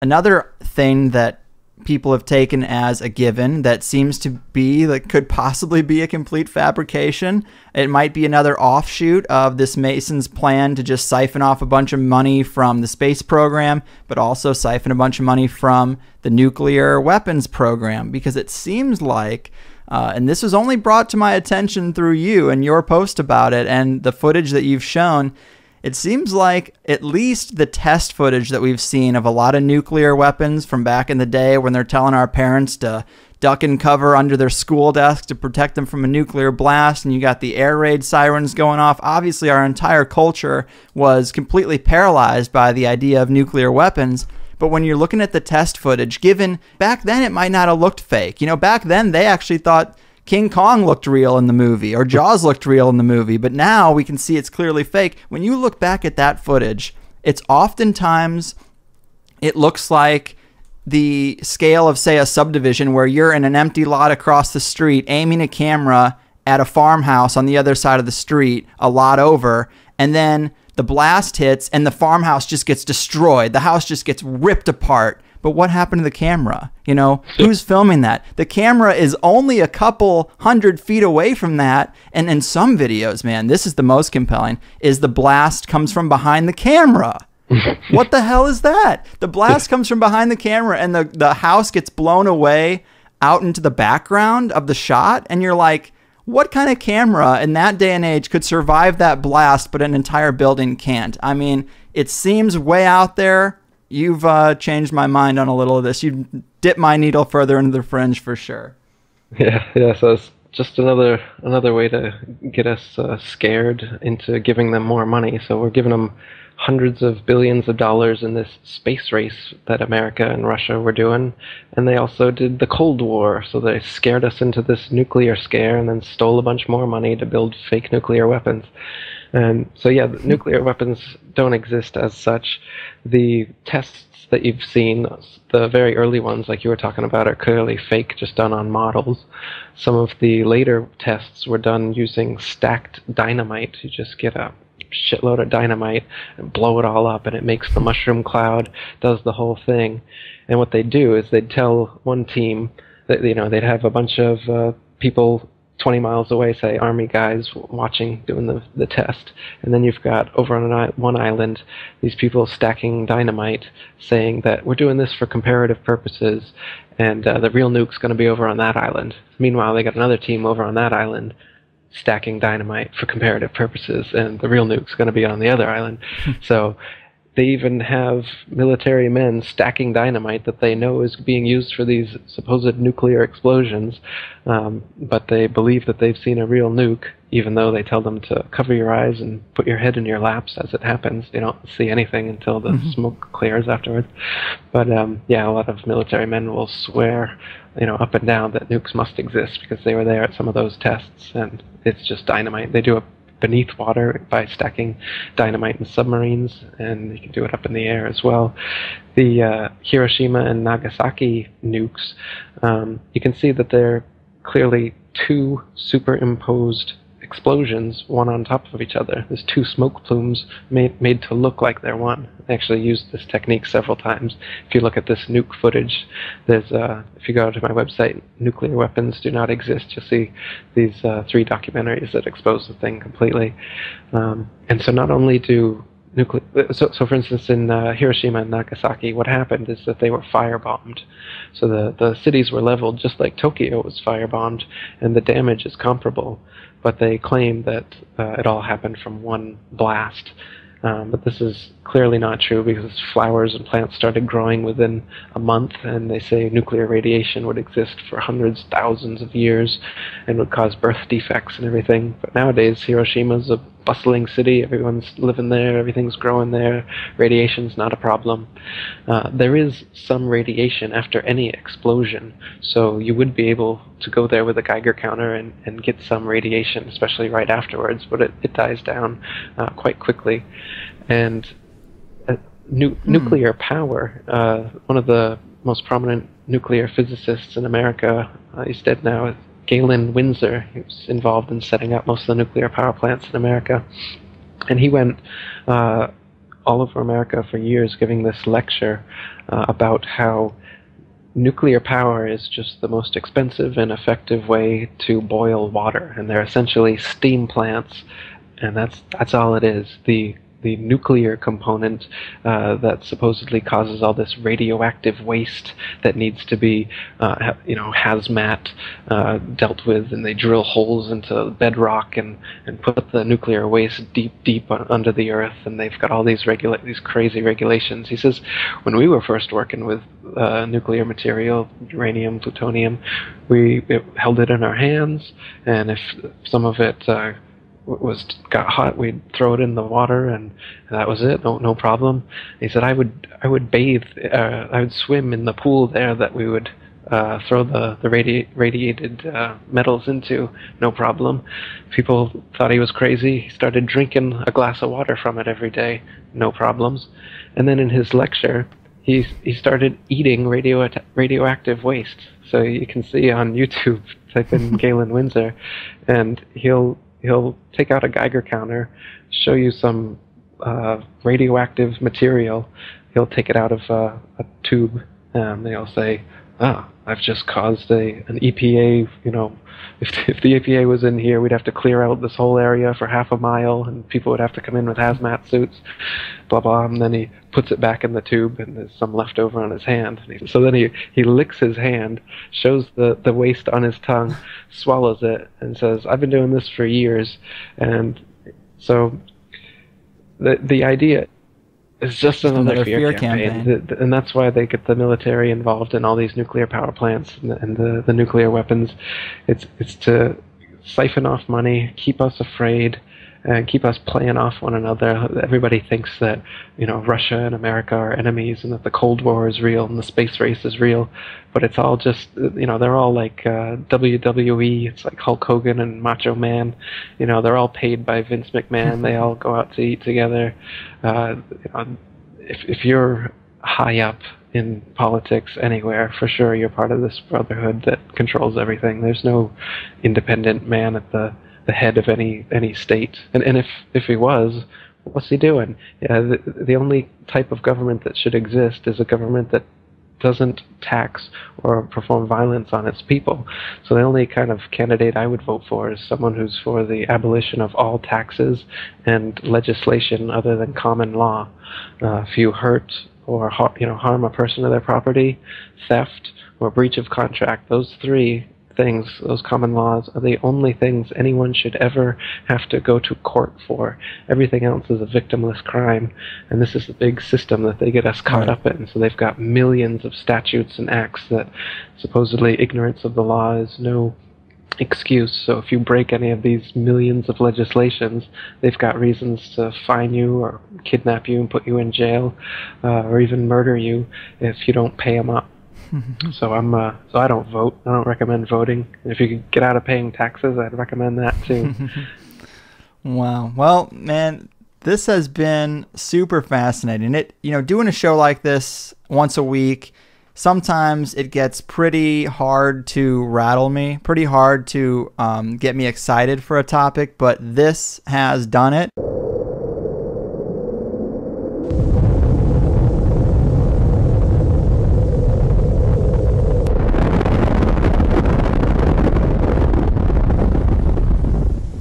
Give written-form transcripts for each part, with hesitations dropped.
Another thing that people have taken as a given that seems to be, that could possibly be a complete fabrication. It might be another offshoot of this Mason's plan to just siphon off a bunch of money from the space program, but also siphon a bunch of money from the nuclear weapons program, because it seems like, and this was only brought to my attention through you and your post about it and the footage that you've shown, it seems like at least the test footage that we've seen of a lot of nuclear weapons from back in the day when they're telling our parents to duck and cover under their school desk to protect them from a nuclear blast, and you got the air raid sirens going off. Obviously, our entire culture was completely paralyzed by the idea of nuclear weapons. But when you're looking at the test footage, given back then it might not have looked fake. You know, back then they actually thought King Kong looked real in the movie, or Jaws looked real in the movie, but now we can see it's clearly fake. When you look back at that footage, it's oftentimes, it looks like the scale of, say, a subdivision where you're in an empty lot across the street aiming a camera at a farmhouse on the other side of the street, a lot over, and then the blast hits and the farmhouse just gets destroyed. The house just gets ripped apart. But what happened to the camera? You know, who's filming that? The camera is only a couple 100 feet away from that. And in some videos, man, this is the most compelling, is the blast comes from behind the camera. What the hell is that? The blast comes from behind the camera and the house gets blown away out into the background of the shot. And you're like, what kind of camera in that day and age could survive that blast, but an entire building can't? I mean, it seems way out there. You've changed my mind on a little of this. You dipped my needle further into the fringe for sure. Yeah. So it's just another way to get us scared into giving them more money. So we're giving them hundreds of billions of dollars in this space race that America and Russia were doing, and they also did the Cold War. So they scared us into this nuclear scare, and then stole a bunch more money to build fake nuclear weapons. And so, yeah, the nuclear weapons don't exist as such. The tests that you've seen, the very early ones, like you were talking about, are clearly fake, just done on models. Some of the later tests were done using stacked dynamite. You just get a shitload of dynamite and blow it all up, and it makes the mushroom cloud, does the whole thing. And what they'd do is they'd tell one team that, you know, they'd have a bunch of people 20 miles away, say, army guys watching, doing the test. And then you've got, over on one island, these people stacking dynamite, saying that we're doing this for comparative purposes, and the real nuke's going to be over on that island. Meanwhile, they got another team over on that island stacking dynamite for comparative purposes, and the real nuke's going to be on the other island. So they even have military men stacking dynamite that they know is being used for these supposed nuclear explosions, but they believe that they've seen a real nuke, even though they tell them to cover your eyes and put your head in your laps as it happens. You don't see anything until the smoke clears afterwards. But yeah, a lot of military men will swear, you know, up and down that nukes must exist because they were there at some of those tests, and it's just dynamite. They do it beneath water by stacking dynamite in submarines, and you can do it up in the air as well. The Hiroshima and Nagasaki nukes, you can see that they're clearly two superimposed explosions, one on top of each other. There's two smoke plumes made to look like they're one. They actually used this technique several times. If you look at this nuke footage, there's if you go to my website, Nuclear Weapons Do Not Exist, you'll see these 3 documentaries that expose the thing completely. And so not only do so for instance, in Hiroshima and Nagasaki, what happened is that they were firebombed. So the cities were leveled just like Tokyo was firebombed, and the damage is comparable. But they claim that it all happened from one blast. But this is clearly not true, because flowers and plants started growing within a month, and they say nuclear radiation would exist for hundreds, thousands of years and would cause birth defects and everything. But nowadays, Hiroshima's a bustling city. Everyone's living there. Everything's growing there. Radiation's not a problem. There is some radiation after any explosion, so you would be able to go there with a Geiger counter and get some radiation, especially right afterwards, but it dies down quite quickly. And nuclear power, one of the most prominent nuclear physicists in America, he's dead now, Galen Windsor. He was involved in setting up most of the nuclear power plants in America. And he went all over America for years giving this lecture about how nuclear power is just the most expensive and effective way to boil water, and they're essentially steam plants, and that's all it is. The nuclear component that supposedly causes all this radioactive waste that needs to be, hazmat dealt with, and they drill holes into bedrock and put the nuclear waste deep under the earth, and they've got all these crazy regulations. He says, when we were first working with nuclear material, uranium, plutonium, we held it in our hands, and if some of it got hot, we'd throw it in the water, and that was it. No problem. He said, I would bathe, I would swim in the pool there that we would throw the radiated metals into, no problem. People thought he was crazy. He started drinking a glass of water from it every day, no problems. And then in his lecture, he started eating radioactive waste. So you can see on YouTube, type in Galen Windsor, and he'll take out a Geiger counter, show you some radioactive material. He'll take it out of a tube, and they'll say, I've just caused an EPA, if the EPA was in here, we'd have to clear out this whole area for half a mile, and people would have to come in with hazmat suits, blah, blah, and then he puts it back in the tube, and there's some left over on his hand. So then he licks his hand, shows the waste on his tongue, swallows it, and says, I've been doing this for years. And so the idea is just another fear campaign. And that's why they get the military involved in all these nuclear power plants and the nuclear weapons. It's to siphon off money, keep us afraid, and keep us playing off one another. Everybody thinks that, Russia and America are enemies, and that the Cold War is real and the space race is real. But it's all just, they're all like WWE. It's like Hulk Hogan and Macho Man. They're all paid by Vince McMahon. They all go out to eat together. If you're high up in politics anywhere, for sure you're part of this brotherhood that controls everything. There's no independent man at the head of any state, and if he was, what's he doing? The only type of government that should exist is a government that doesn't tax or perform violence on its people. So the only kind of candidate I would vote for is someone who's for the abolition of all taxes and legislation other than common law. If you hurt or harm a person or their property, theft or breach of contract, those three things, those common laws, are the only things anyone should ever have to go to court for. Everything else is a victimless crime, and this is the big system that they get us caught up in. So they've got millions of statutes and acts that supposedly ignorance of the law is no excuse. So if you break any of these millions of legislations, they've got reasons to fine you or kidnap you and put you in jail, or even murder you if you don't pay them up. So I don't vote. I don't recommend voting. If you could get out of paying taxes, I'd recommend that too. Wow. Well, man, this has been super fascinating. Doing a show like this once a week, sometimes it gets pretty hard to rattle me, pretty hard to get me excited for a topic, but this has done it.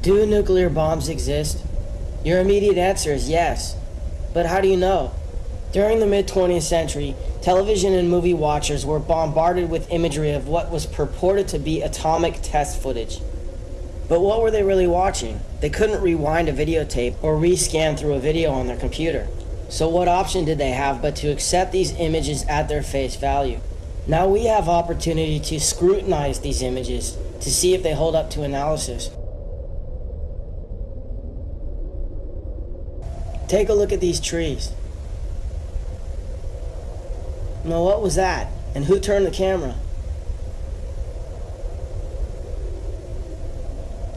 Do nuclear bombs exist? Your immediate answer is yes. But how do you know? During the mid-20th century, television and movie watchers were bombarded with imagery of what was purported to be atomic test footage. But what were they really watching? They couldn't rewind a videotape or rescan through a video on their computer. So what option did they have but to accept these images at their face value? Now we have opportunity to scrutinize these images to see if they hold up to analysis. Take a look at these trees. Now what was that? And who turned the camera?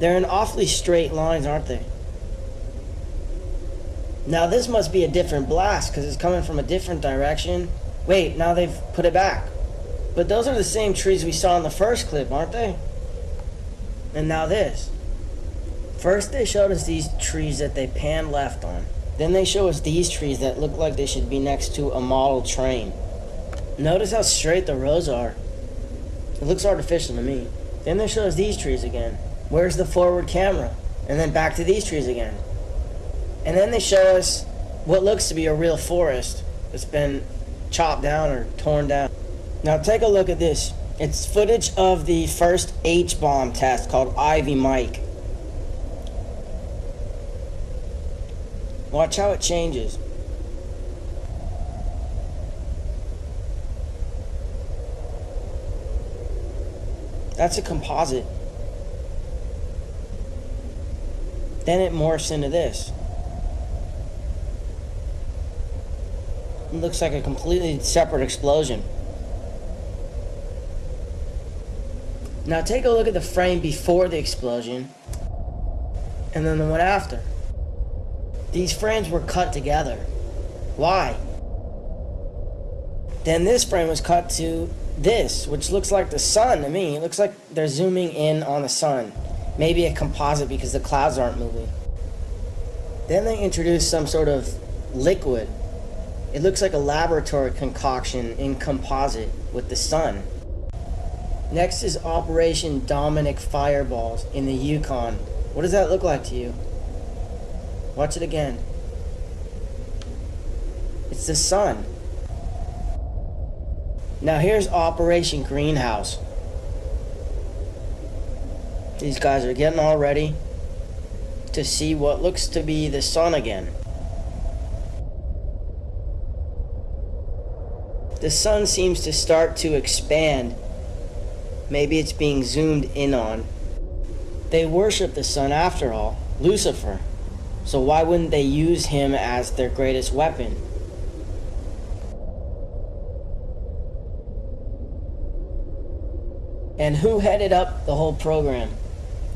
They're in awfully straight lines, aren't they? Now this must be a different blast because it's coming from a different direction. Wait, now they've put it back. But those are the same trees we saw in the first clip, aren't they? And now this. First they showed us these trees that they panned left on. Then they show us these trees that look like they should be next to a model train. Notice how straight the rows are. It looks artificial to me. Then they show us these trees again. Where's the forward camera? And then back to these trees again. And then they show us what looks to be a real forest that's been chopped down or torn down. Now take a look at this. It's footage of the first H-bomb test called Ivy Mike. Watch how it changes. That's a composite. Then it morphs into this. It looks like a completely separate explosion. Now take a look at the frame before the explosion and then the one after. These frames were cut together. Why? Then this frame was cut to this, which looks like the sun to me. It looks like they're zooming in on the sun. Maybe a composite because the clouds aren't moving. Then they introduced some sort of liquid. It looks like a laboratory concoction in composite with the sun. Next is Operation Dominic Fireballs in the Yukon. What does that look like to you? Watch it again. It's the sun. Now here's Operation Greenhouse. These guys are getting all ready to see what looks to be the sun again. The sun seems to start to expand. Maybe it's being zoomed in on. They worship the sun after all, Lucifer. So why wouldn't they use him as their greatest weapon? And who headed up the whole program?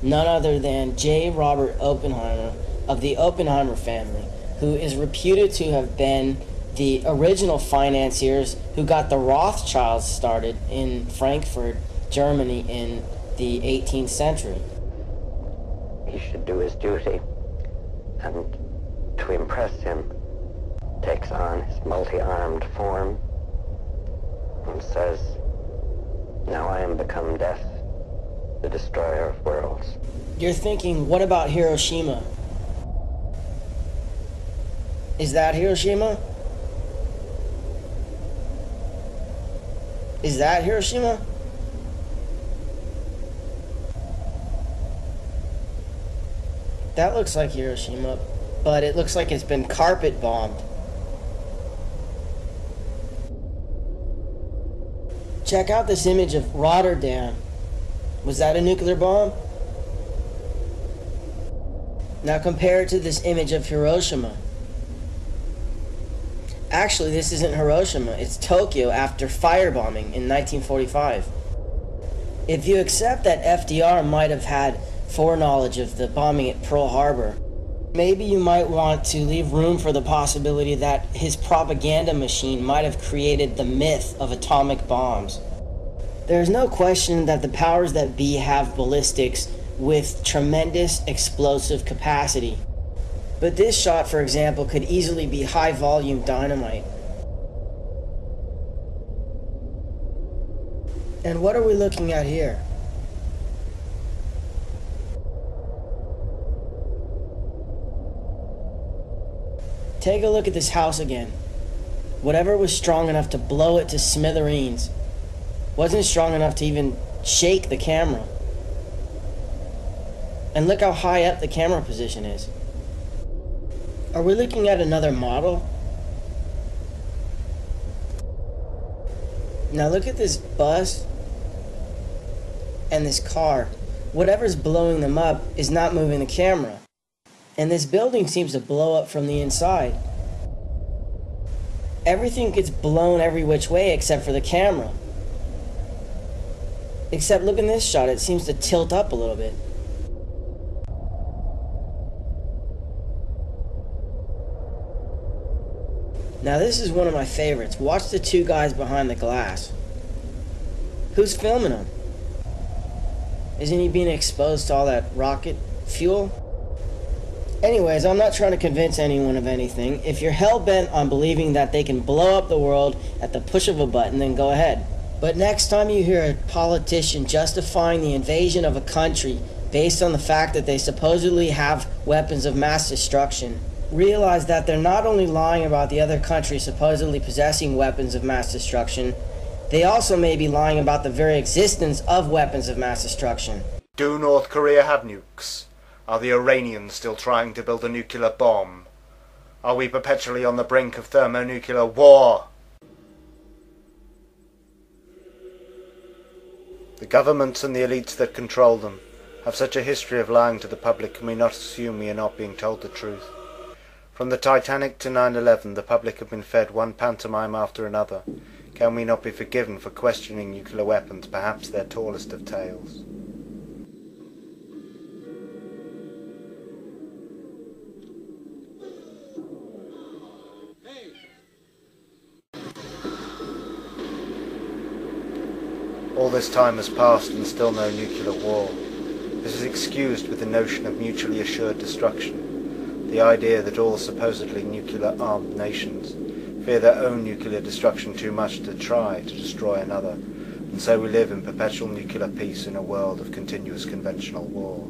None other than J. Robert Oppenheimer of the Oppenheimer family, who is reputed to have been the original financiers who got the Rothschilds started in Frankfurt, Germany in the 18th century. He should do his duty, and to impress him, takes on his multi-armed form and says, "Now I am become death, the destroyer of worlds." You're thinking, what about Hiroshima? Is that Hiroshima? Is that Hiroshima? That looks like Hiroshima, but it looks like it's been carpet bombed. Check out this image of Rotterdam. Was that a nuclear bomb? Now compare it to this image of Hiroshima. Actually, this isn't Hiroshima, it's Tokyo after firebombing in 1945. If you accept that FDR might have had foreknowledge of the bombing at Pearl Harbor, maybe you might want to leave room for the possibility that his propaganda machine might have created the myth of atomic bombs. There's no question that the powers that be have ballistics with tremendous explosive capacity. But this shot, for example, could easily be high-volume dynamite. And what are we looking at here? Take a look at this house again. Whatever was strong enough to blow it to smithereens wasn't strong enough to even shake the camera. And look how high up the camera position is. Are we looking at another model? Now look at this bus and this car. Whatever's blowing them up is not moving the camera. And this building seems to blow up from the inside. Everything gets blown every which way except for the camera. Except look in this shot, it seems to tilt up a little bit. Now this is one of my favorites. Watch the two guys behind the glass. Who's filming them? Isn't he being exposed to all that rocket fuel? Anyways, I'm not trying to convince anyone of anything. If you're hell-bent on believing that they can blow up the world at the push of a button, then go ahead. But next time you hear a politician justifying the invasion of a country based on the fact that they supposedly have weapons of mass destruction, realize that they're not only lying about the other country supposedly possessing weapons of mass destruction, they also may be lying about the very existence of weapons of mass destruction. Do North Korea have nukes? Are the Iranians still trying to build a nuclear bomb? Are we perpetually on the brink of thermonuclear war? The governments and the elites that control them have such a history of lying to the public, can we not assume we are not being told the truth? From the Titanic to 9/11, the public have been fed one pantomime after another. Can we not be forgiven for questioning nuclear weapons, perhaps their tallest of tales? All this time has passed and still no nuclear war. This is excused with the notion of mutually assured destruction, the idea that all supposedly nuclear-armed nations fear their own nuclear destruction too much to try to destroy another, and so we live in perpetual nuclear peace in a world of continuous conventional war.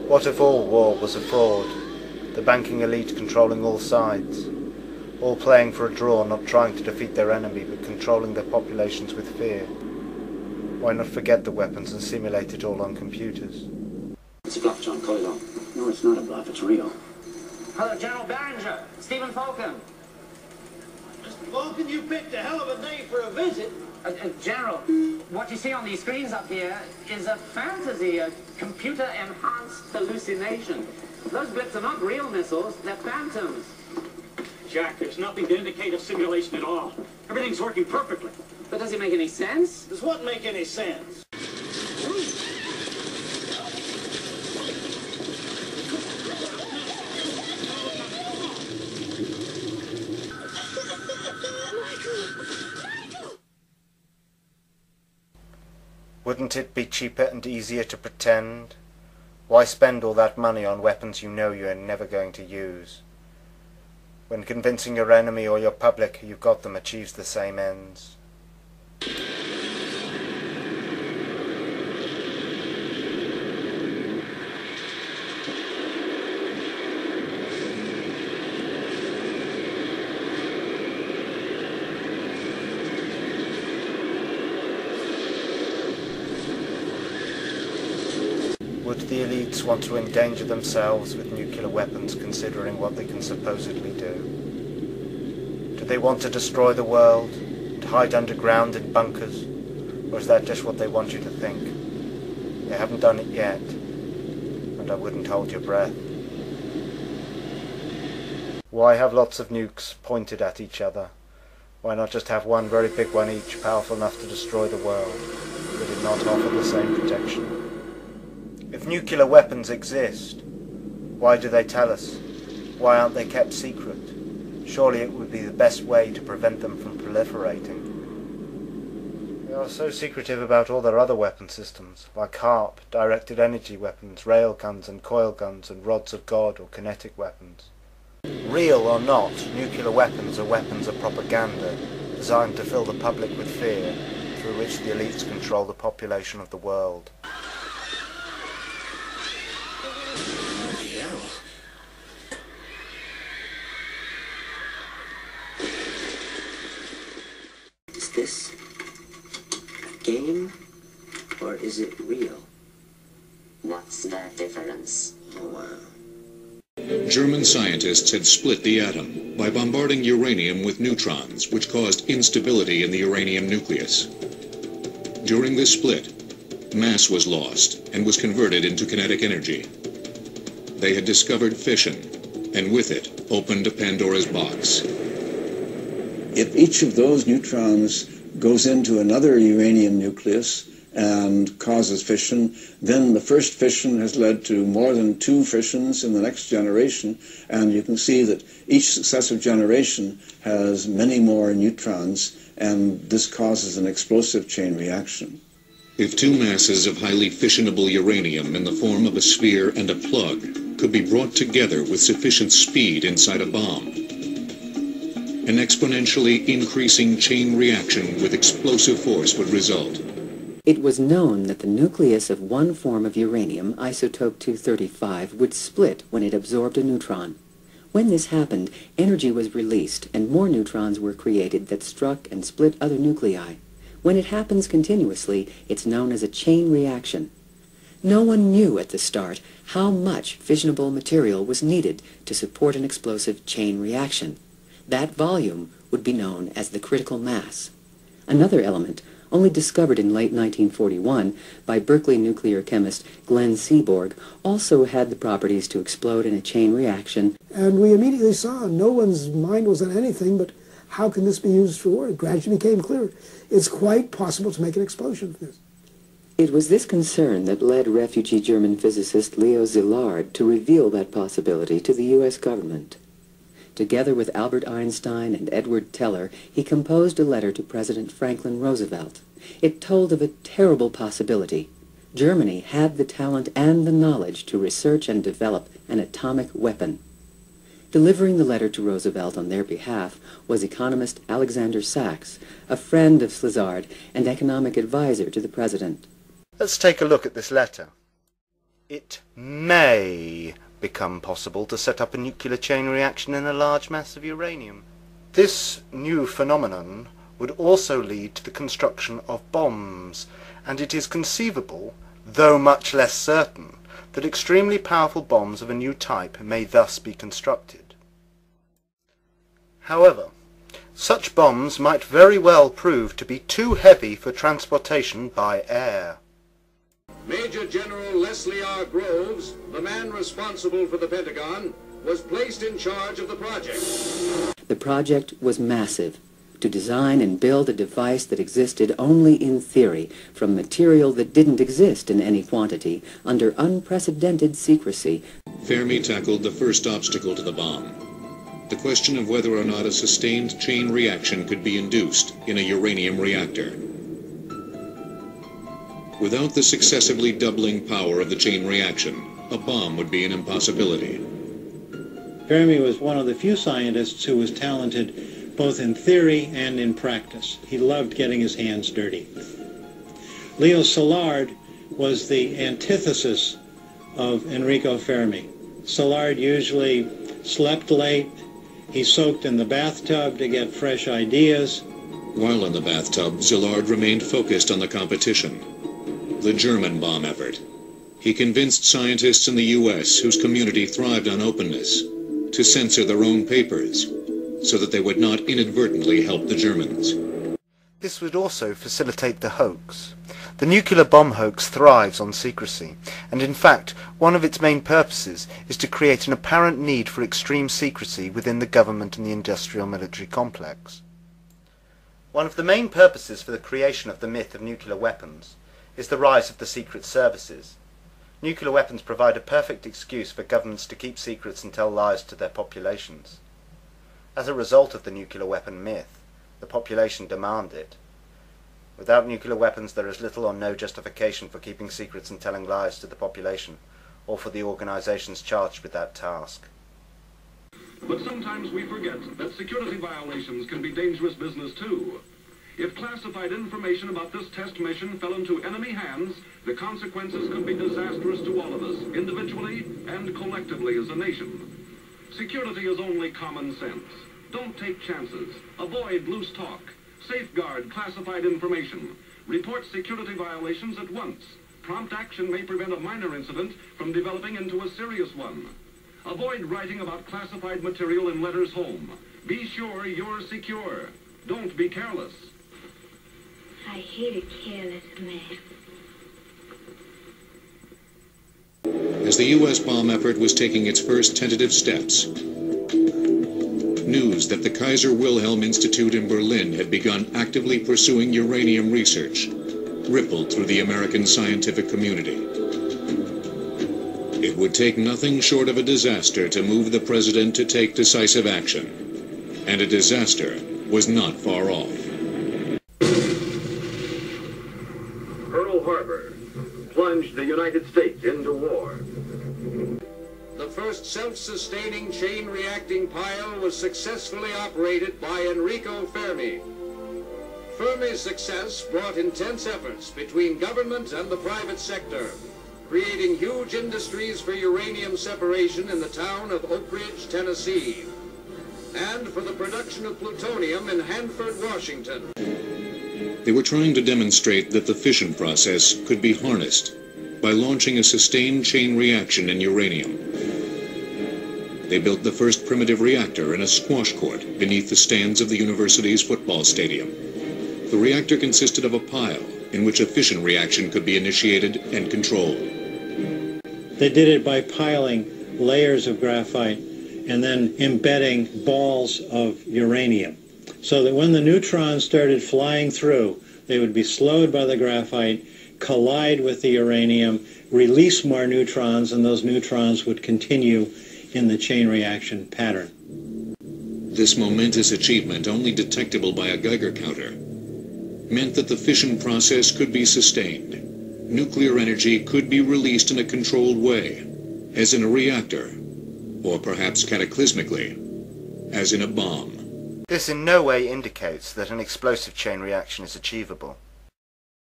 What if all war was a fraud, the banking elite controlling all sides, all playing for a draw, not trying to defeat their enemy but controlling their populations with fear? Why not forget the weapons and simulate it all on computers? It's a bluff, John. Call it on. No, it's not a bluff. It's real. Hello, General Barringer. Stephen Falcon. Mr. Falcon, you picked a hell of a day for a visit. General, what you see on these screens up here is a fantasy, a computer-enhanced hallucination. Those blips are not real missiles, they're phantoms. Jack, there's nothing to indicate a simulation at all. Everything's working perfectly. But does it make any sense? Does what make any sense? Wouldn't it be cheaper and easier to pretend? Why spend all that money on weapons you know you are never going to use? When convincing your enemy or your public you've got them achieves the same ends. Would the elites want to endanger themselves with nuclear weapons considering what they can supposedly do? Do they want to destroy the world, to hide underground in bunkers, or is that just what they want you to think? They haven't done it yet, and I wouldn't hold your breath. Why have lots of nukes pointed at each other? Why not just have one very big one each, powerful enough to destroy the world? Would it not offer the same protection? If nuclear weapons exist, why do they tell us? Why aren't they kept secret? Surely it would be the best way to prevent them from proliferating. They are so secretive about all their other weapon systems, like HARP, directed energy weapons, railguns and coil guns and rods of God or kinetic weapons. Real or not, nuclear weapons are weapons of propaganda, designed to fill the public with fear, through which the elites control the population of the world. Is this a game, or is it real? What's the difference? Oh, wow. German scientists had split the atom by bombarding uranium with neutrons, which caused instability in the uranium nucleus. During this split, mass was lost and was converted into kinetic energy. They had discovered fission, and with it opened a Pandora's box. If each of those neutrons goes into another uranium nucleus and causes fission, then the first fission has led to more than 2 fissions in the next generation, and you can see that each successive generation has many more neutrons, and this causes an explosive chain reaction. If 2 masses of highly fissionable uranium in the form of a sphere and a plug could be brought together with sufficient speed inside a bomb, an exponentially increasing chain reaction with explosive force would result. It was known that the nucleus of one form of uranium, isotope 235, would split when it absorbed a neutron. When this happened, energy was released and more neutrons were created that struck and split other nuclei. When it happens continuously, it's known as a chain reaction. No one knew at the start how much fissionable material was needed to support an explosive chain reaction. That volume would be known as the critical mass. Another element, only discovered in late 1941 by Berkeley nuclear chemist Glenn Seaborg, also had the properties to explode in a chain reaction. And we immediately saw no one's mind was on anything but how can this be used for war? It gradually became clear. It's quite possible to make an explosion from this. It was this concern that led refugee German physicist Leo Szilard to reveal that possibility to the U.S. government. Together with Albert Einstein and Edward Teller, he composed a letter to President Franklin Roosevelt. It told of a terrible possibility. Germany had the talent and the knowledge to research and develop an atomic weapon. Delivering the letter to Roosevelt on their behalf was economist Alexander Sachs, a friend of Szilard and economic advisor to the president. Let's take a look at this letter. It may become possible to set up a nuclear chain reaction in a large mass of uranium. This new phenomenon would also lead to the construction of bombs, and it is conceivable, though much less certain, that extremely powerful bombs of a new type may thus be constructed. However, such bombs might very well prove to be too heavy for transportation by air. Major General Leslie R. Groves, the man responsible for the Pentagon, was placed in charge of the project. The project was massive, to design and build a device that existed only in theory, from material that didn't exist in any quantity, under unprecedented secrecy. Fermi tackled the first obstacle to the bomb, the question of whether or not a sustained chain reaction could be induced in a uranium reactor. Without the successively doubling power of the chain reaction, a bomb would be an impossibility. Fermi was one of the few scientists who was talented both in theory and in practice. He loved getting his hands dirty. Leo Szilard was the antithesis of Enrico Fermi. Szilard usually slept late. He soaked in the bathtub to get fresh ideas. While in the bathtub, Szilard remained focused on the competition, the German bomb effort. He convinced scientists in the U.S., whose community thrived on openness, to censor their own papers so that they would not inadvertently help the Germans. This would also facilitate the hoax. The nuclear bomb hoax thrives on secrecy, and in fact, one of its main purposes is to create an apparent need for extreme secrecy within the government and the industrial military complex. One of the main purposes for the creation of the myth of nuclear weapons is the rise of the secret services. Nuclear weapons provide a perfect excuse for governments to keep secrets and tell lies to their populations. As a result of the nuclear weapon myth, the population demand it. Without nuclear weapons, there is little or no justification for keeping secrets and telling lies to the population, or for the organizations charged with that task. But sometimes we forget that security violations can be dangerous business too. If classified information about this test mission fell into enemy hands, the consequences could be disastrous to all of us, individually and collectively as a nation. Security is only common sense. Don't take chances. Avoid loose talk. Safeguard classified information. Report security violations at once. Prompt action may prevent a minor incident from developing into a serious one. Avoid writing about classified material in letters home. Be sure you're secure. Don't be careless. I hate a careless man. As the U.S. bomb effort was taking its first tentative steps, news that the Kaiser Wilhelm Institute in Berlin had begun actively pursuing uranium research rippled through the American scientific community. It would take nothing short of a disaster to move the president to take decisive action, and a disaster was not far off. Pearl Harbor plunged the United States into war. The first self-sustaining chain-reacting pile was successfully operated by Enrico Fermi. Fermi's success brought intense efforts between government and the private sector, creating huge industries for uranium separation in the town of Oak Ridge, Tennessee, and for the production of plutonium in Hanford, Washington. They were trying to demonstrate that the fission process could be harnessed by launching a sustained chain reaction in uranium. They built the first primitive reactor in a squash court beneath the stands of the university's football stadium. The reactor consisted of a pile in which a fission reaction could be initiated and controlled. They did it by piling layers of graphite and then embedding balls of uranium, so that when the neutrons started flying through, they would be slowed by the graphite, collide with the uranium, release more neutrons, and those neutrons would continue in the chain reaction pattern. This momentous achievement, only detectable by a Geiger counter, meant that the fission process could be sustained. Nuclear energy could be released in a controlled way, as in a reactor, or perhaps cataclysmically, as in a bomb. This in no way indicates that an explosive chain reaction is achievable.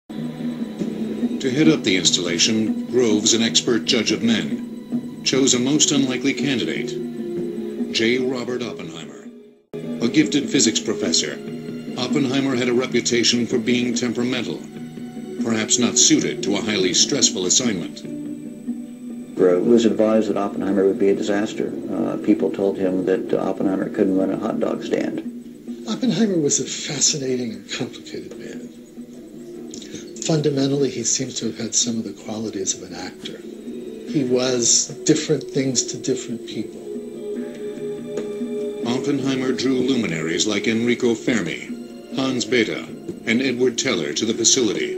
To head up the installation, Groves, an expert judge of men, chose a most unlikely candidate, J. Robert Oppenheimer. A gifted physics professor, Oppenheimer had a reputation for being temperamental, perhaps not suited to a highly stressful assignment. It was advised that Oppenheimer would be a disaster. People told him that Oppenheimer couldn't run a hot dog stand. Oppenheimer was a fascinating and complicated man. Fundamentally, he seems to have had some of the qualities of an actor. He was different things to different people. Oppenheimer drew luminaries like Enrico Fermi, Hans Bethe, and Edward Teller to the facility,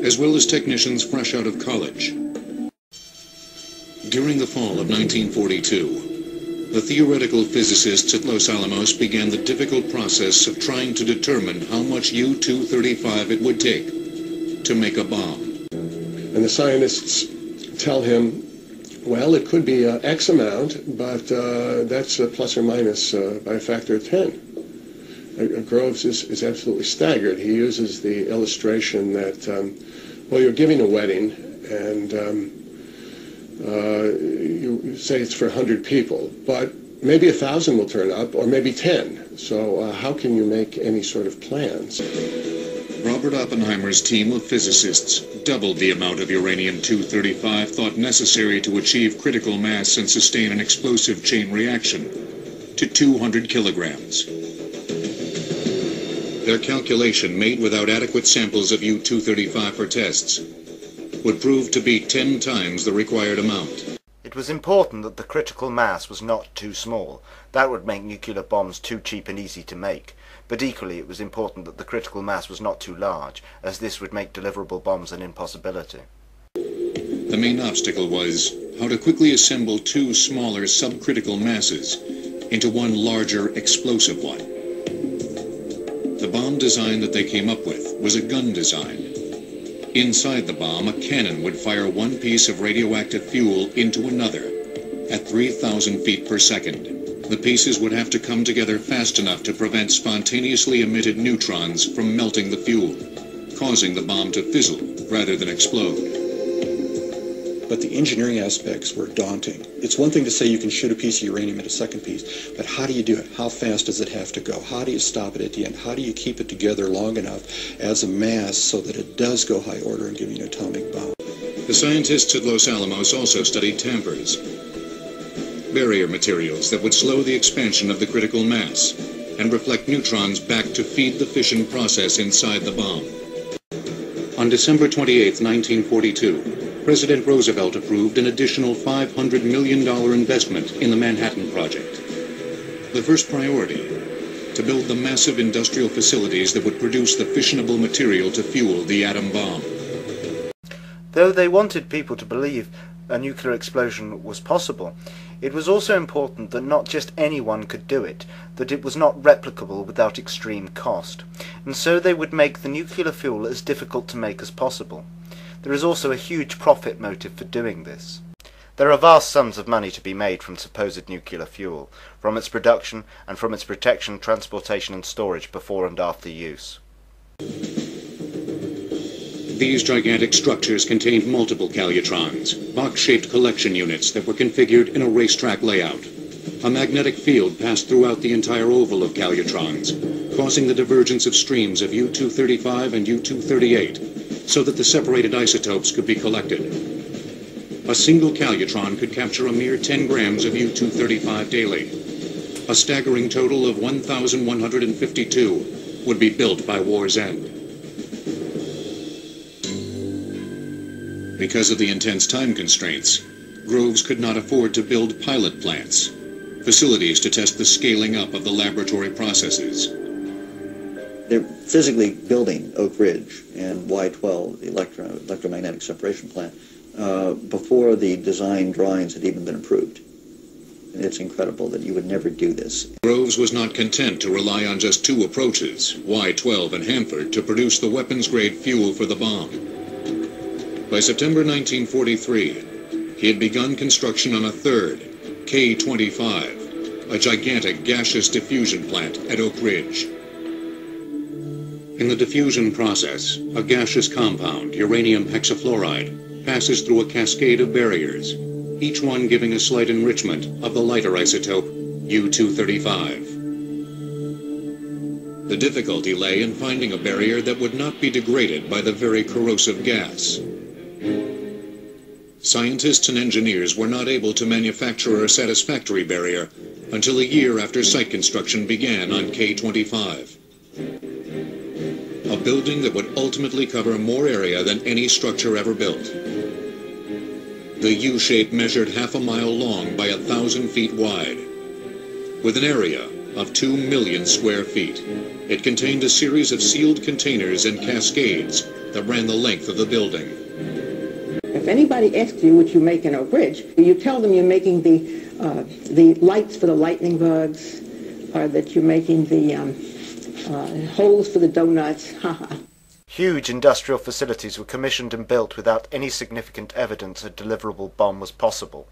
as well as technicians fresh out of college. During the fall of 1942, the theoretical physicists at Los Alamos began the difficult process of trying to determine how much U-235 it would take to make a bomb. And the scientists tell him, well, it could be X amount, but that's plus or minus by a factor of 10. Groves is absolutely staggered. He uses the illustration that, well, you're giving a wedding, and you say it's for 100 people, but maybe 1,000 will turn up, or maybe 10. So how can you make any sort of plans? Robert Oppenheimer's team of physicists doubled the amount of uranium-235 thought necessary to achieve critical mass and sustain an explosive chain reaction to 200 kilograms. Their calculation, made without adequate samples of U-235 for tests, would prove to be 10 times the required amount. It was important that the critical mass was not too small. That would make nuclear bombs too cheap and easy to make. But equally, it was important that the critical mass was not too large, as this would make deliverable bombs an impossibility. The main obstacle was how to quickly assemble two smaller subcritical masses into one larger explosive one. The bomb design that they came up with was a gun design. Inside the bomb, a cannon would fire one piece of radioactive fuel into another at 3,000 feet per second. The pieces would have to come together fast enough to prevent spontaneously emitted neutrons from melting the fuel, causing the bomb to fizzle rather than explode. But the engineering aspects were daunting. It's one thing to say you can shoot a piece of uranium at a second piece, but how do you do it? How fast does it have to go? How do you stop it at the end? How do you keep it together long enough as a mass so that it does go high order and give you an atomic bomb? The scientists at Los Alamos also studied tampers. barrier materials that would slow the expansion of the critical mass and reflect neutrons back to feed the fission process inside the bomb. On December 28, 1942, President Roosevelt approved an additional $500 million investment in the Manhattan Project. The first priority, to build the massive industrial facilities that would produce the fissionable material to fuel the atom bomb. Though they wanted people to believe a nuclear explosion was possible, it was also important that not just anyone could do it, that it was not replicable without extreme cost, and so they would make the nuclear fuel as difficult to make as possible. There is also a huge profit motive for doing this. There are vast sums of money to be made from supposed nuclear fuel, from its production and from its protection, transportation and storage before and after use. These gigantic structures contained multiple calutrons, box-shaped collection units that were configured in a racetrack layout. A magnetic field passed throughout the entire oval of calutrons, causing the divergence of streams of U-235 and U-238, so that the separated isotopes could be collected. A single calutron could capture a mere 10 grams of U-235 daily. A staggering total of 1,152 would be built by war's end. Because of the intense time constraints, Groves could not afford to build pilot plants, facilities to test the scaling up of the laboratory processes. They're physically building Oak Ridge and Y-12, the electromagnetic separation plant, before the design drawings had even been approved. And it's incredible that you would never do this. Groves was not content to rely on just two approaches, Y-12 and Hanford, to produce the weapons-grade fuel for the bomb. By September 1943, he had begun construction on a third, K-25, a gigantic gaseous diffusion plant at Oak Ridge. In the diffusion process, a gaseous compound, uranium hexafluoride, passes through a cascade of barriers, each one giving a slight enrichment of the lighter isotope U-235. The difficulty lay in finding a barrier that would not be degraded by the very corrosive gas. Scientists and engineers were not able to manufacture a satisfactory barrier until a year after site construction began on K-25. A building that would ultimately cover more area than any structure ever built. The U-shape measured half a mile long by 1,000 feet wide. With an area of 2 million square feet, it contained a series of sealed containers and cascades that ran the length of the building. If anybody asks you what you make in Oak Ridge, you tell them you're making the lights for the lightning bugs, or that you're making the holes for the donuts. Huge industrial facilities were commissioned and built without any significant evidence a deliverable bomb was possible.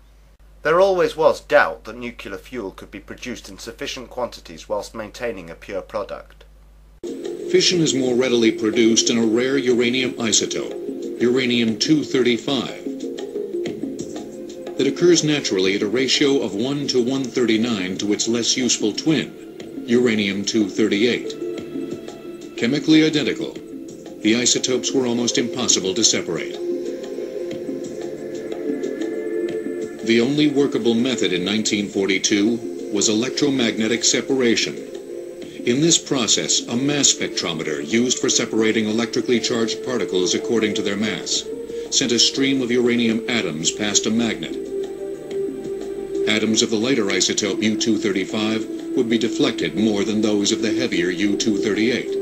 There always was doubt that nuclear fuel could be produced in sufficient quantities whilst maintaining a pure product. Fission is more readily produced in a rare uranium isotope, uranium-235, that occurs naturally at a ratio of 1 to 139 to its less useful twin, uranium-238. Chemically identical, the isotopes were almost impossible to separate. The only workable method in 1942 was electromagnetic separation. In this process, a mass spectrometer used for separating electrically charged particles according to their mass sent a stream of uranium atoms past a magnet. Atoms of the lighter isotope U-235 would be deflected more than those of the heavier U-238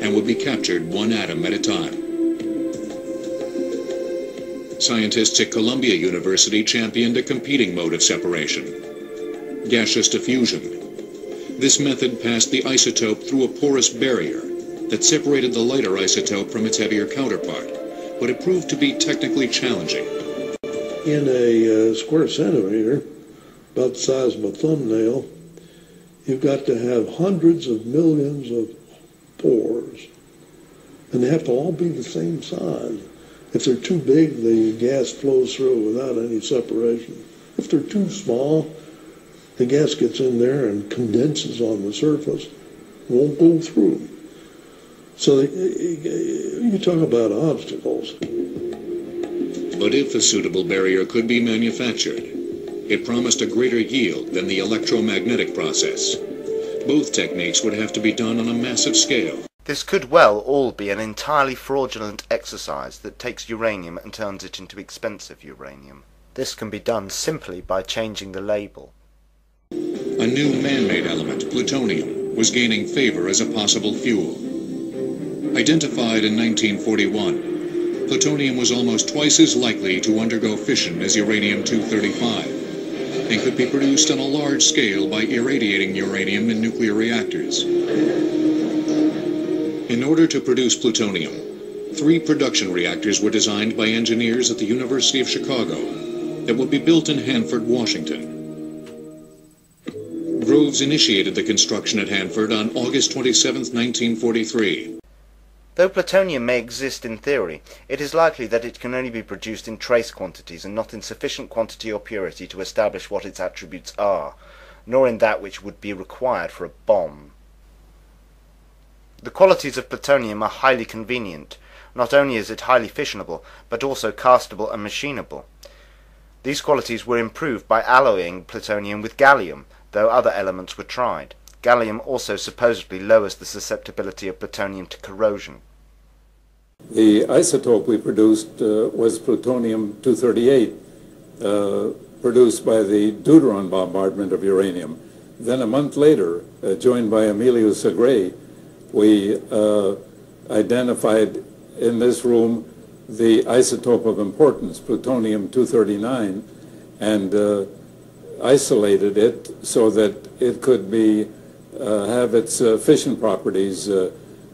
and would be captured one atom at a time. Scientists at Columbia University championed a competing mode of separation, gaseous diffusion. This method passed the isotope through a porous barrier that separated the lighter isotope from its heavier counterpart, but it proved to be technically challenging. In a square centimeter, about the size of a thumbnail, you've got to have hundreds of millions of pores, and they have to all be the same size. If they're too big, the gas flows through without any separation. If they're too small, the gas gets in there and condenses on the surface, won't go through. So you talk about obstacles. But if a suitable barrier could be manufactured, It promised a greater yield than the electromagnetic process. Both techniques would have to be done on a massive scale. This could well all be an entirely fraudulent exercise that takes uranium and turns it into expensive uranium. This can be done simply by changing the label. A new man-made element, plutonium, was gaining favor as a possible fuel. Identified in 1941, plutonium was almost twice as likely to undergo fission as uranium-235, and could be produced on a large scale by irradiating uranium in nuclear reactors. In order to produce plutonium, 3 production reactors were designed by engineers at the University of Chicago that would be built in Hanford, Washington. Groves initiated the construction at Hanford on August 27, 1943. Though plutonium may exist in theory, it is likely that it can only be produced in trace quantities and not in sufficient quantity or purity to establish what its attributes are, nor in that which would be required for a bomb. The qualities of plutonium are highly convenient. Not only is it highly fissionable, but also castable and machinable. These qualities were improved by alloying plutonium with gallium, though other elements were tried. Gallium also supposedly lowers the susceptibility of plutonium to corrosion. The isotope we produced was plutonium-238, produced by the deuteron bombardment of uranium. Then a month later, joined by Emilio Segre, we identified in this room the isotope of importance, plutonium-239, and isolated it so that it could be have its fission properties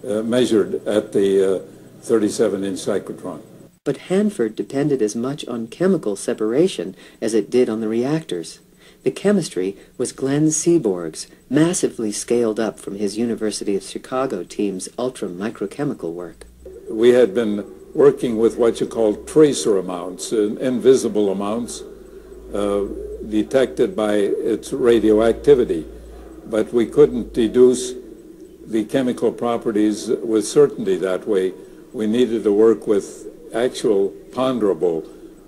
measured at the 37-inch cyclotron. But Hanford depended as much on chemical separation as it did on the reactors. The chemistry was Glenn Seaborg's, massively scaled up from his University of Chicago team's ultra-microchemical work. We had been working with what you call tracer amounts, invisible amounts, detected by its radioactivity. But we couldn't deduce the chemical properties with certainty that way. We needed to work with actual ponderable,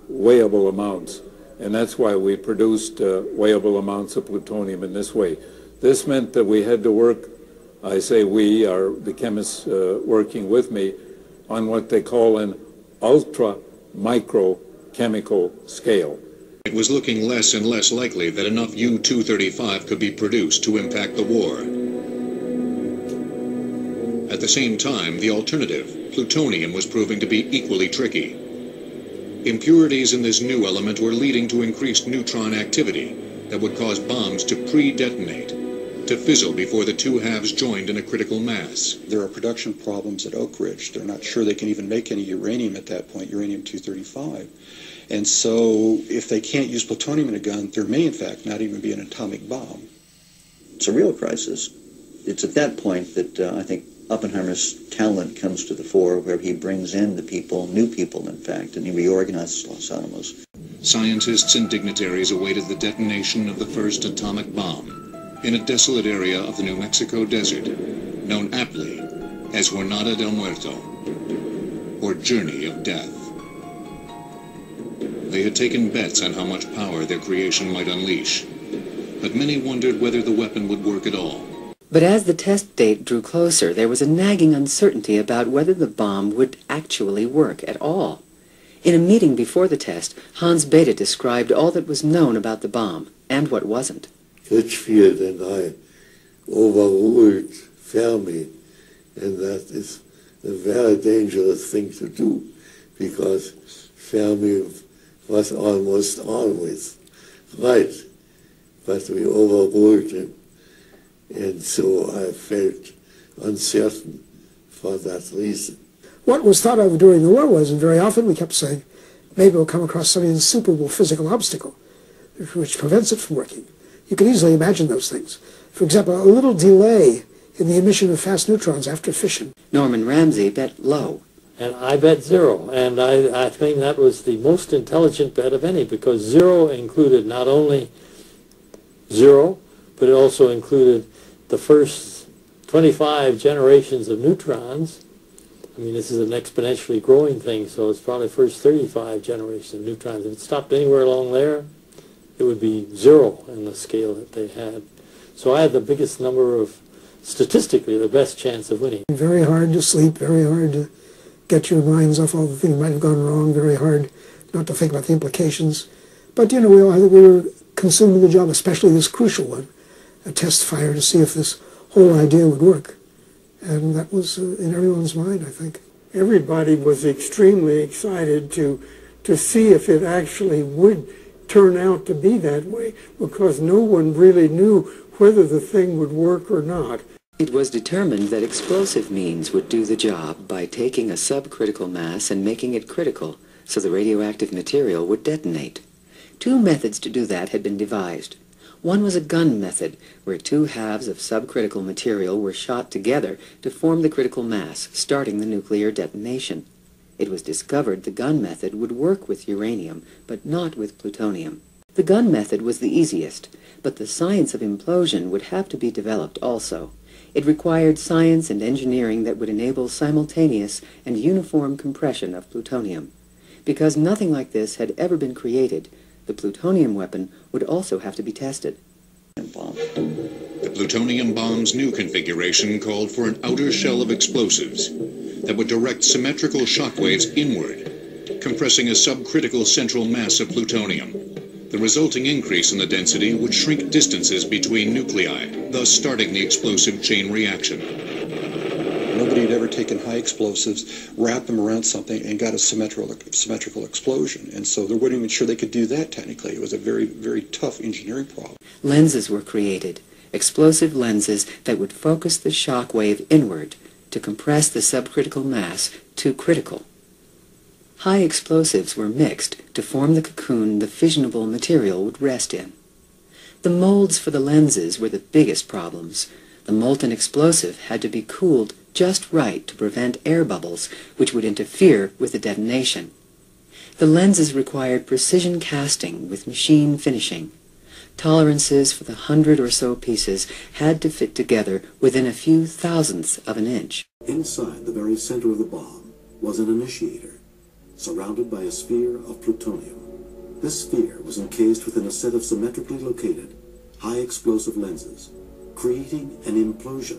weighable amounts. And that's why we produced weighable amounts of plutonium in this way. This meant that we had to work, I say we, are the chemists working with me, on what they call an ultra-microchemical scale. It was looking less and less likely that enough U-235 could be produced to impact the war. At the same time, the alternative, plutonium, was proving to be equally tricky. Impurities in this new element were leading to increased neutron activity that would cause bombs to pre-detonate, to fizzle before the two halves joined in a critical mass. There are production problems at Oak Ridge. They're not sure they can even make any uranium at that point, uranium-235. And so if they can't use plutonium in a gun, there may in fact not even be an atomic bomb. It's a real crisis. It's at that point that I think Oppenheimer's talent comes to the fore, where he brings in the people, new people in fact, and he reorganizes Los Alamos. Scientists and dignitaries awaited the detonation of the first atomic bomb in a desolate area of the New Mexico desert, known aptly as Jornada del Muerto, or Journey of Death. They had taken bets on how much power their creation might unleash, but many wondered whether the weapon would work at all. But as the test date drew closer, there was a nagging uncertainty about whether the bomb would actually work at all. In a meeting before the test, Hans Bethe described all that was known about the bomb, and what wasn't. Critchfield and I overruled Fermi, and that is a very dangerous thing to do, because Fermi was almost always right, but we overruled him. And so I felt uncertain for that reason. What was thought of during the war was, and very often we kept saying, maybe we'll come across some insuperable physical obstacle which prevents it from working. You can easily imagine those things. For example, a little delay in the emission of fast neutrons after fission. Norman Ramsey bet low. And I bet 0, and I think that was the most intelligent bet of any, because 0 included not only 0, but it also included the first 25 generations of neutrons. I mean, this is an exponentially growing thing, so it's probably the first 35 generations of neutrons. If it stopped anywhere along there, it would be 0 in the scale that they had. So I had the biggest number of, statistically, the best chance of winning. Very hard to sleep, very hard to get your minds off all the things that might have gone wrong, very hard not to think about the implications. But, you know, we were consumed with the job, especially this crucial one, a test fire to see if this whole idea would work. And that was in everyone's mind, I think. Everybody was extremely excited to see if it actually would turn out to be that way, because no one really knew whether the thing would work or not. It was determined that explosive means would do the job by taking a subcritical mass and making it critical, so the radioactive material would detonate. 2 methods to do that had been devised. One was a gun method, where 2 halves of subcritical material were shot together to form the critical mass, starting the nuclear detonation. It was discovered the gun method would work with uranium, but not with plutonium. The gun method was the easiest, but the science of implosion would have to be developed also. It required science and engineering that would enable simultaneous and uniform compression of plutonium. Because nothing like this had ever been created, the plutonium weapon would also have to be tested. The plutonium bomb's new configuration called for an outer shell of explosives that would direct symmetrical shock waves inward, compressing a subcritical central mass of plutonium. The resulting increase in the density would shrink distances between nuclei, thus starting the explosive chain reaction. Nobody had ever taken high explosives, wrapped them around something, and got a symmetrical explosion. And so they weren't even sure they could do that technically. It was a very, very tough engineering problem. Lenses were created, explosive lenses that would focus the shock wave inward to compress the subcritical mass to critical. High explosives were mixed to form the cocoon the fissionable material would rest in. The molds for the lenses were the biggest problems. The molten explosive had to be cooled just right to prevent air bubbles, which would interfere with the detonation. The lenses required precision casting with machine finishing. Tolerances for the 100 or so pieces had to fit together within a few thousandths of an inch. Inside the very center of the bomb was an initiator, surrounded by a sphere of plutonium. This sphere was encased within a set of symmetrically located, high explosive lenses, creating an implosion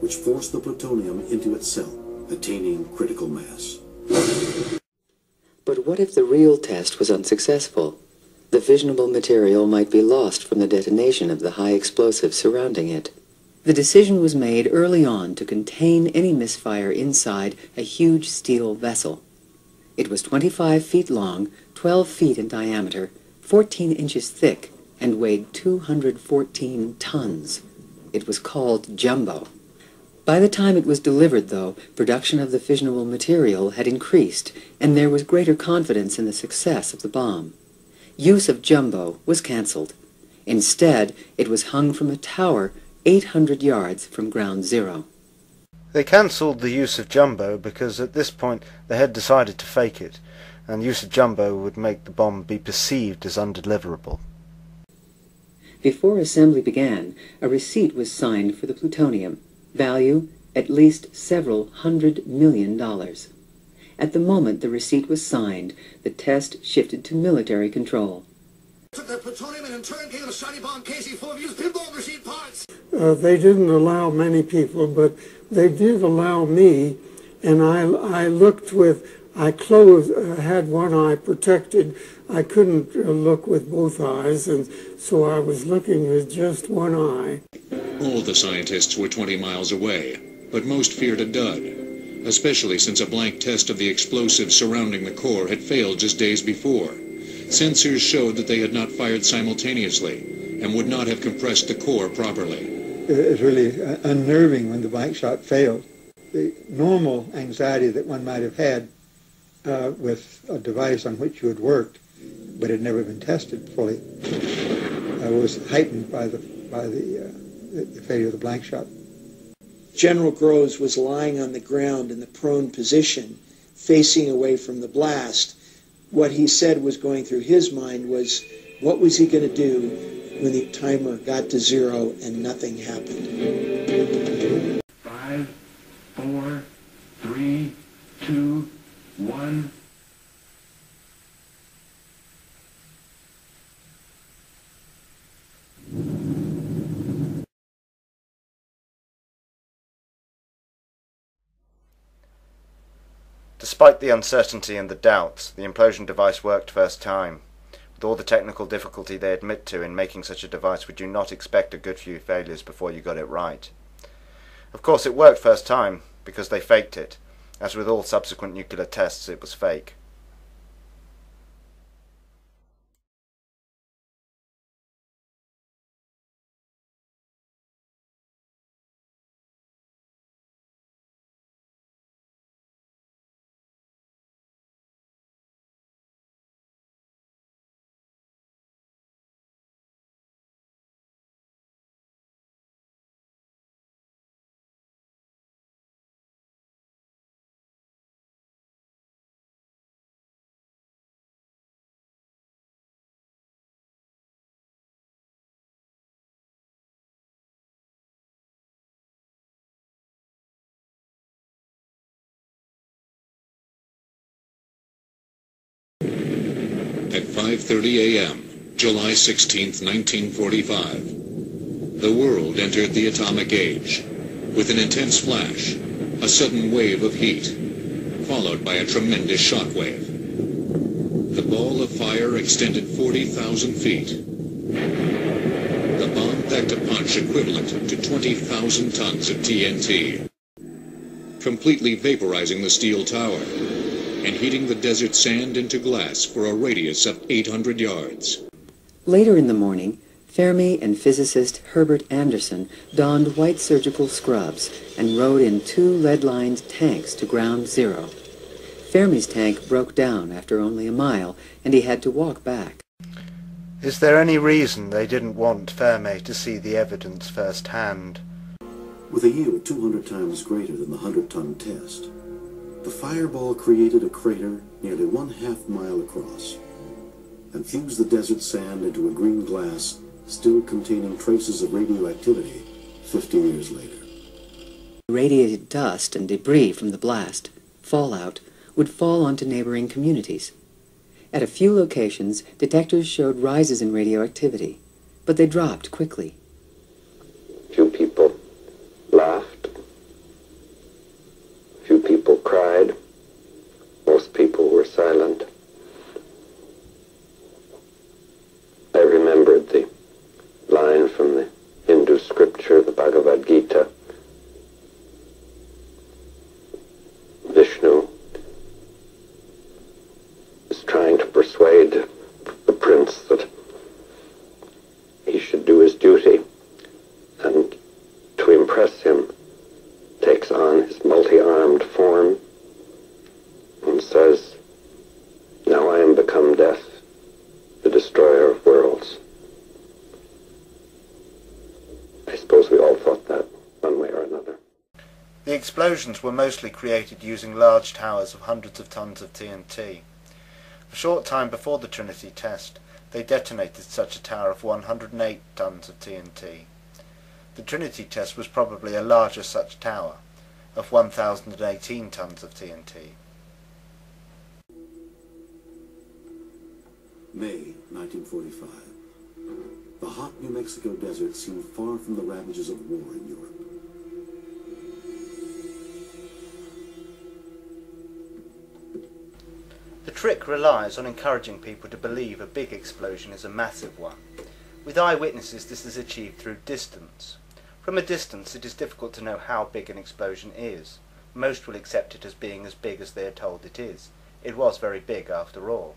which forced the plutonium into itself, attaining critical mass. But what if the real test was unsuccessful? The fissionable material might be lost from the detonation of the high explosives surrounding it. The decision was made early on to contain any misfire inside a huge steel vessel. It was 25 feet long, 12 feet in diameter, 14 inches thick, and weighed 214 tons. It was called Jumbo. By the time it was delivered, though, production of the fissionable material had increased, and there was greater confidence in the success of the bomb. Use of Jumbo was canceled. Instead, it was hung from a tower 800 yards from ground zero. They cancelled the use of Jumbo because at this point they had decided to fake it, and use of Jumbo would make the bomb be perceived as undeliverable. Before assembly began, a receipt was signed for the plutonium, value at least several $100 million. At the moment the receipt was signed, the test shifted to military control. Took that plutonium and in turn gave a shiny bomb casing full of used pinball machine parts. They didn't allow many people, but they did allow me, and I looked with, I had one eye protected. I couldn't look with both eyes, and so I was looking with just one eye. All the scientists were 20 miles away, but most feared a dud, especially since a blank test of the explosives surrounding the core had failed just days before. Sensors showed that they had not fired simultaneously and would not have compressed the core properly. It was really unnerving when the blank shot failed. The normal anxiety that one might have had with a device on which you had worked but had never been tested fully was heightened by the failure of the blank shot. General Groves was lying on the ground in the prone position, facing away from the blast. What he said was going through his mind was, what was he going to do when the timer got to zero and nothing happened? 5, 4, 3, 2, 1. Despite the uncertainty and the doubts, the implosion device worked first time. With all the technical difficulty they admit to in making such a device, we do not expect a good few failures before you got it right. Of course, it worked first time, because they faked it. As with all subsequent nuclear tests, it was fake. At 5:30 a.m., July 16, 1945, the world entered the atomic age. With an intense flash, a sudden wave of heat, followed by a tremendous shock wave. The ball of fire extended 40,000 feet. The bomb packed a punch equivalent to 20,000 tons of TNT, completely vaporizing the steel tower and heating the desert sand into glass for a radius of 800 yards. Later in the morning, Fermi and physicist Herbert Anderson donned white surgical scrubs and rode in 2 lead-lined tanks to ground zero. Fermi's tank broke down after only a mile, and he had to walk back. Is there any reason they didn't want Fermi to see the evidence firsthand? With a yield 200 times greater than the 100-ton test, the fireball created a crater nearly 1/2 mile across and fused the desert sand into a green glass still containing traces of radioactivity 50 years later. Radiated dust and debris from the blast, fallout, would fall onto neighboring communities. At a few locations, detectors showed rises in radioactivity, but they dropped quickly. Few people laughed. Few people cried. Most people were silent. I remembered the line from the Hindu scripture, the Bhagavad Gita. Vishnu is trying to persuade the prince that he should do his duty, and to impress him takes on his multi-armed form and says, "Now I am become death, the destroyer of worlds." I suppose we all thought that one way or another. The explosions were mostly created using large towers of hundreds of tons of TNT. A short time before the Trinity test, they detonated such a tower of 108 tons of TNT. The Trinity test was probably a larger such tower, of 1,018 tons of TNT. May 1945. The hot New Mexico desert seemed far from the ravages of war in Europe. The trick relies on encouraging people to believe a big explosion is a massive one. With eyewitnesses, this is achieved through distance. From a distance, it is difficult to know how big an explosion is. Most will accept it as being as big as they are told it is. It was very big after all.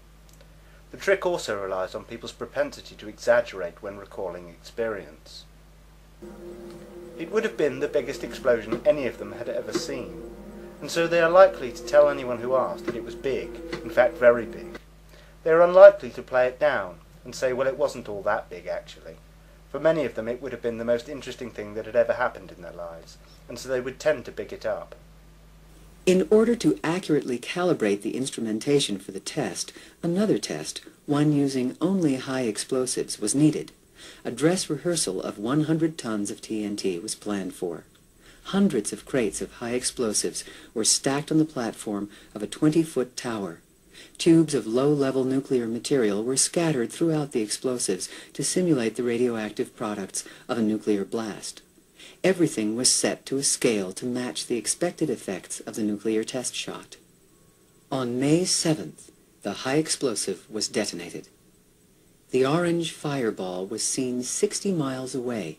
The trick also relies on people's propensity to exaggerate when recalling experience. It would have been the biggest explosion any of them had ever seen, and so they are likely to tell anyone who asks that it was big, in fact very big. They are unlikely to play it down and say, well, it wasn't all that big actually. For many of them it would have been the most interesting thing that had ever happened in their lives, and so they would tend to big it up. In order to accurately calibrate the instrumentation for the test, another test, one using only high explosives, was needed. A dress rehearsal of 100 tons of TNT was planned for. Hundreds of crates of high explosives were stacked on the platform of a 20-foot tower. Tubes of low-level nuclear material were scattered throughout the explosives to simulate the radioactive products of a nuclear blast. Everything was set to a scale to match the expected effects of the nuclear test shot. On May 7th, the high explosive was detonated. The orange fireball was seen 60 miles away.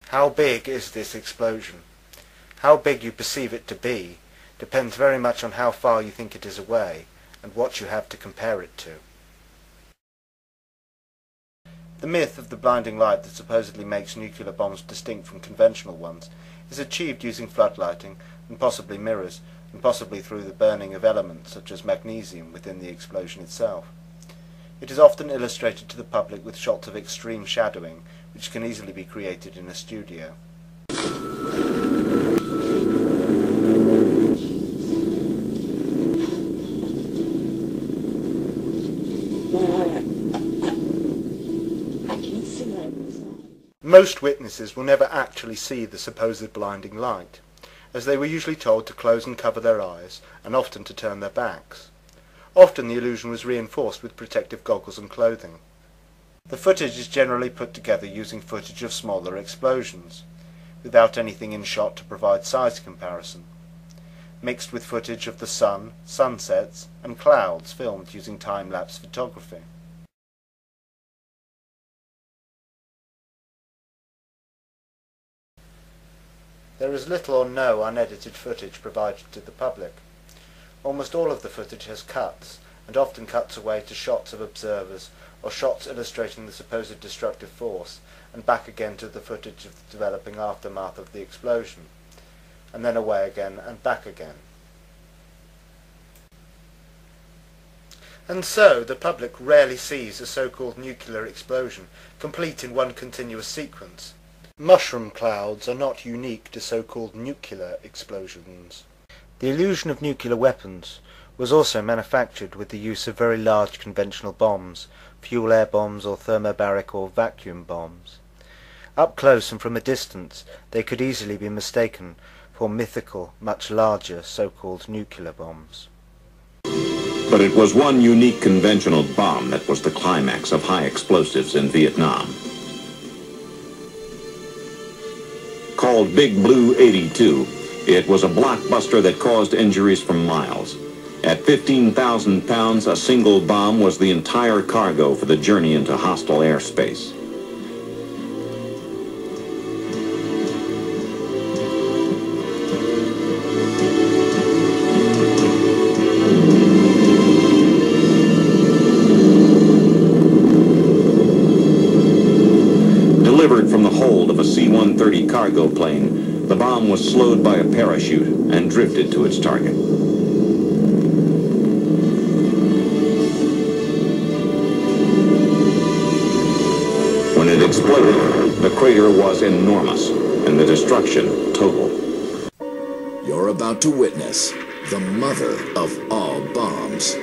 How big is this explosion? How big you perceive it to be depends very much on how far you think it is away and what you have to compare it to. The myth of the blinding light that supposedly makes nuclear bombs distinct from conventional ones is achieved using floodlighting and possibly mirrors, and possibly through the burning of elements such as magnesium within the explosion itself. It is often illustrated to the public with shots of extreme shadowing, which can easily be created in a studio. Most witnesses will never actually see the supposed blinding light, as they were usually told to close and cover their eyes, and often to turn their backs. Often the illusion was reinforced with protective goggles and clothing. The footage is generally put together using footage of smaller explosions, without anything in shot to provide size comparison, mixed with footage of the sun, sunsets, and clouds filmed using time-lapse photography. There is little or no unedited footage provided to the public. Almost all of the footage has cuts, and often cuts away to shots of observers, or shots illustrating the supposed destructive force, and back again to the footage of the developing aftermath of the explosion, and then away again and back again. And so the public rarely sees a so-called nuclear explosion complete in one continuous sequence. Mushroom clouds are not unique to so-called nuclear explosions. The illusion of nuclear weapons was also manufactured with the use of very large conventional bombs, fuel-air bombs or thermobaric or vacuum bombs. Up close and from a distance they could easily be mistaken for mythical, much larger so-called nuclear bombs. But it was one unique conventional bomb that was the climax of high explosives in Vietnam. Called Big Blue 82, it was a blockbuster that caused injuries for miles. At 15,000 pounds, a single bomb was the entire cargo for the journey into hostile airspace. Delivered from the hold of a C-130 cargo plane, the bomb was slowed by a parachute and drifted to its target. When it exploded, the crater was enormous and the destruction total. You're about to witness the mother of all bombs.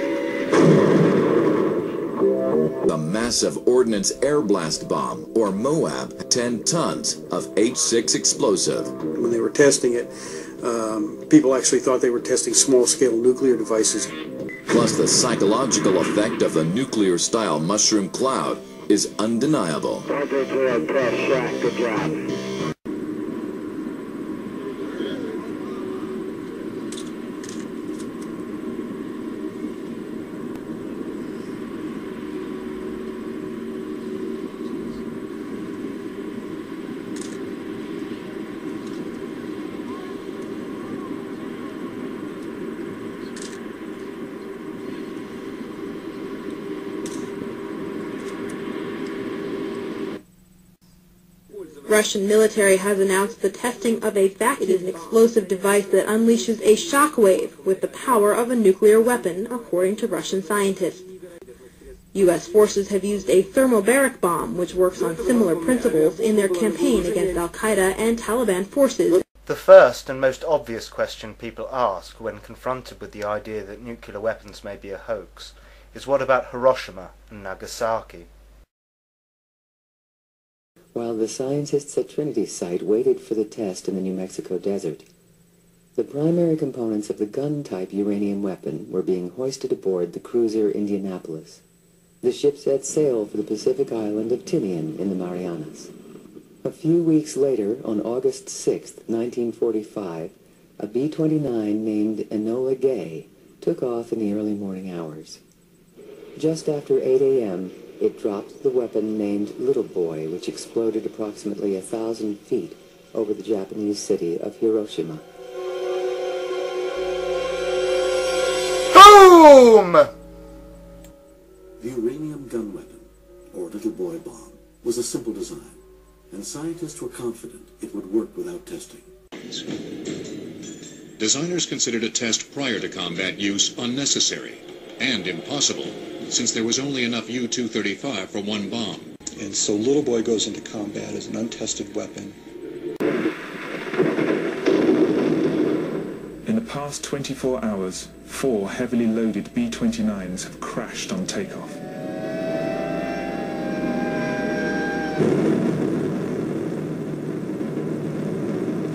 The massive Ordnance Air Blast Bomb, or MOAB, 10 tons of H6 explosive. When they were testing it, people actually thought they were testing small-scale nuclear devices. Plus, the psychological effect of the nuclear-style mushroom cloud is undeniable. Good job. Russian military has announced the testing of a vacuum explosive device that unleashes a shockwave with the power of a nuclear weapon, according to Russian scientists. U.S. forces have used a thermobaric bomb, which works on similar principles, in their campaign against al-Qaeda and Taliban forces. The first and most obvious question people ask when confronted with the idea that nuclear weapons may be a hoax is, what about Hiroshima and Nagasaki? While the scientists at Trinity site waited for the test in the New Mexico desert, the primary components of the gun-type uranium weapon were being hoisted aboard the cruiser Indianapolis. The ship set sail for the Pacific island of Tinian in the Marianas. A few weeks later, on August 6, 1945, a B-29 named Enola Gay took off in the early morning hours. Just after 8 a.m., it dropped the weapon named Little Boy, which exploded approximately 1,000 feet over the Japanese city of Hiroshima. Boom! The uranium gun weapon, or Little Boy bomb, was a simple design, and scientists were confident it would work without testing. Designers considered a test prior to combat use unnecessary and impossible, since there was only enough U-235 for one bomb. And so Little Boy goes into combat as an untested weapon. In the past 24 hours, 4 heavily loaded B-29s have crashed on takeoff.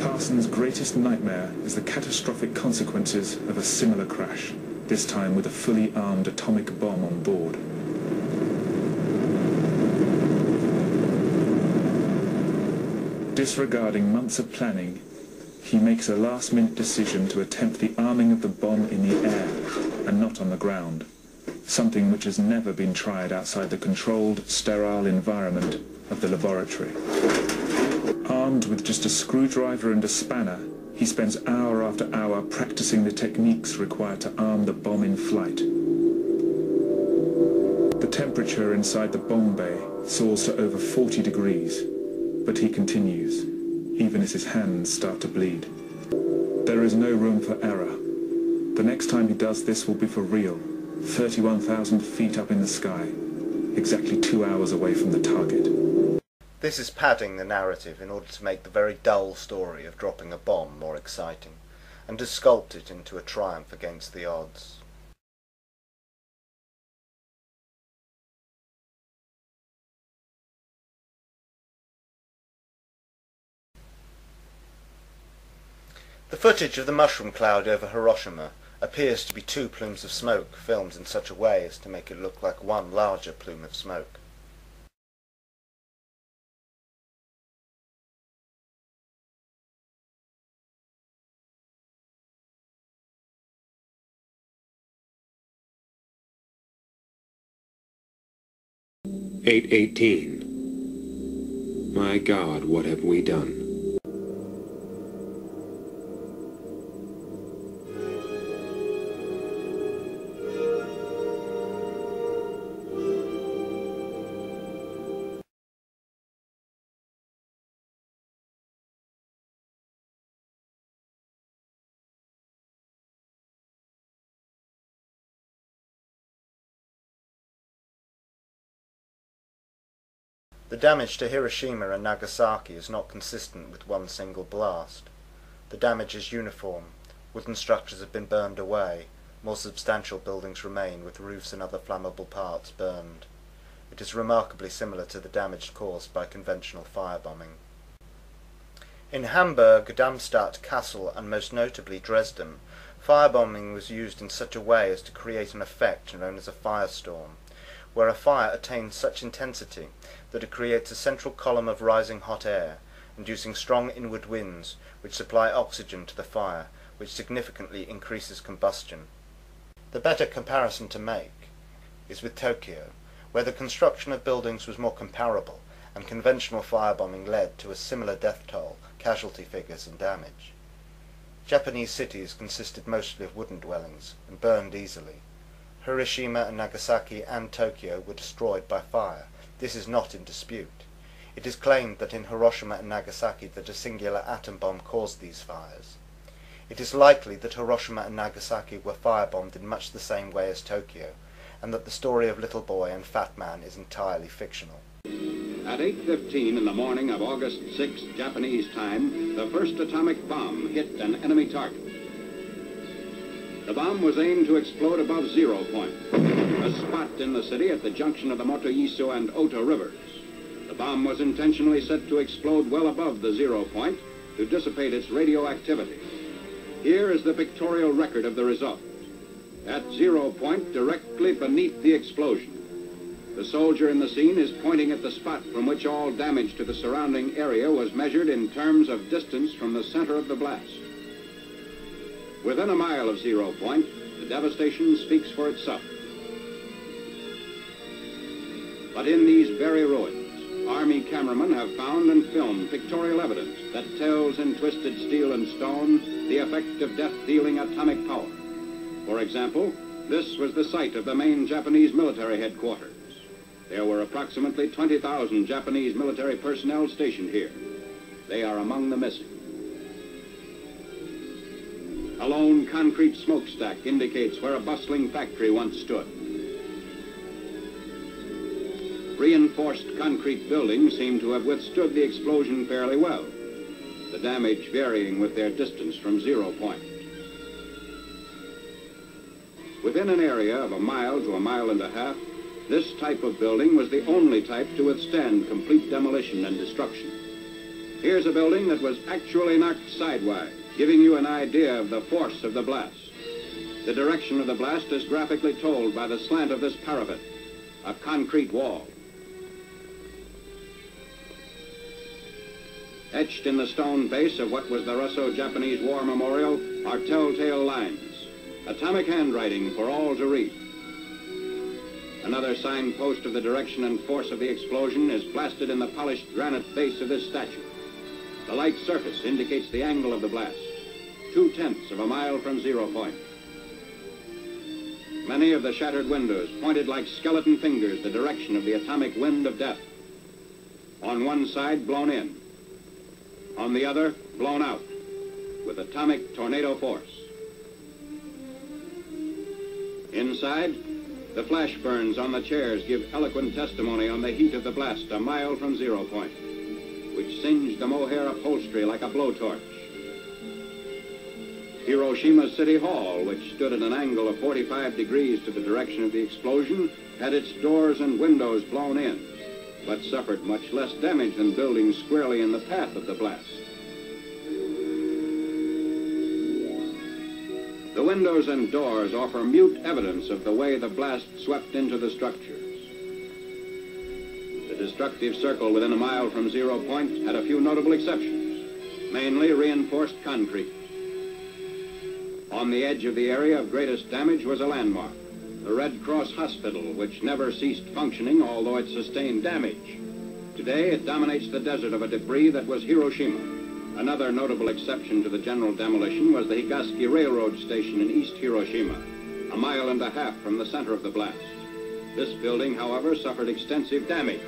Parsons' greatest nightmare is the catastrophic consequences of a similar crash, this time with a fully armed atomic bomb on board. Disregarding months of planning, he makes a last-minute decision to attempt the arming of the bomb in the air and not on the ground, something which has never been tried outside the controlled, sterile environment of the laboratory. Armed with just a screwdriver and a spanner, he spends hour after hour practicing the techniques required to arm the bomb in flight. The temperature inside the bomb bay soars to over 40 degrees, but he continues, even as his hands start to bleed. There is no room for error. The next time he does this will be for real, 31,000 feet up in the sky, exactly 2 hours away from the target. This is padding the narrative in order to make the very dull story of dropping a bomb more exciting, and to sculpt it into a triumph against the odds. The footage of the mushroom cloud over Hiroshima appears to be 2 plumes of smoke filmed in such a way as to make it look like one larger plume of smoke. "8:18. My God, what have we done?" The damage to Hiroshima and Nagasaki is not consistent with one single blast. The damage is uniform. Wooden structures have been burned away. More substantial buildings remain, with roofs and other flammable parts burned. It is remarkably similar to the damage caused by conventional firebombing. In Hamburg, Darmstadt, Kassel, and most notably Dresden, firebombing was used in such a way as to create an effect known as a firestorm, where a fire attains such intensity that it creates a central column of rising hot air, inducing strong inward winds which supply oxygen to the fire, which significantly increases combustion. The better comparison to make is with Tokyo, where the construction of buildings was more comparable, and conventional firebombing led to a similar death toll, casualty figures, and damage. Japanese cities consisted mostly of wooden dwellings, and burned easily. Hiroshima and Nagasaki and Tokyo were destroyed by fire. This is not in dispute. It is claimed that in Hiroshima and Nagasaki that a singular atom bomb caused these fires. It is likely that Hiroshima and Nagasaki were firebombed in much the same way as Tokyo, and that the story of Little Boy and Fat Man is entirely fictional. At 8:15 in the morning of August 6, Japanese time, the first atomic bomb hit an enemy target. The bomb was aimed to explode above 0 point, a spot in the city at the junction of the Motoiso and Ota rivers. The bomb was intentionally set to explode well above the 0 point to dissipate its radioactivity. Here is the pictorial record of the result. At 0 point, directly beneath the explosion, The soldier in the scene is pointing at the spot from which all damage to the surrounding area was measured in terms of distance from the center of the blast. Within a mile of 0 point, the devastation speaks for itself. But in these very ruins, Army cameramen have found and filmed pictorial evidence that tells in twisted steel and stone the effect of death-dealing atomic power. For example, this was the site of the main Japanese military headquarters. There were approximately 20,000 Japanese military personnel stationed here. They are among the missing. A lone concrete smokestack indicates where a bustling factory once stood. Reinforced concrete buildings seem to have withstood the explosion fairly well, the damage varying with their distance from 0 point. Within an area of a mile to a mile and a half, this type of building was the only type to withstand complete demolition and destruction. Here's a building that was actually knocked sidewise, giving you an idea of the force of the blast. The direction of the blast is graphically told by the slant of this parapet, a concrete wall. Etched in the stone base of what was the Russo-Japanese War Memorial are telltale lines, atomic handwriting for all to read. Another signpost of the direction and force of the explosion is plastered in the polished granite base of this statue. The light surface indicates the angle of the blast, 2/10 of a mile from 0 point. Many of the shattered windows pointed like skeleton fingers the direction of the atomic wind of death. On one side, blown in. On the other, blown out, with atomic tornado force. Inside, the flash burns on the chairs give eloquent testimony on the heat of the blast a mile from 0 point, which singed the mohair upholstery like a blowtorch. Hiroshima City Hall, which stood at an angle of 45 degrees to the direction of the explosion, had its doors and windows blown in, but suffered much less damage than buildings squarely in the path of the blast. The windows and doors offer mute evidence of the way the blast swept into the structures. The destructive circle within a mile from 0 point had a few notable exceptions, mainly reinforced concrete. On the edge of the area of greatest damage was a landmark, the Red Cross Hospital, which never ceased functioning, although it sustained damage. Today, it dominates the desert of a debris that was Hiroshima. Another notable exception to the general demolition was the Higashi Railroad Station in East Hiroshima, a mile and a half from the center of the blast. This building, however, suffered extensive damage.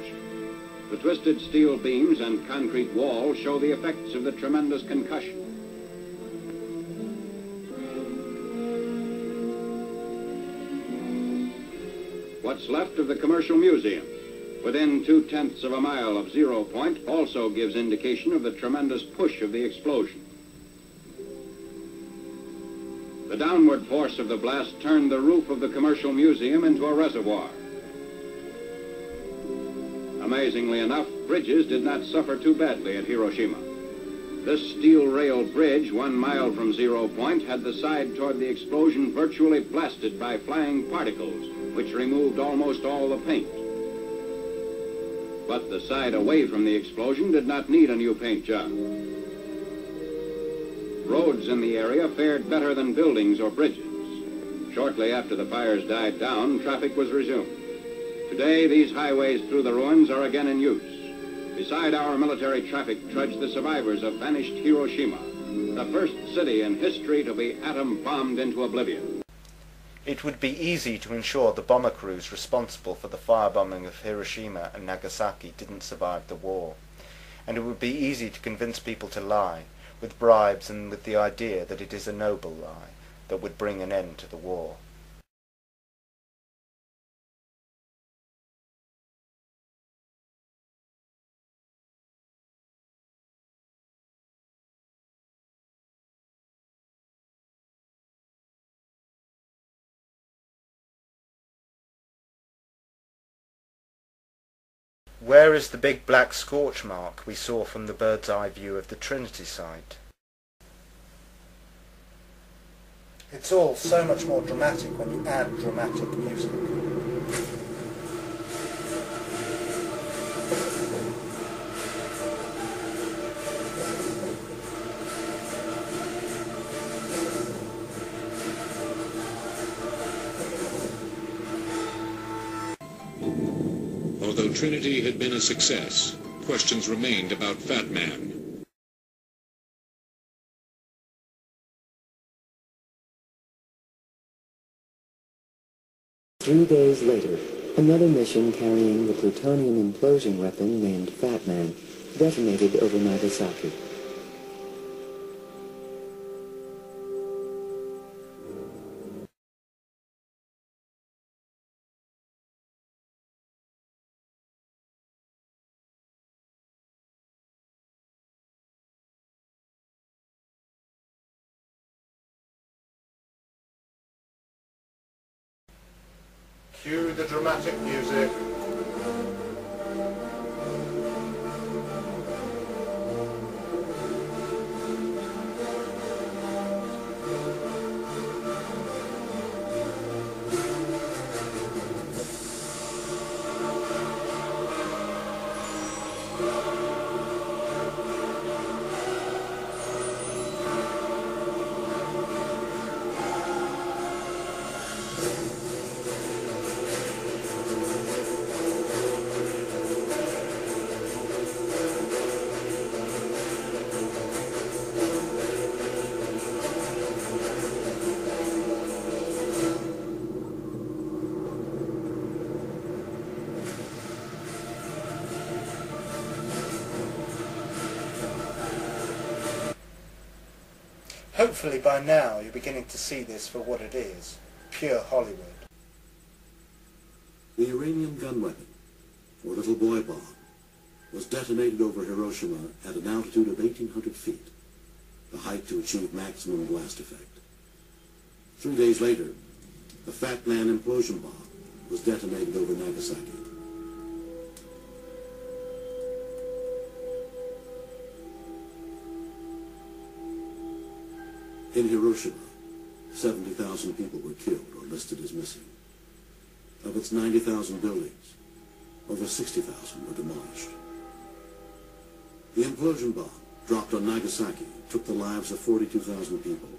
The twisted steel beams and concrete wall show the effects of the tremendous concussion. What's left of the Commercial Museum, within 2/10 of a mile of 0 point, also gives indication of the tremendous push of the explosion. The downward force of the blast turned the roof of the Commercial Museum into a reservoir. Amazingly enough, bridges did not suffer too badly at Hiroshima. This steel rail bridge, 1 mile from 0 point, had the side toward the explosion virtually blasted by flying particles, which removed almost all the paint. But the side away from the explosion did not need a new paint job. Roads in the area fared better than buildings or bridges. Shortly after the fires died down, traffic was resumed. Today, these highways through the ruins are again in use. Beside our military traffic trudge the survivors of vanished Hiroshima, the first city in history to be atom-bombed into oblivion. It would be easy to ensure the bomber crews responsible for the firebombing of Hiroshima and Nagasaki didn't survive the war. And it would be easy to convince people to lie, with bribes and with the idea that it is a noble lie that would bring an end to the war. Where is the big black scorch mark we saw from the bird's eye view of the Trinity site? It's all so much more dramatic when you add dramatic music. Though Trinity had been a success, questions remained about Fat Man. Three days later, another mission carrying the plutonium implosion weapon named Fat Man detonated over Nagasaki. Cue the dramatic music. Hopefully by now you're beginning to see this for what it is, pure Hollywood. The uranium gun weapon, or Little Boy Bomb, was detonated over Hiroshima at an altitude of 1,800 feet, the height to achieve maximum blast effect. 3 days later, the Fat Man implosion bomb was detonated over Nagasaki. In Hiroshima, 70,000 people were killed or listed as missing. Of its 90,000 buildings, over 60,000 were demolished. The implosion bomb, dropped on Nagasaki, took the lives of 42,000 people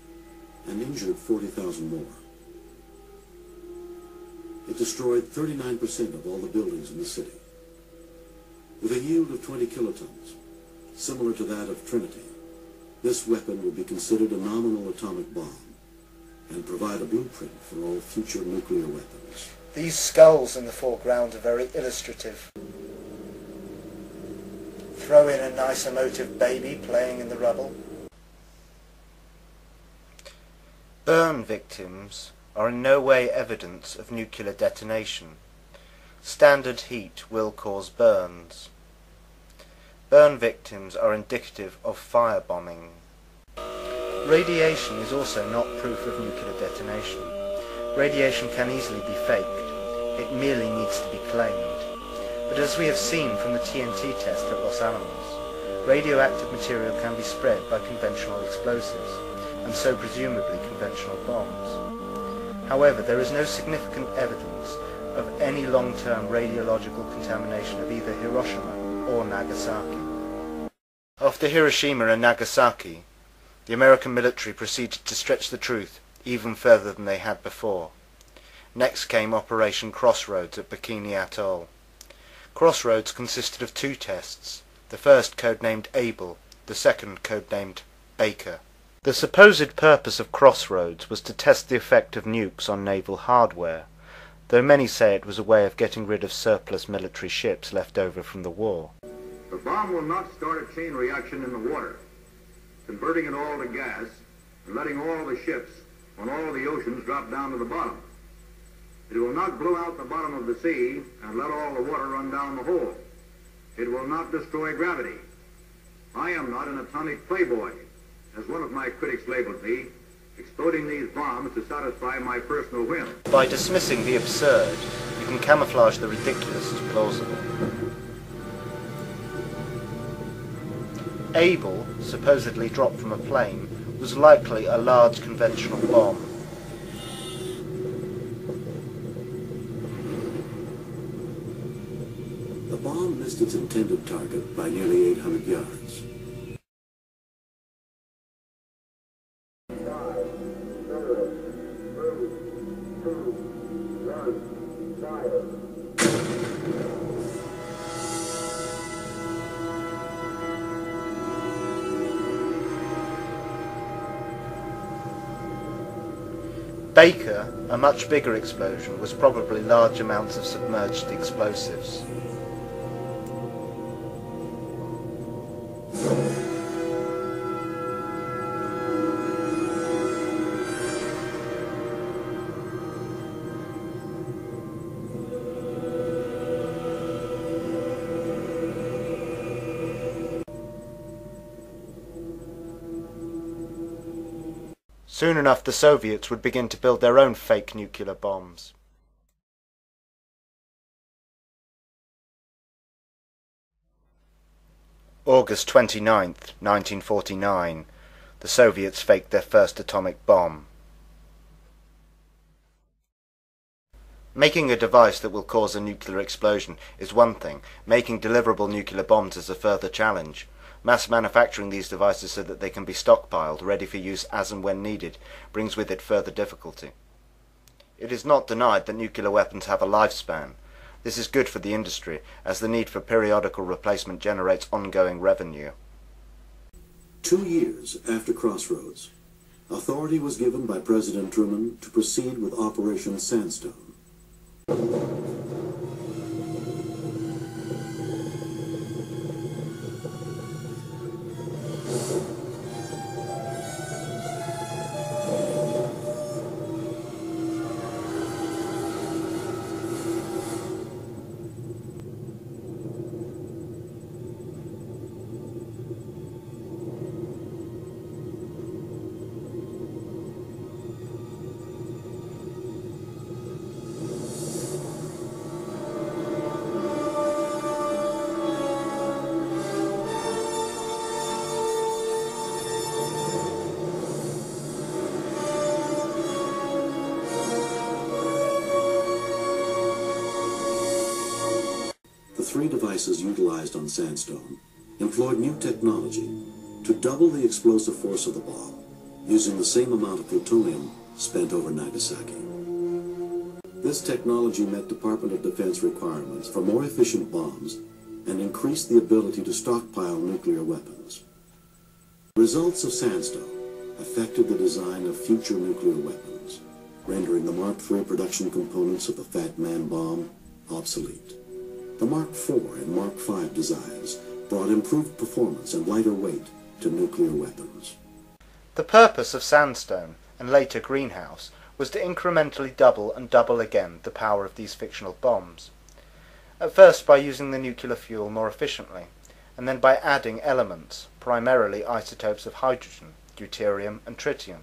and injured 40,000 more. It destroyed 39% of all the buildings in the city. With a yield of 20 kilotons, similar to that of Trinity, this weapon will be considered a nominal atomic bomb and provide a blueprint for all future nuclear weapons. These skulls in the foreground are very illustrative. Throw in a nice emotive baby playing in the rubble. Burn victims are in no way evidence of nuclear detonation. Standard heat will cause burns. Burn victims are indicative of firebombing. Radiation is also not proof of nuclear detonation. Radiation can easily be faked. It merely needs to be claimed. But as we have seen from the TNT test at Los Alamos, radioactive material can be spread by conventional explosives, and so presumably conventional bombs. However, there is no significant evidence of any long-term radiological contamination of either Hiroshima or Nagasaki. After Hiroshima and Nagasaki, the American military proceeded to stretch the truth even further than they had before. Next came Operation Crossroads at Bikini Atoll. Crossroads consisted of 2 tests, the first codenamed Able, the second codenamed Baker. The supposed purpose of Crossroads was to test the effect of nukes on naval hardware, though many say it was a way of getting rid of surplus military ships left over from the war. The bomb will not start a chain reaction in the water, converting it all to gas and letting all the ships on all the oceans drop down to the bottom. It will not blow out the bottom of the sea and let all the water run down the hole. It will not destroy gravity. I am not an atomic playboy, as one of my critics labeled me, exploding these bombs to satisfy my personal whim. By dismissing the absurd, you can camouflage the ridiculous as plausible. Able, supposedly dropped from a plane, was likely a large conventional bomb. The bomb missed its intended target by nearly 800 yards. Baker, a much bigger explosion, was probably large amounts of submerged explosives. Soon enough the Soviets would begin to build their own fake nuclear bombs. August 29th, 1949. The Soviets faked their first atomic bomb. Making a device that will cause a nuclear explosion is one thing. Making deliverable nuclear bombs is a further challenge. Mass manufacturing these devices so that they can be stockpiled, ready for use as and when needed, brings with it further difficulty. It is not denied that nuclear weapons have a lifespan. This is good for the industry, as the need for periodical replacement generates ongoing revenue. 2 years after Crossroads, authority was given by President Truman to proceed with Operation Sandstone. The 3 devices utilized on Sandstone employed new technology to double the explosive force of the bomb, using the same amount of plutonium spent over Nagasaki. This technology met Department of Defense requirements for more efficient bombs and increased the ability to stockpile nuclear weapons. The results of Sandstone affected the design of future nuclear weapons, rendering the Mark III production components of the Fat Man bomb obsolete. The Mark IV and Mark V designs brought improved performance and lighter weight to nuclear weapons. The purpose of Sandstone, and later Greenhouse, was to incrementally double and double again the power of these fictional bombs. At first by using the nuclear fuel more efficiently, and then by adding elements, primarily isotopes of hydrogen, deuterium and tritium.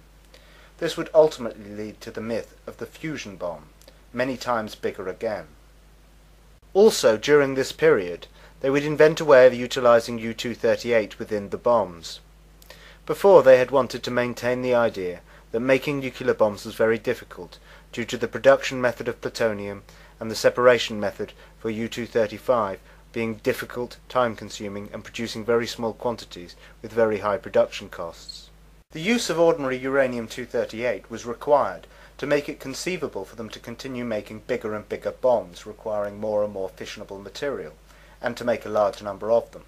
This would ultimately lead to the myth of the fusion bomb, many times bigger again. Also, during this period, they would invent a way of utilizing U-238 within the bombs. Before, they had wanted to maintain the idea that making nuclear bombs was very difficult due to the production method of plutonium and the separation method for U-235 being difficult, time-consuming and producing very small quantities with very high production costs. The use of ordinary uranium-238 was required to make it conceivable for them to continue making bigger and bigger bombs requiring more and more fissionable material, and to make a large number of them.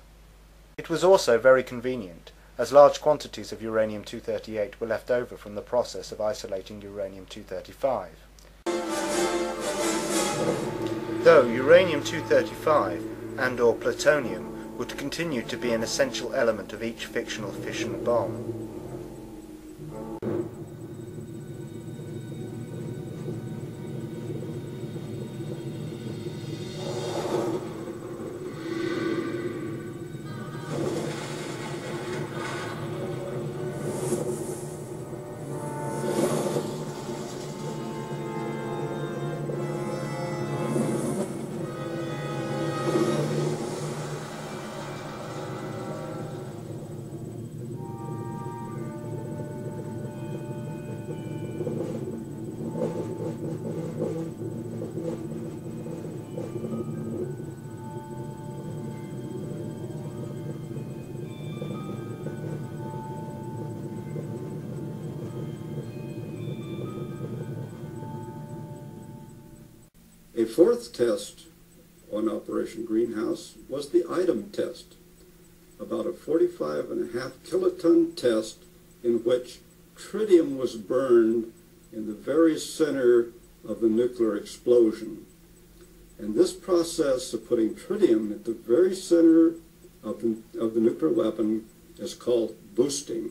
It was also very convenient, as large quantities of uranium-238 were left over from the process of isolating uranium-235. Though uranium-235 and/or plutonium would continue to be an essential element of each fictional fission bomb. A fourth test on Operation Greenhouse was the item test, about a 45.5 kiloton test in which tritium was burned in the very center of the nuclear explosion. And this process of putting tritium at the very center of the nuclear weapon is called boosting.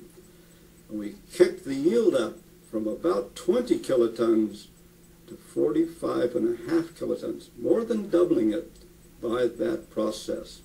And we kicked the yield up from about 20 kilotons to 45.5 kilotons, more than doubling it by that process.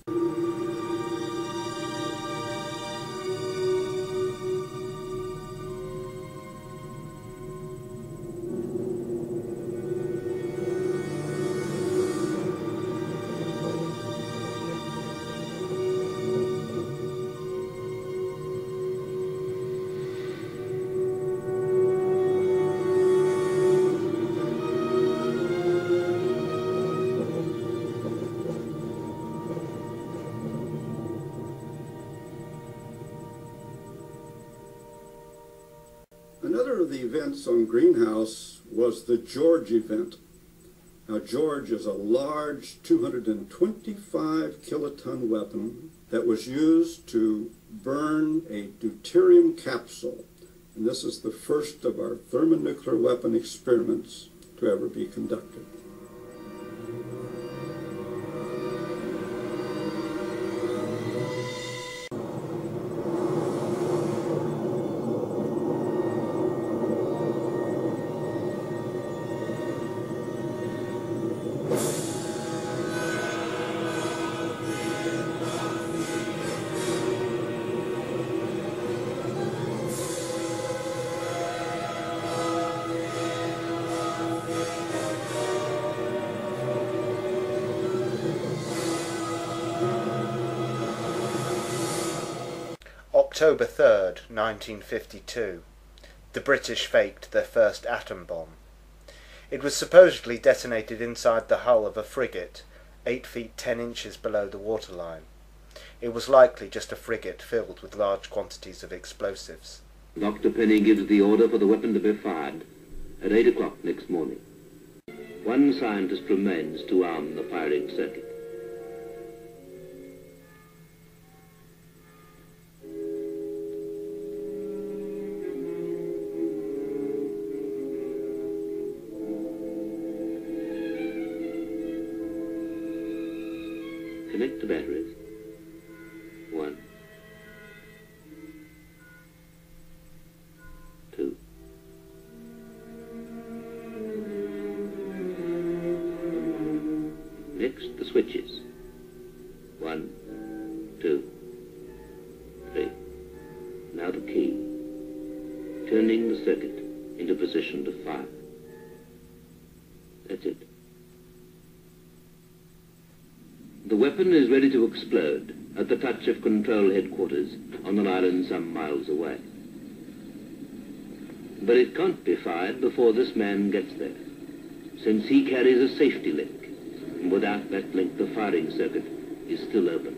Another of the events on Greenhouse was the George event. Now, George is a large 225 kiloton weapon that was used to burn a deuterium capsule. And this is the first of our thermonuclear weapon experiments to ever be conducted. October 3rd, 1952. The British faked their first atom bomb. It was supposedly detonated inside the hull of a frigate, 8 feet 10 inches below the waterline. It was likely just a frigate filled with large quantities of explosives. Dr. Penny gives the order for the weapon to be fired at 8 o'clock next morning. One scientist remains to arm the firing circuit. Connect the batteries. 1, 2. Next, the switches. 1, 2, 3. Now the key. Turning the circuit into position to fire. That's it. The weapon is ready to explode at the touch of control headquarters on an island some miles away. But it can't be fired before this man gets there, since he carries a safety link, and without that link the firing circuit is still open.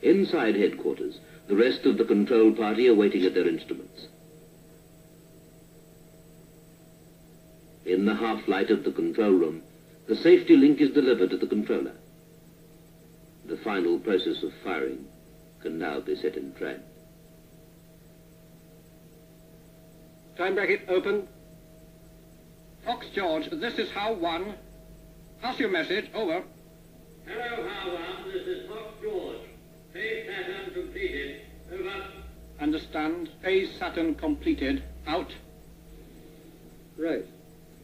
Inside headquarters, the rest of the control party are waiting at their instruments. In the half-light of the control room, the safety link is delivered to the controller. The final process of firing can now be set in train. Time bracket open. Fox George, this is How 1. Pass your message, over. Hello, How 1, this is Fox George. Phase Saturn completed. Over. Understand. Phase Saturn completed. Out. Right.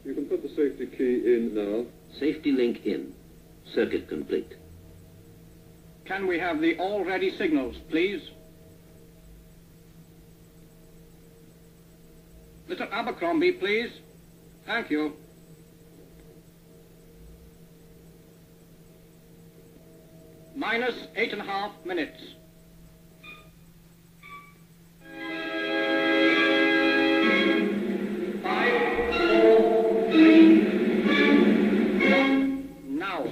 You can put the safety key in now. Safety link in. Circuit complete. Can we have the all-ready signals, please? Mr. Abercrombie, please. Thank you. Minus 8.5 minutes. Now.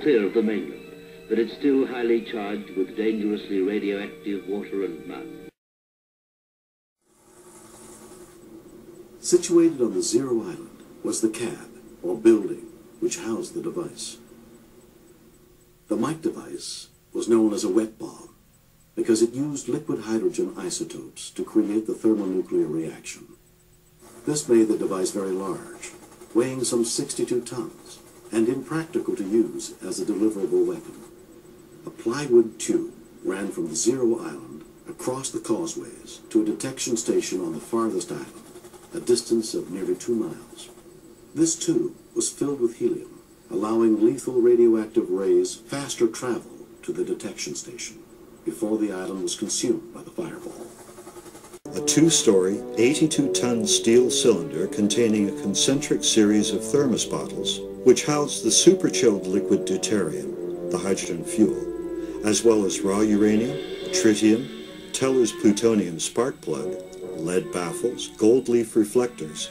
clear of the mainland, but it's still highly charged with dangerously radioactive water and mud. Situated on the Zero Island was the cab, or building, which housed the device. The Mike device was known as a wet bomb because it used liquid hydrogen isotopes to create the thermonuclear reaction. This made the device very large, weighing some 62 tons, and impractical to use as a deliverable weapon. A plywood tube ran from the Zero Island across the causeways to a detection station on the farthest island, a distance of nearly 2 miles. This tube was filled with helium, allowing lethal radioactive rays faster travel to the detection station before the island was consumed by the fireball. A 2-story, 82-ton steel cylinder containing a concentric series of thermos bottles, which housed the super-chilled liquid deuterium, the hydrogen fuel, as well as raw uranium, tritium, Teller's plutonium spark plug, lead baffles, gold leaf reflectors,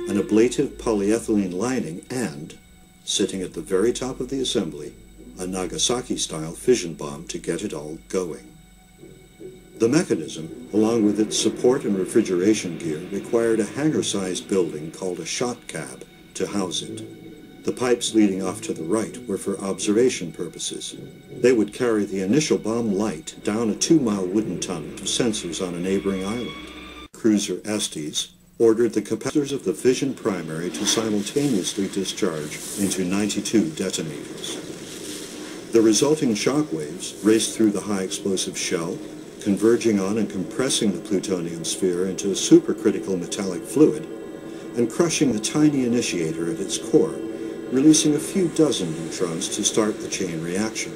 an ablative polyethylene lining, and, sitting at the very top of the assembly, a Nagasaki-style fission bomb to get it all going. The mechanism, along with its support and refrigeration gear, required a hangar-sized building called a shot cab to house it. The pipes leading off to the right were for observation purposes. They would carry the initial bomb light down a 2-mile wooden tunnel to sensors on a neighboring island. Cruiser Estes ordered the capacitors of the fission primary to simultaneously discharge into 92 detonators. The resulting shock waves raced through the high explosive shell, converging on and compressing the plutonium sphere into a supercritical metallic fluid, and crushing the tiny initiator at its core, releasing a few dozen neutrons to start the chain reaction.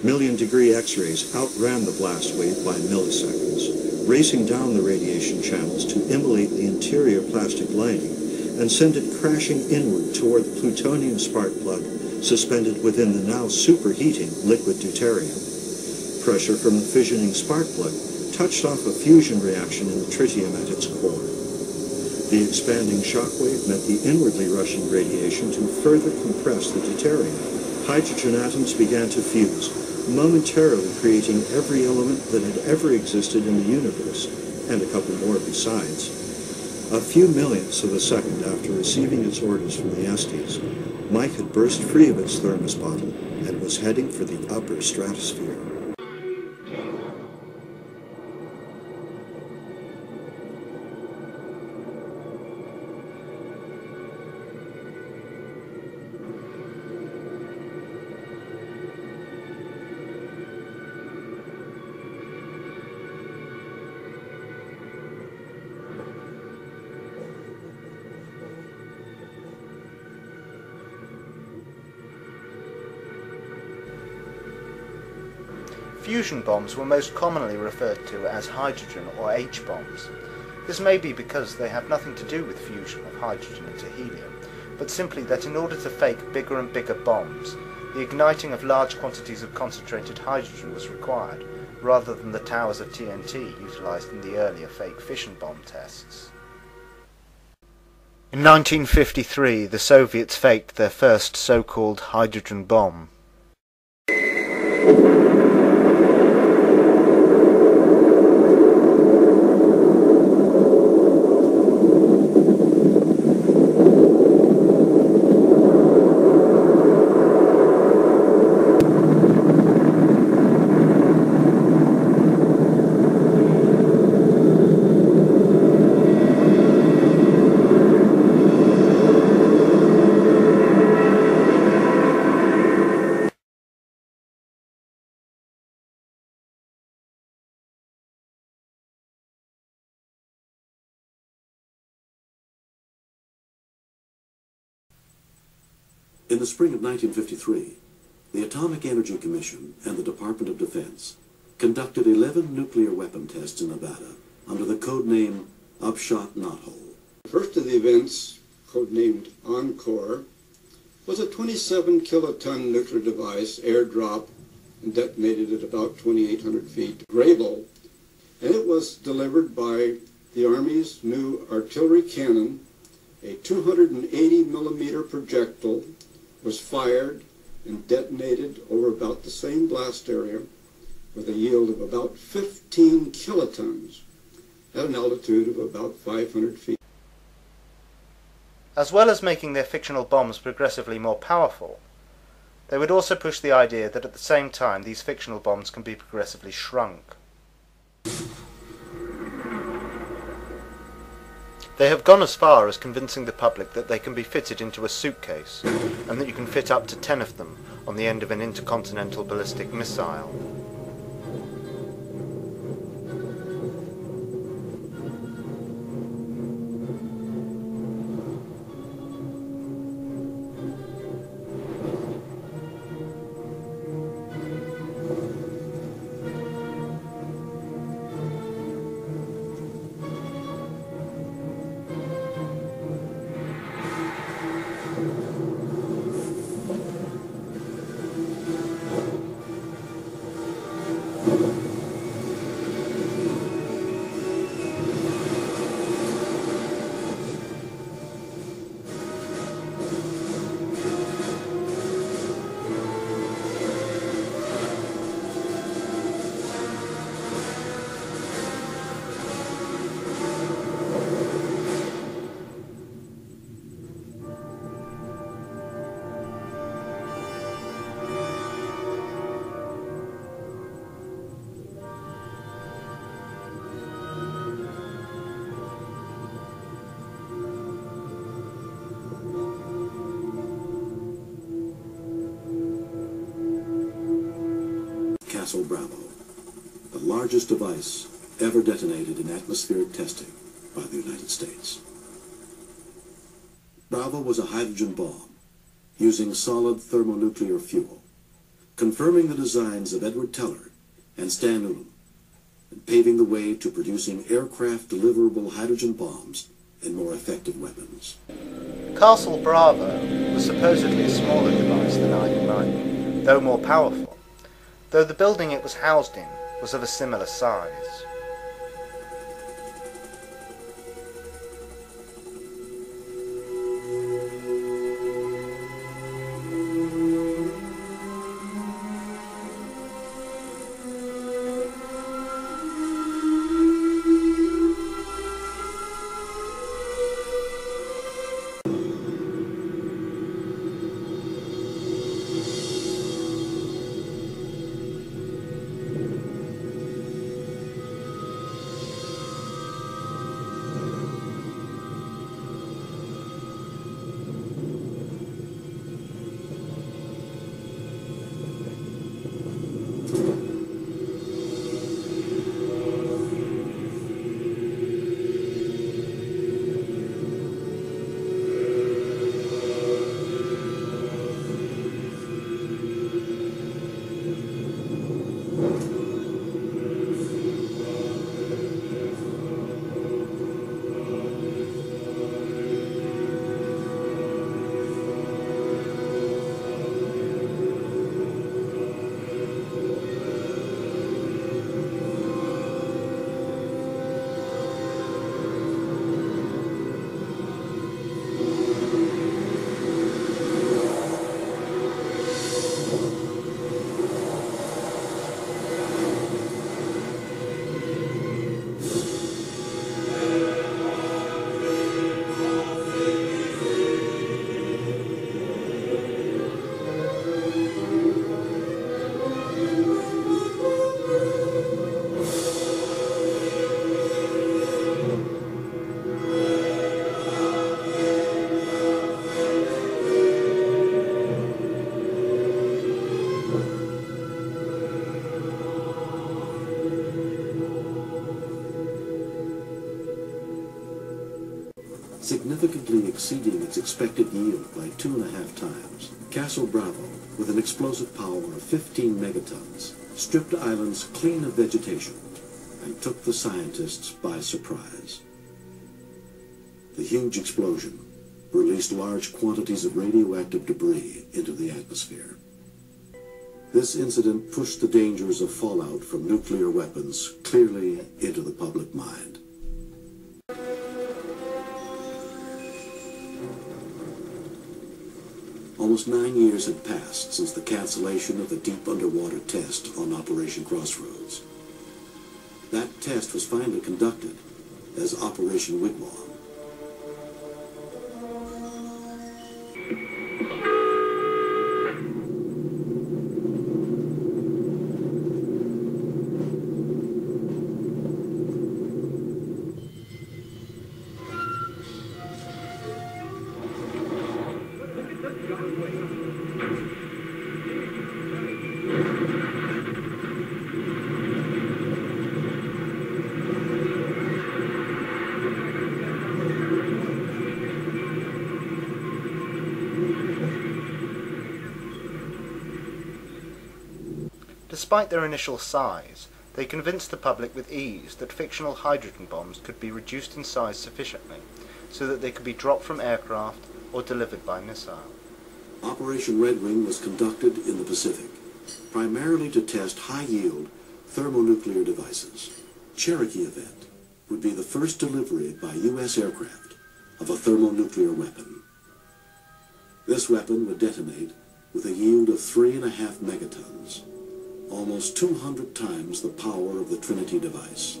Million-degree X-rays outran the blast wave by milliseconds, racing down the radiation channels to immolate the interior plastic lining and send it crashing inward toward the plutonium spark plug suspended within the now superheating liquid deuterium. Pressure from the fissioning spark plug touched off a fusion reaction in the tritium at its core. The expanding shock wave met the inwardly rushing radiation to further compress the deuterium. Hydrogen atoms began to fuse, momentarily creating every element that had ever existed in the universe, and a couple more besides. A few millionths of a second after receiving its orders from the Estes, Mike had burst free of its thermos bottle and was heading for the upper stratosphere. Fusion bombs were most commonly referred to as hydrogen or H-bombs. This may be because they have nothing to do with fusion of hydrogen into helium, but simply that in order to fake bigger and bigger bombs, the igniting of large quantities of concentrated hydrogen was required, rather than the towers of TNT utilized in the earlier fake fission bomb tests. In 1953, the Soviets faked their first so-called hydrogen bomb. In the spring of 1953, the Atomic Energy Commission and the Department of Defense conducted 11 nuclear weapon tests in Nevada under the code name Upshot Knothole. The first of the events, codenamed Encore, was a 27-kiloton nuclear device airdropped and detonated at about 2,800 feet to Grable, and it was delivered by the Army's new artillery cannon. A 280-millimeter projectile was fired and detonated over about the same blast area with a yield of about 15 kilotons at an altitude of about 500 feet. As well as making their fictional bombs progressively more powerful, they would also push the idea that at the same time these fictional bombs can be progressively shrunk. They have gone as far as convincing the public that they can be fitted into a suitcase, and that you can fit up to 10 of them on the end of an intercontinental ballistic missile. Castle Bravo, the largest device ever detonated in atmospheric testing by the United States. Bravo was a hydrogen bomb using solid thermonuclear fuel, confirming the designs of Edward Teller and Stan Ulam, and paving the way to producing aircraft-deliverable hydrogen bombs and more effective weapons. Castle Bravo was supposedly a smaller device than Iron Mike, though more powerful, though the building it was housed in was of a similar size. Significantly exceeding its expected yield by 2.5 times, Castle Bravo, with an explosive power of 15 megatons, stripped islands clean of vegetation and took the scientists by surprise. The huge explosion released large quantities of radioactive debris into the atmosphere. This incident pushed the dangers of fallout from nuclear weapons clearly into the public mind. Almost 9 years had passed since the cancellation of the deep underwater test on Operation Crossroads. That test was finally conducted as Operation Wigwam. Despite their initial size, they convinced the public with ease that fictional hydrogen bombs could be reduced in size sufficiently so that they could be dropped from aircraft or delivered by missile. Operation Red Wing was conducted in the Pacific, primarily to test high-yield thermonuclear devices. Cherokee event would be the first delivery by U.S. aircraft of a thermonuclear weapon. This weapon would detonate with a yield of 3.5 megatons, almost 200 times the power of the Trinity device.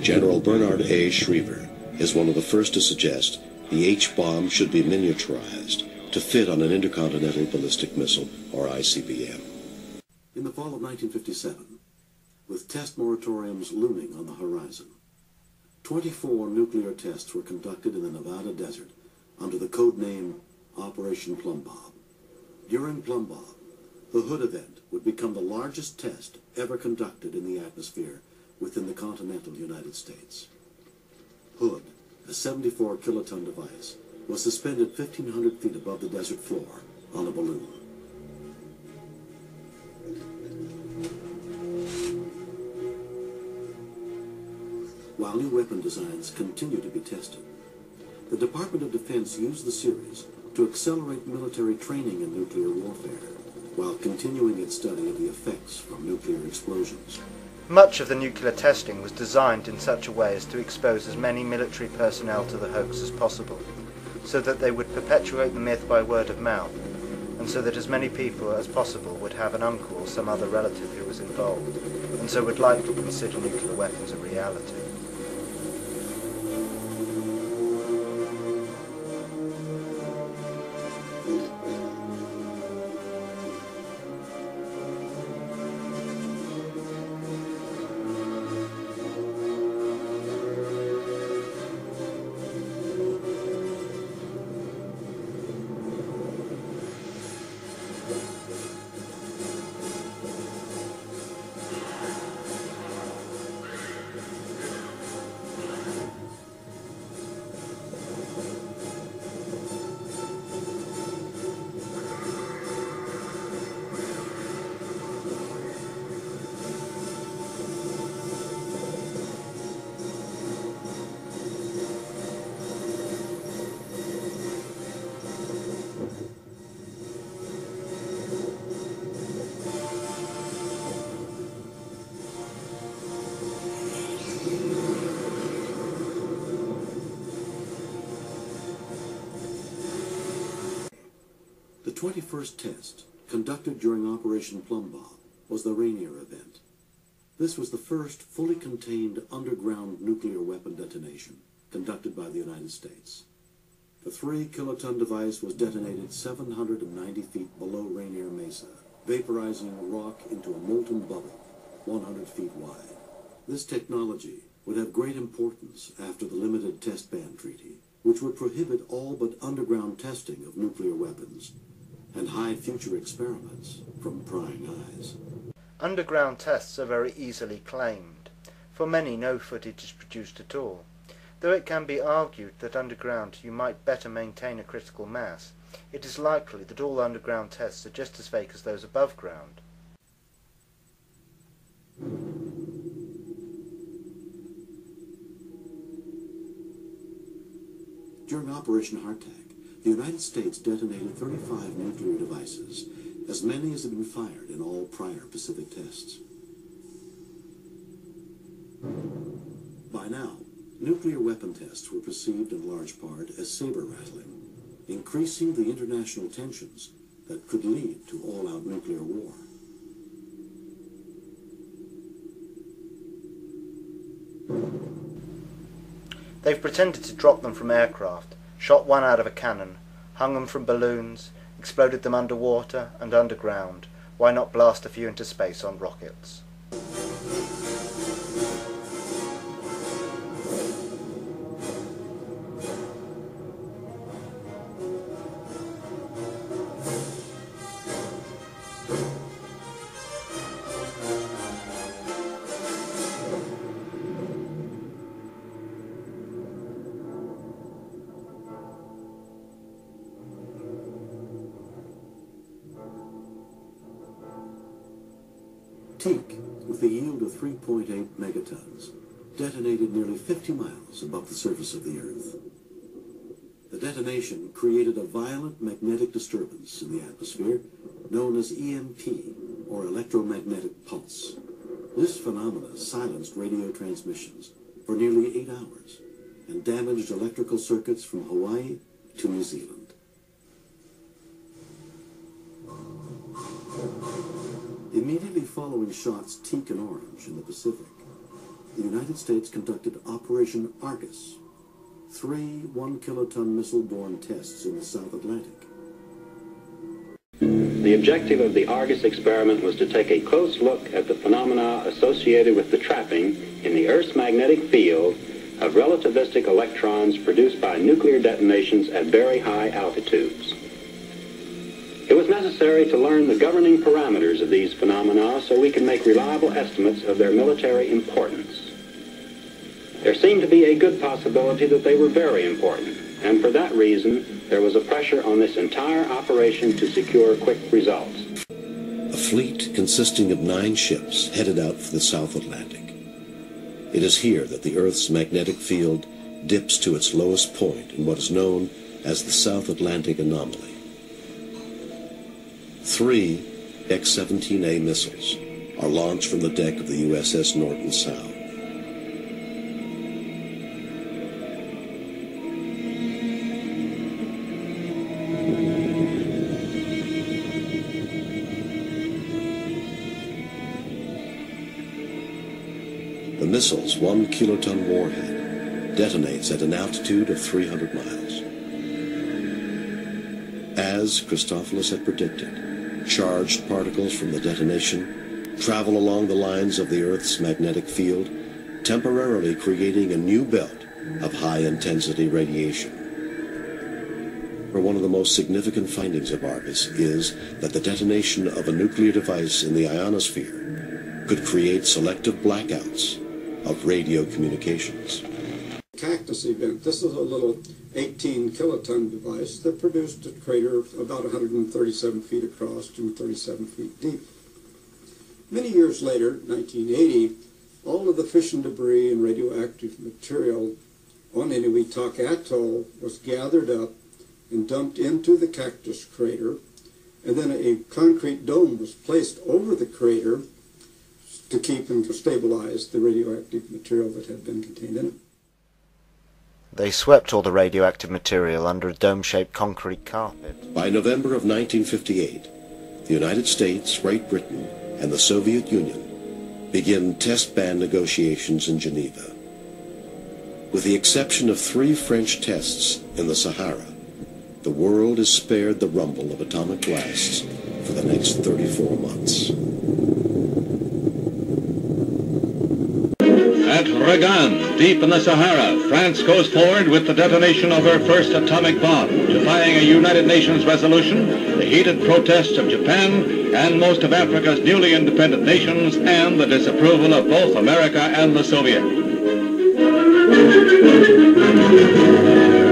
General Bernard A. Schriever is one of the first to suggest the H-bomb should be miniaturized to fit on an intercontinental ballistic missile, or ICBM. In the fall of 1957, with test moratoriums looming on the horizon, 24 nuclear tests were conducted in the Nevada desert under the code name Operation Plum Bob. During Plum Bob, the Hood event would become the largest test ever conducted in the atmosphere within the continental United States. Hood, a 74-kiloton device, was suspended 1,500 feet above the desert floor on a balloon. While new weapon designs continue to be tested, the Department of Defense used the series to accelerate military training in nuclear warfare, while continuing its study of the effects from nuclear explosions. Much of the nuclear testing was designed in such a way as to expose as many military personnel to the hoax as possible, so that they would perpetuate the myth by word of mouth, and so that as many people as possible would have an uncle or some other relative who was involved, and so would likely consider nuclear weapons a reality. The 21st test, conducted during Operation Plum Bob, was the Rainier event. This was the first fully contained underground nuclear weapon detonation conducted by the United States. The 3-kiloton device was detonated 790 feet below Rainier Mesa, vaporizing rock into a molten bubble 100 feet wide. This technology would have great importance after the Limited Test Ban Treaty, which would prohibit all but underground testing of nuclear weapons and hide future experiments from prying eyes. Underground tests are very easily claimed. For many, no footage is produced at all. Though it can be argued that underground you might better maintain a critical mass, it is likely that all underground tests are just as fake as those above ground. During Operation Hardtack, the United States detonated 35 nuclear devices, as many as had been fired in all prior Pacific tests. By now, nuclear weapon tests were perceived in large part as saber-rattling, increasing the international tensions that could lead to all-out nuclear war. They've pretended to drop them from aircraft, shot one out of a cannon, hung them from balloons, exploded them underwater and underground. Why not blast a few into space on rockets? Teak, with a yield of 3.8 megatons, detonated nearly 50 miles above the surface of the Earth. The detonation created a violent magnetic disturbance in the atmosphere known as EMP, or electromagnetic pulse. This phenomena silenced radio transmissions for nearly 8 hours and damaged electrical circuits from Hawaii to New Zealand. Immediately following shots Teak and Orange in the Pacific, the United States conducted Operation Argus, 3 1-kiloton missile-borne tests in the South Atlantic. The objective of the Argus experiment was to take a close look at the phenomena associated with the trapping in the Earth's magnetic field of relativistic electrons produced by nuclear detonations at very high altitudes. It was necessary to learn the governing parameters of these phenomena so we can make reliable estimates of their military importance. There seemed to be a good possibility that they were very important, and for that reason, there was a pressure on this entire operation to secure quick results. A fleet consisting of 9 ships headed out for the South Atlantic. It is here that the Earth's magnetic field dips to its lowest point in what is known as the South Atlantic anomaly. 3 X-17A missiles are launched from the deck of the USS Norton Sound. The missile's 1-kiloton warhead detonates at an altitude of 300 miles. As Christophilus had predicted, charged particles from the detonation travel along the lines of the Earth's magnetic field, temporarily creating a new belt of high-intensity radiation. For one of the most significant findings of Argus is that the detonation of a nuclear device in the ionosphere could create selective blackouts of radio communications. Cactus event. This is a little 18-kiloton device that produced a crater about 137 feet across and 37 feet deep. Many years later, 1980, all of the fission debris and radioactive material on Inuitak Atoll was gathered up and dumped into the cactus crater, and then a concrete dome was placed over the crater to keep and to stabilize the radioactive material that had been contained in it. They swept all the radioactive material under a dome-shaped concrete carpet. By November of 1958, the United States, Great Britain, and the Soviet Union begin test ban negotiations in Geneva. With the exception of 3 French tests in the Sahara, the world is spared the rumble of atomic blasts for the next 34 months. At Regan, deep in the Sahara, France goes forward with the detonation of her first atomic bomb, defying a United Nations resolution, the heated protests of Japan, and most of Africa's newly independent nations, and the disapproval of both America and the Soviet.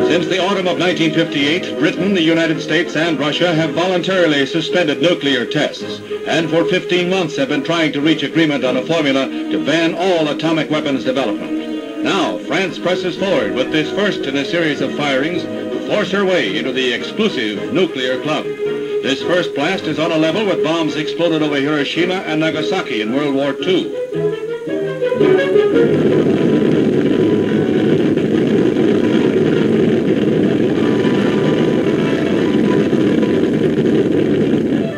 Since the autumn of 1958, Britain, the United States, and Russia have voluntarily suspended nuclear tests, and for 15 months have been trying to reach agreement on a formula to ban all atomic weapons development. Now, France presses forward with this first in a series of firings to force her way into the exclusive nuclear club. This first blast is on a level with bombs exploded over Hiroshima and Nagasaki in World War II.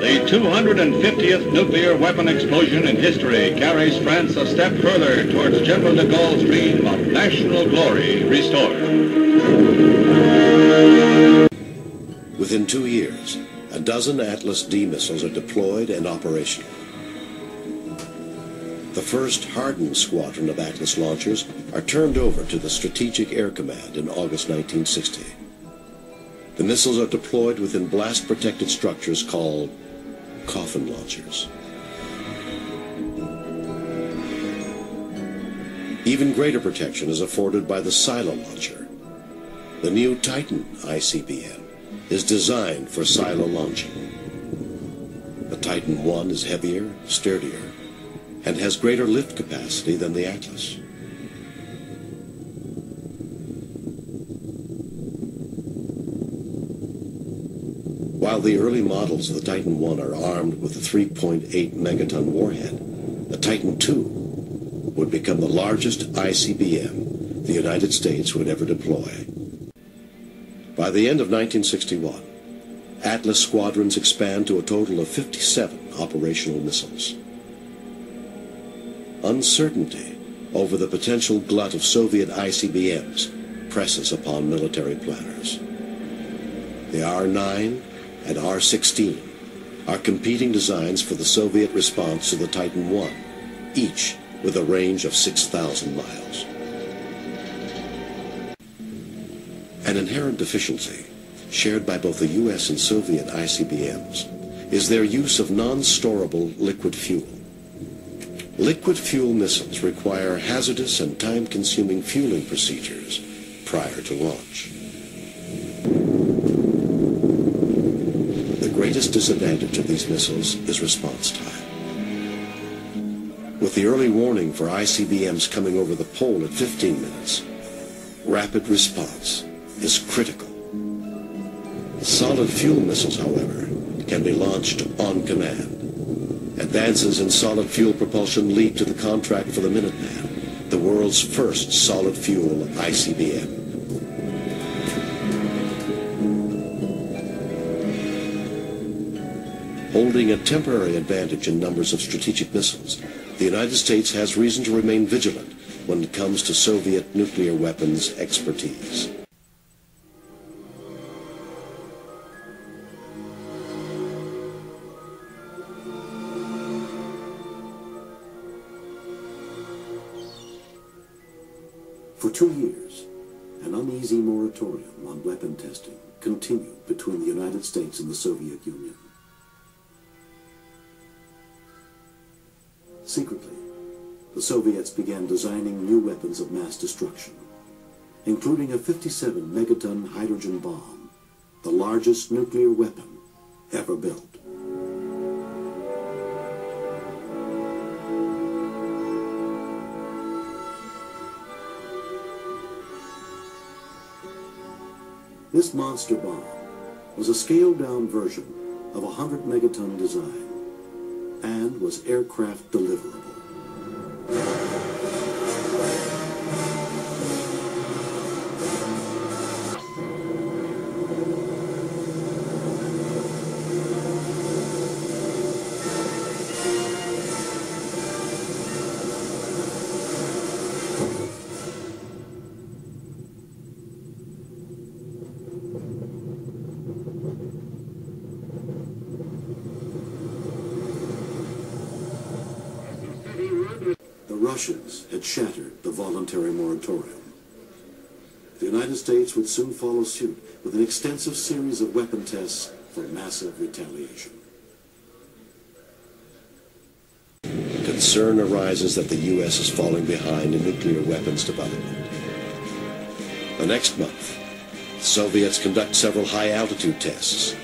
The 250th nuclear weapon explosion in history carries France a step further towards General de Gaulle's dream of national glory restored. Within 2 years, a dozen Atlas D missiles are deployed and operational. The first hardened squadron of Atlas launchers are turned over to the Strategic Air Command in August 1960. The missiles are deployed within blast-protected structures called coffin launchers. Even greater protection is afforded by the silo launcher. The new Titan ICBM is designed for silo launching. The Titan I is heavier, sturdier, and has greater lift capacity than the Atlas. While the early models of the Titan I are armed with a 3.8 megaton warhead, the Titan II would become the largest ICBM the United States would ever deploy. By the end of 1961, Atlas squadrons expand to a total of 57 operational missiles. Uncertainty over the potential glut of Soviet ICBMs presses upon military planners. The R-9 and R-16 are competing designs for the Soviet response to the Titan I, each with a range of 6,000 miles. An inherent deficiency, shared by both the U.S. and Soviet ICBMs, is their use of non-storable liquid fuel. Liquid fuel missiles require hazardous and time-consuming fueling procedures prior to launch. The greatest disadvantage of these missiles is response time. With the early warning for ICBMs coming over the pole at 15 minutes, rapid response is critical. Solid fuel missiles, however, can be launched on command. Advances in solid fuel propulsion lead to the contract for the Minuteman, the world's first solid fuel ICBM. Holding a temporary advantage in numbers of strategic missiles, the United States has reason to remain vigilant when it comes to Soviet nuclear weapons expertise. For 2 years, an uneasy moratorium on weapon testing continued between the United States and the Soviet Union. Secretly, the Soviets began designing new weapons of mass destruction, including a 57 megaton hydrogen bomb, the largest nuclear weapon ever built. This monster bomb was a scaled-down version of a 100 megaton design and was aircraft deliverable. Russians had shattered the voluntary moratorium. The United States would soon follow suit with an extensive series of weapon tests for massive retaliation. concern arises that the U.S. is falling behind in nuclear weapons development. The next month, the Soviets conduct several high-altitude tests.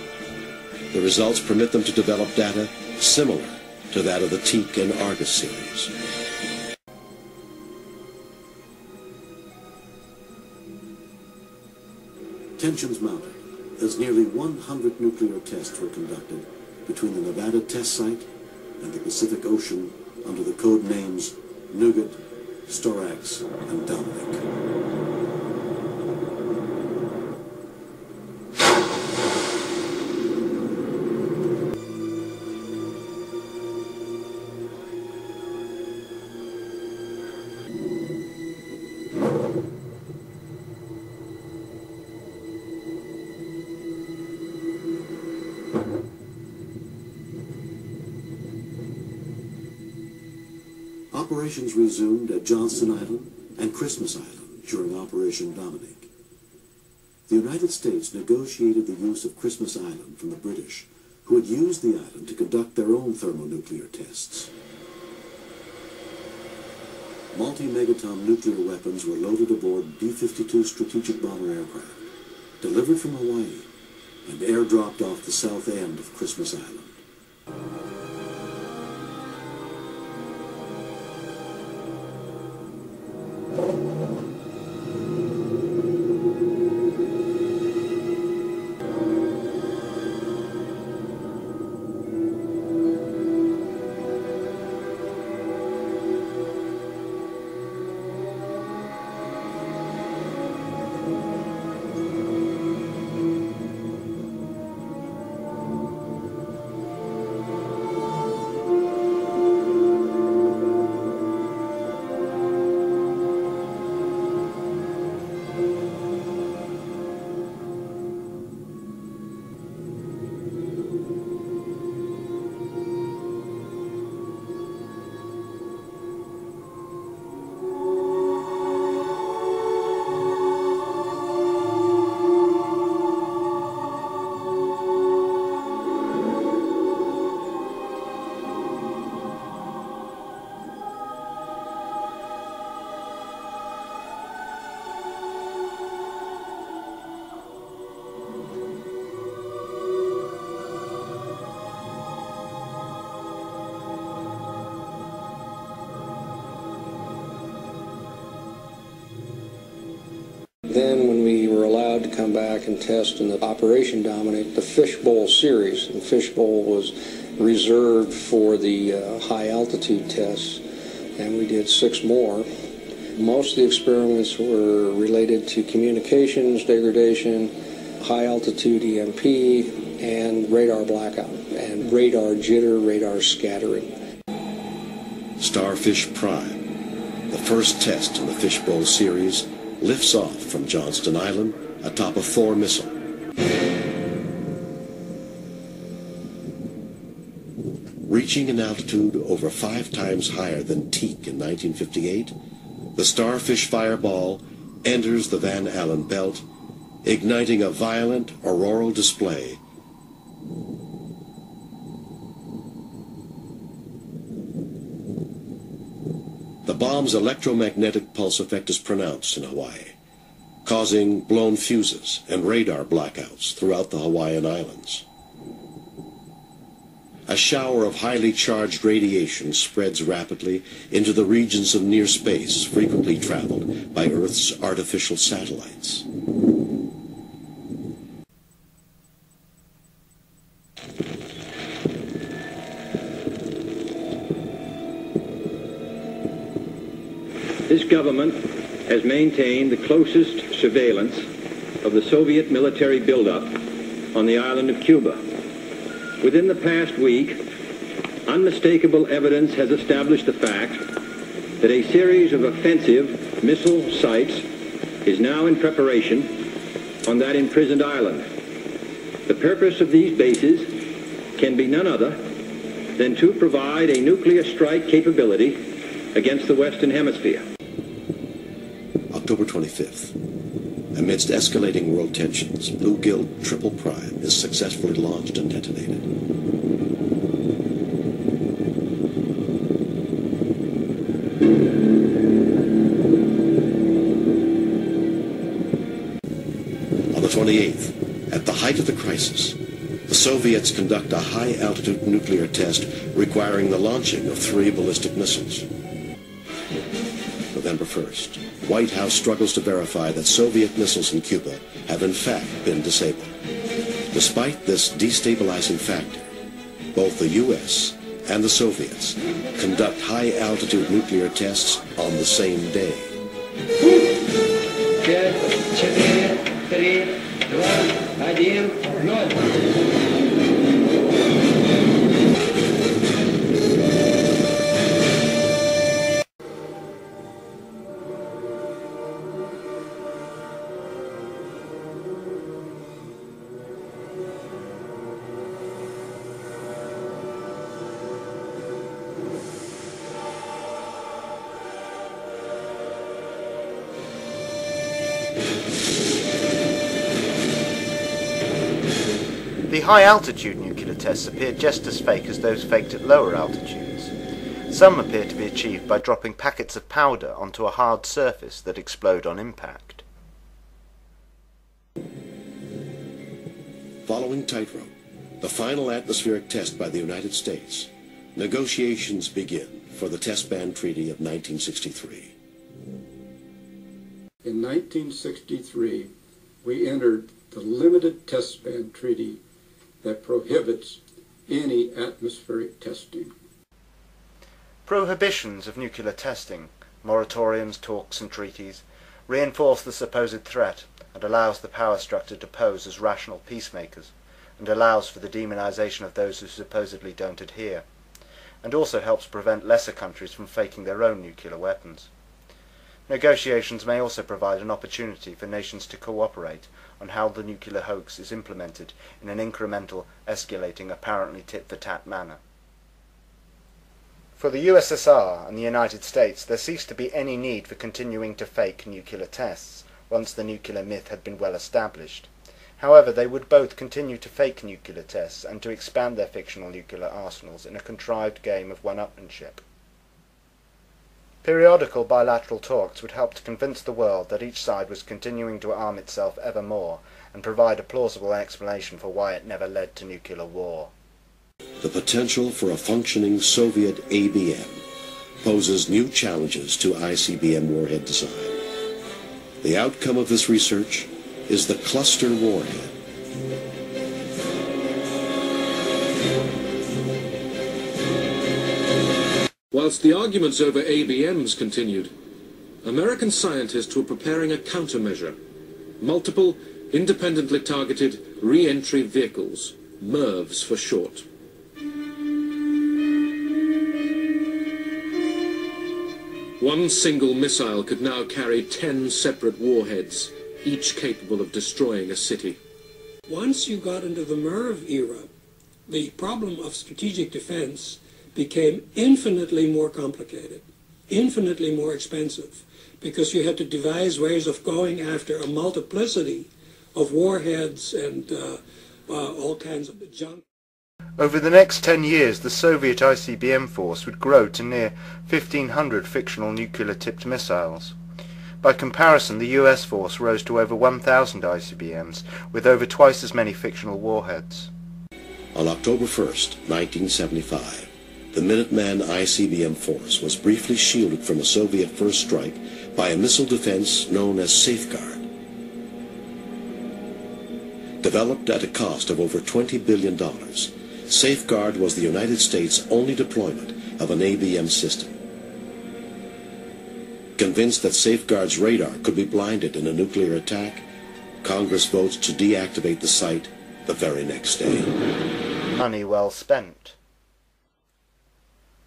The results permit them to develop data similar to that of the Teak and Argus series. Tensions mounted as nearly 100 nuclear tests were conducted between the Nevada test site and the Pacific Ocean under the code names Nougat, Storax, and Dominic. Operations resumed at Johnston Island and Christmas Island during Operation Dominic. The United States negotiated the use of Christmas Island from the British, who had used the island to conduct their own thermonuclear tests. Multi-megaton nuclear weapons were loaded aboard B-52 strategic bomber aircraft, delivered from Hawaii, and airdropped off the south end of Christmas Island. Then when we were allowed to come back and test in the Operation Dominic, the Fishbowl series, and Fishbowl was reserved for the high altitude tests, and we did 6 more. Most of the experiments were related to communications degradation, high altitude EMP, and radar blackout, and radar jitter, radar scattering. Starfish Prime, the first test in the Fishbowl series, lifts off from Johnston Island atop a Thor missile. Reaching an altitude over 5 times higher than Teak in 1958, the Starfish Fireball enters the Van Allen belt, igniting a violent auroral display. The bomb's electromagnetic pulse effect is pronounced in Hawaii, causing blown fuses and radar blackouts throughout the Hawaiian Islands. A shower of highly charged radiation spreads rapidly into the regions of near space frequently traveled by Earth's artificial satellites. This government has maintained the closest surveillance of the Soviet military buildup on the island of Cuba. Within the past week, unmistakable evidence has established the fact that a series of offensive missile sites is now in preparation on that imprisoned island. The purpose of these bases can be none other than to provide a nuclear strike capability against the Western Hemisphere. October 25th. Amidst escalating world tensions, Bluegill Triple Prime is successfully launched and detonated. the 28th, at the height of the crisis, the Soviets conduct a high-altitude nuclear test requiring the launching of 3 ballistic missiles. November 1st, White House struggles to verify that Soviet missiles in Cuba have in fact been disabled. Despite this destabilizing factor, both the U.S. and the Soviets conduct high-altitude nuclear tests on the same day. 5, 4, 3, 2, 1, 0. The high-altitude nuclear tests appeared just as fake as those faked at lower altitudes. Some appear to be achieved by dropping packets of powder onto a hard surface that explode on impact. Following tightrope, the final atmospheric test by the United States, negotiations begin for the Test Ban Treaty of 1963. In 1963, we entered the limited Test Ban Treaty that prohibits any atmospheric testing. Prohibitions of nuclear testing, moratoriums, talks and treaties, reinforce the supposed threat and allows the power structure to pose as rational peacemakers, and allows for the demonization of those who supposedly don't adhere, and also helps prevent lesser countries from faking their own nuclear weapons. Negotiations may also provide an opportunity for nations to cooperate on how the nuclear hoax is implemented in an incremental, escalating, apparently tit-for-tat manner. For the USSR and the United States, there ceased to be any need for continuing to fake nuclear tests once the nuclear myth had been well established. However, they would both continue to fake nuclear tests and to expand their fictional nuclear arsenals in a contrived game of one-upmanship. Periodical bilateral talks would help to convince the world that each side was continuing to arm itself ever more and provide a plausible explanation for why it never led to nuclear war. The potential for a functioning Soviet ABM poses new challenges to ICBM warhead design. The outcome of this research is the cluster warhead. Whilst the arguments over ABMs continued, American scientists were preparing a countermeasure: multiple, independently targeted re-entry vehicles, MIRVs for short. One single missile could now carry 10 separate warheads, each capable of destroying a city. Once you got into the MIRV era, the problem of strategic defense became infinitely more complicated, infinitely more expensive, because you had to devise ways of going after a multiplicity of warheads and all kinds of junk. Over the next 10 years, the Soviet ICBM force would grow to near 1,500 fictional nuclear-tipped missiles. By comparison, the US force rose to over 1,000 ICBMs, with over twice as many fictional warheads. On October 1st, 1975, the Minuteman ICBM force was briefly shielded from a Soviet first strike by a missile defense known as Safeguard. Developed at a cost of over $20 billion, Safeguard was the United States' only deployment of an ABM system. Convinced that Safeguard's radar could be blinded in a nuclear attack, Congress votes to deactivate the site the very next day. Money well spent.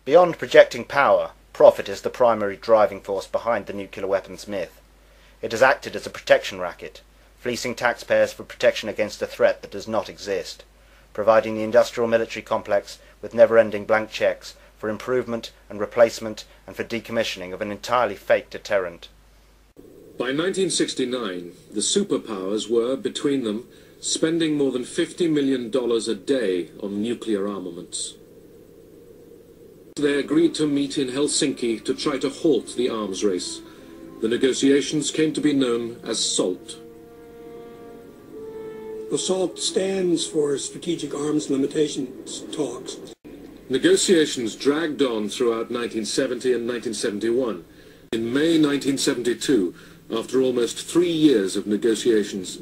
Beyond projecting power, profit is the primary driving force behind the nuclear weapons myth. It has acted as a protection racket, fleecing taxpayers for protection against a threat that does not exist, providing the industrial military complex with never-ending blank checks for improvement and replacement and for decommissioning of an entirely fake deterrent. By 1969, the superpowers were, between them, spending more than $50 million a day on nuclear armaments. They agreed to meet in Helsinki to try to halt the arms race. The negotiations came to be known as SALT. SALT stands for Strategic Arms Limitations Talks. Negotiations dragged on throughout 1970 and 1971. In May 1972, after almost 3 years of negotiations,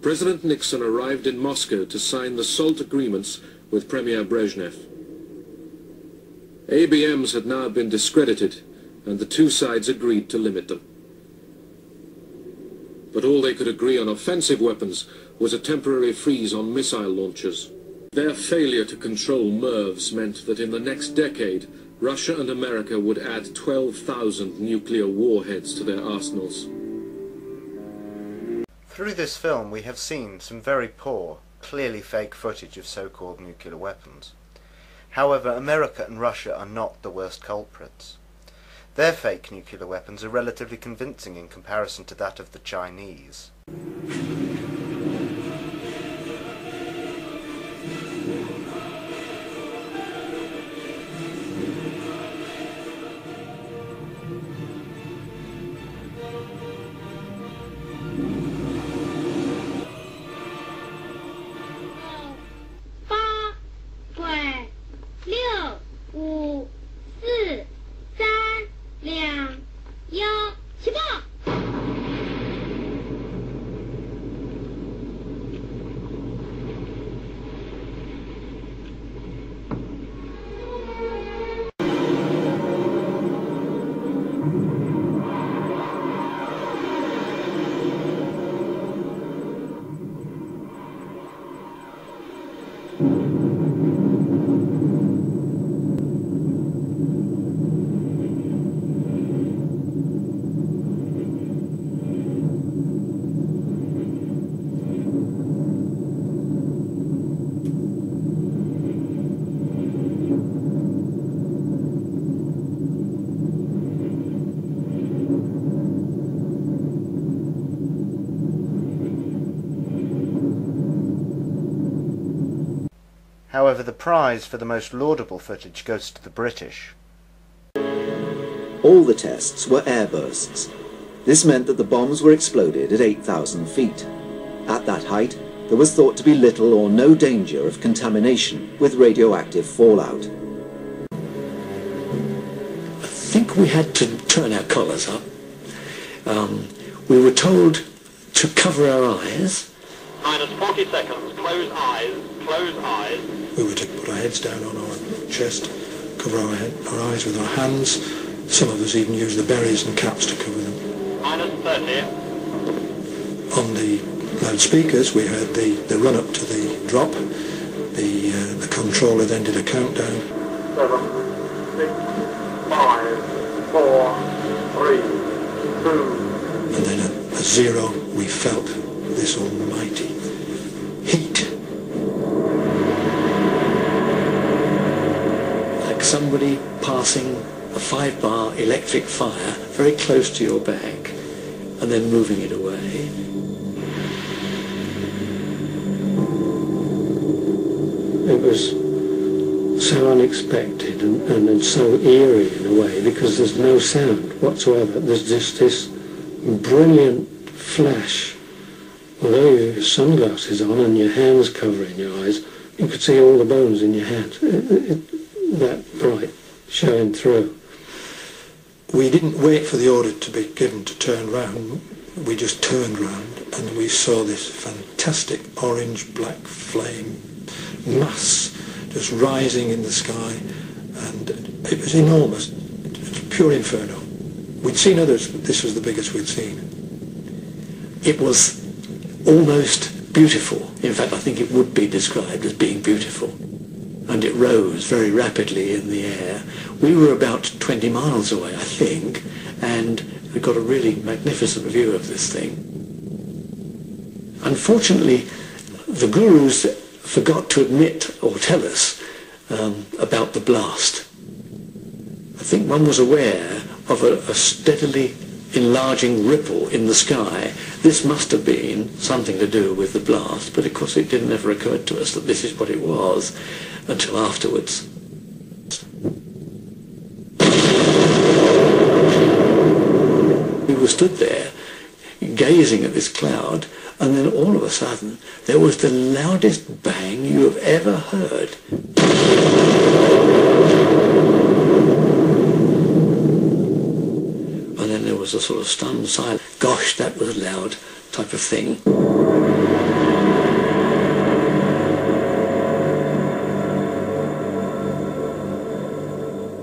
President Nixon arrived in Moscow to sign the SALT agreements with Premier Brezhnev. ABMs had now been discredited, and the two sides agreed to limit them. But all they could agree on offensive weapons was a temporary freeze on missile launchers. Their failure to control MIRVs meant that in the next decade, Russia and America would add 12,000 nuclear warheads to their arsenals. Through this film we have seen some very poor, clearly fake footage of so-called nuclear weapons. However, America and Russia are not the worst culprits. Their fake nuclear weapons are relatively convincing in comparison to that of the Chinese. However, the prize for the most laudable footage goes to the British. All the tests were airbursts. This meant that the bombs were exploded at 8,000 feet. At that height, there was thought to be little or no danger of contamination with radioactive fallout. I think we had to turn our collars up. We were told to cover our eyes. Minus 40 seconds, close eyes, close eyes. We were to put our heads down on our chest, cover our eyes with our hands. Some of us even used the berries and caps to cover them. Minus 30. On the loudspeakers we heard the run-up to the drop. The controller then did a countdown. 7, 6, 5, 4, 3, 2. And then at 0 we felt this almighty heat. Like somebody passing a 5-bar electric fire very close to your back and then moving it away. It was so unexpected and so eerie in a way because there's no sound whatsoever. There's just this brilliant flash. Although you have your sunglasses on and your hands covering your eyes, you could see all the bones in your hands. That bright, showing through. We didn't wait for the order to be given to turn round. We just turned round and we saw this fantastic orange-black flame mass just rising in the sky, and it was enormous. It was pure inferno. We'd seen others, but this was the biggest we'd seen. It was almost beautiful. In fact, I think it would be described as being beautiful. And it rose very rapidly in the air. We were about 20 miles away, I think, and we got a really magnificent view of this thing. Unfortunately, the gurus forgot to admit or tell us about the blast. I think one was aware of a steadily enlarging ripple in the sky. This must have been something to do with the blast, but of course it didn't ever occur to us that this is what it was until afterwards. We were stood there gazing at this cloud, and then all of a sudden there was the loudest bang you have ever heard. And then there was a sort of stunned silence. Gosh, that was loud type of thing.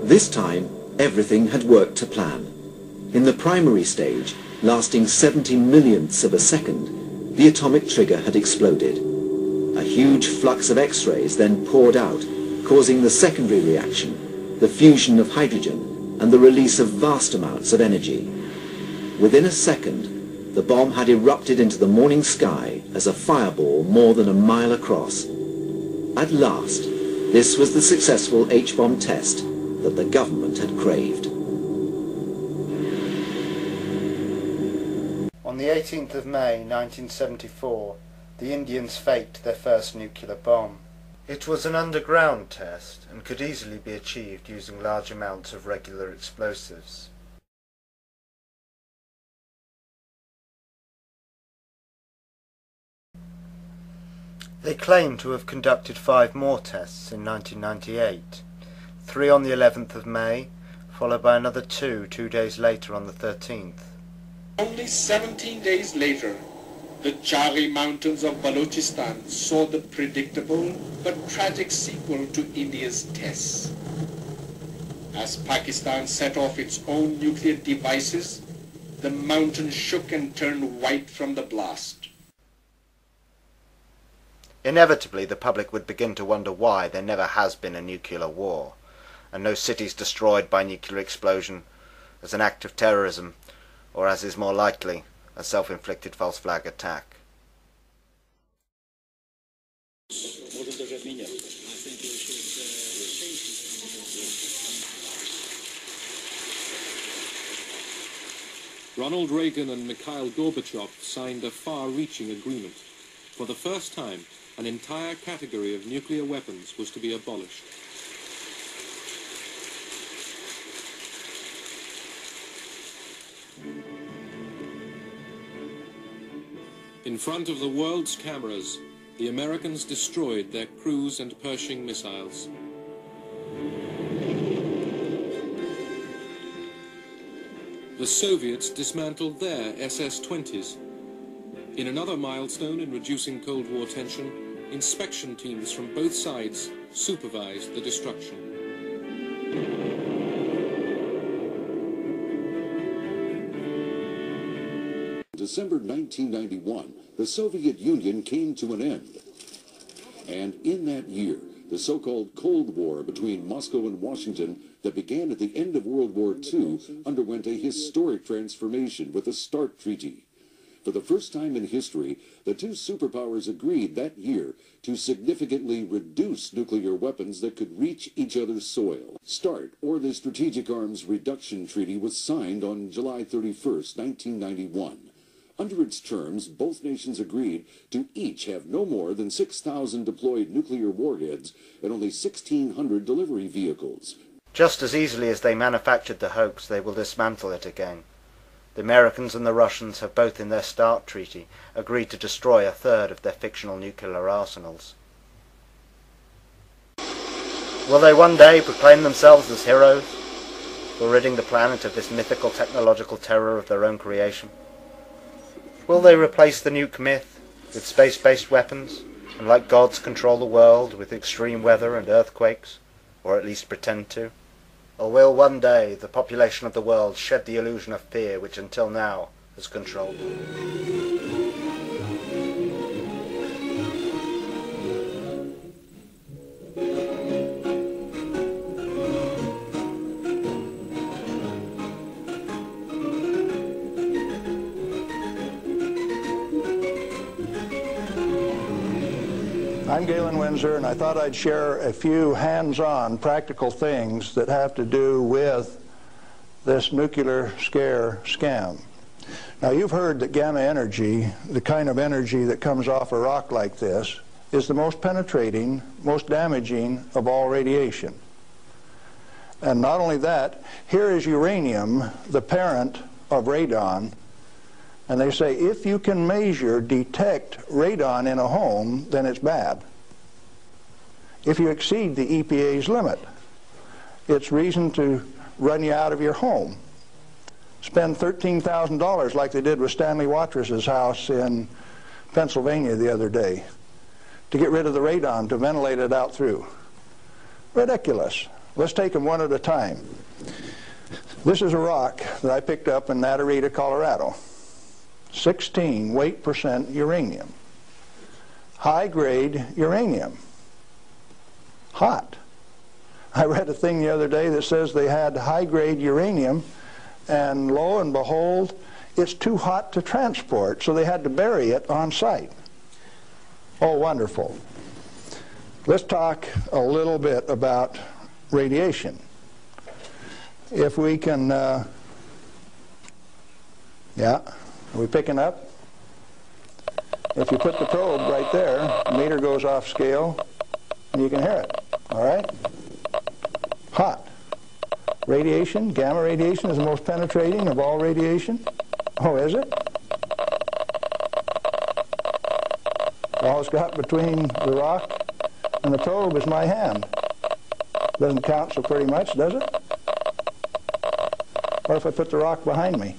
This time, everything had worked to plan. In the primary stage, lasting 70 millionths of a second, the atomic trigger had exploded. A huge flux of X-rays then poured out, causing the secondary reaction, the fusion of hydrogen, and the release of vast amounts of energy. Within a second, the bomb had erupted into the morning sky as a fireball more than a mile across. At last, this was the successful H-bomb test that the government had craved. On the 18th of May 1974, the Indians faked their first nuclear bomb. It was an underground test and could easily be achieved using large amounts of regular explosives. They claim to have conducted 5 more tests in 1998, 3 on the 11th of May, followed by another 2 days later on the 13th. Only 17 days later, the Chari Mountains of Balochistan saw the predictable but tragic sequel to India's tests. As Pakistan set off its own nuclear devices, the mountain shook and turned white from the blast. Inevitably, the public would begin to wonder why there never has been a nuclear war, and no cities destroyed by nuclear explosion as an act of terrorism, or as is more likely, a self-inflicted false flag attack. Ronald Reagan and Mikhail Gorbachev signed a far-reaching agreement. For the first time, an entire category of nuclear weapons was to be abolished. In front of the world's cameras, the Americans destroyed their cruise and Pershing missiles. The Soviets dismantled their SS-20s. In another milestone in reducing Cold War tension, inspection teams from both sides supervised the destruction. December 1991, the Soviet Union came to an end. And in that year, the so-called Cold War between Moscow and Washington that began at the end of World War II underwent a historic transformation with the START Treaty. For the first time in history, the two superpowers agreed that year to significantly reduce nuclear weapons that could reach each other's soil. START, or the Strategic Arms Reduction Treaty, was signed on July 31st, 1991. Under its terms, both nations agreed to each have no more than 6,000 deployed nuclear warheads and only 1,600 delivery vehicles. Just as easily as they manufactured the hoax, they will dismantle it again. The Americans and the Russians have both in their START treaty agreed to destroy a third of their fictional nuclear arsenals. Will they one day proclaim themselves as heroes for ridding the planet of this mythical technological terror of their own creation? Will they replace the nuke myth with space-based weapons, and like gods control the world with extreme weather and earthquakes, or at least pretend to? Or will one day the population of the world shed the illusion of fear which until now has controlled them? I'm Galen Windsor, and I thought I'd share a few hands-on practical things that have to do with this nuclear scare scam. Now, you've heard that gamma energy, the kind of energy that comes off a rock like this, is the most penetrating, most damaging of all radiation. And not only that, here is uranium, the parent of radon, And they say if you can detect radon in a home, then it's bad. If you exceed the EPA's limit, it's reason to run you out of your home. Spend $13,000 like they did with Stanley Watrous' house in Pennsylvania the other day to get rid of the radon, to ventilate it out through. Ridiculous. Let's take them one at a time. This is a rock that I picked up in Natarita, Colorado. 16 weight % uranium. High-grade uranium. Hot. I read a thing the other day that says they had high-grade uranium, and lo and behold, it's too hot to transport, so they had to bury it on site. Oh, wonderful. Let's talk a little bit about radiation. If we can, yeah, are we picking up? If you put the probe right there, the meter goes off scale, and you can hear it, all right? Hot. Radiation, gamma radiation is the most penetrating of all radiation. Oh, is it? All it's got between the rock and the probe is my hand. Doesn't count so pretty much, does it? What if I put the rock behind me?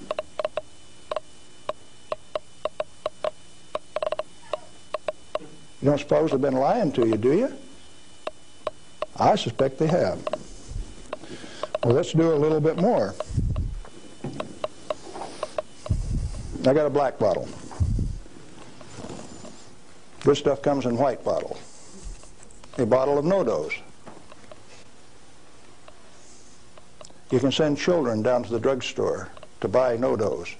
You don't suppose they've been lying to you, do you? I suspect they have. Well, let's do a little bit more. I got a black bottle. This stuff comes in white bottle. A bottle of no-dose. You can send children down to the drugstore to buy no-dose.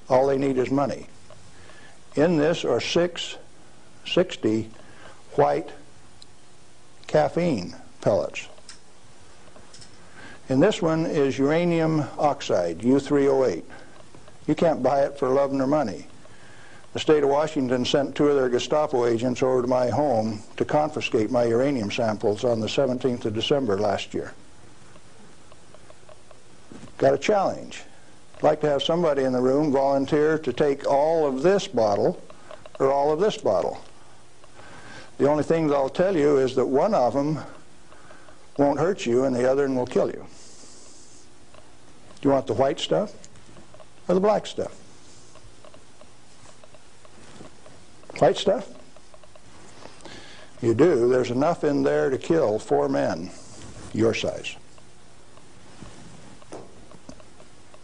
All they need is money. In this are 660 white caffeine pellets. And this one is uranium oxide, U3O8. You can't buy it for love nor money. The state of Washington sent 2 of their Gestapo agents over to my home to confiscate my uranium samples on the 17th of December last year. Got a challenge. I'd like to have somebody in the room volunteer to take all of this bottle or all of this bottle. The only thing that I'll tell you is that one of them won't hurt you and the other one will kill you. Do you want the white stuff or the black stuff? White stuff? You do. There's enough in there to kill 4 men your size.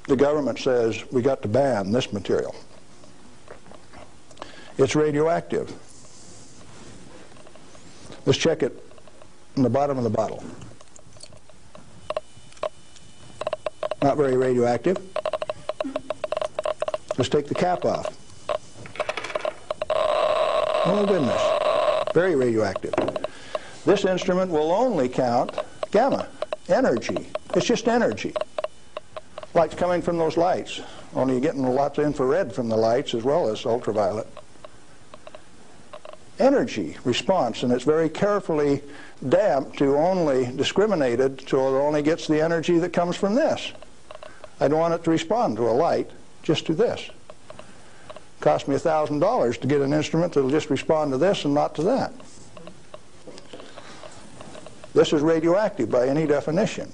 The government says we got to ban this material. It's radioactive. Let's check it in the bottom of the bottle. Not very radioactive. Let's take the cap off. Oh goodness, very radioactive. This instrument will only count gamma, energy. It's just energy. Light's coming from those lights, only you're getting lots of infrared from the lights as well as ultraviolet. Energy response, and it's very carefully damped to only discriminated so it only gets the energy that comes from this. I don't want it to respond to a light, just to this. Cost me $1,000 to get an instrument that'll just respond to this and not to that. This is radioactive by any definition.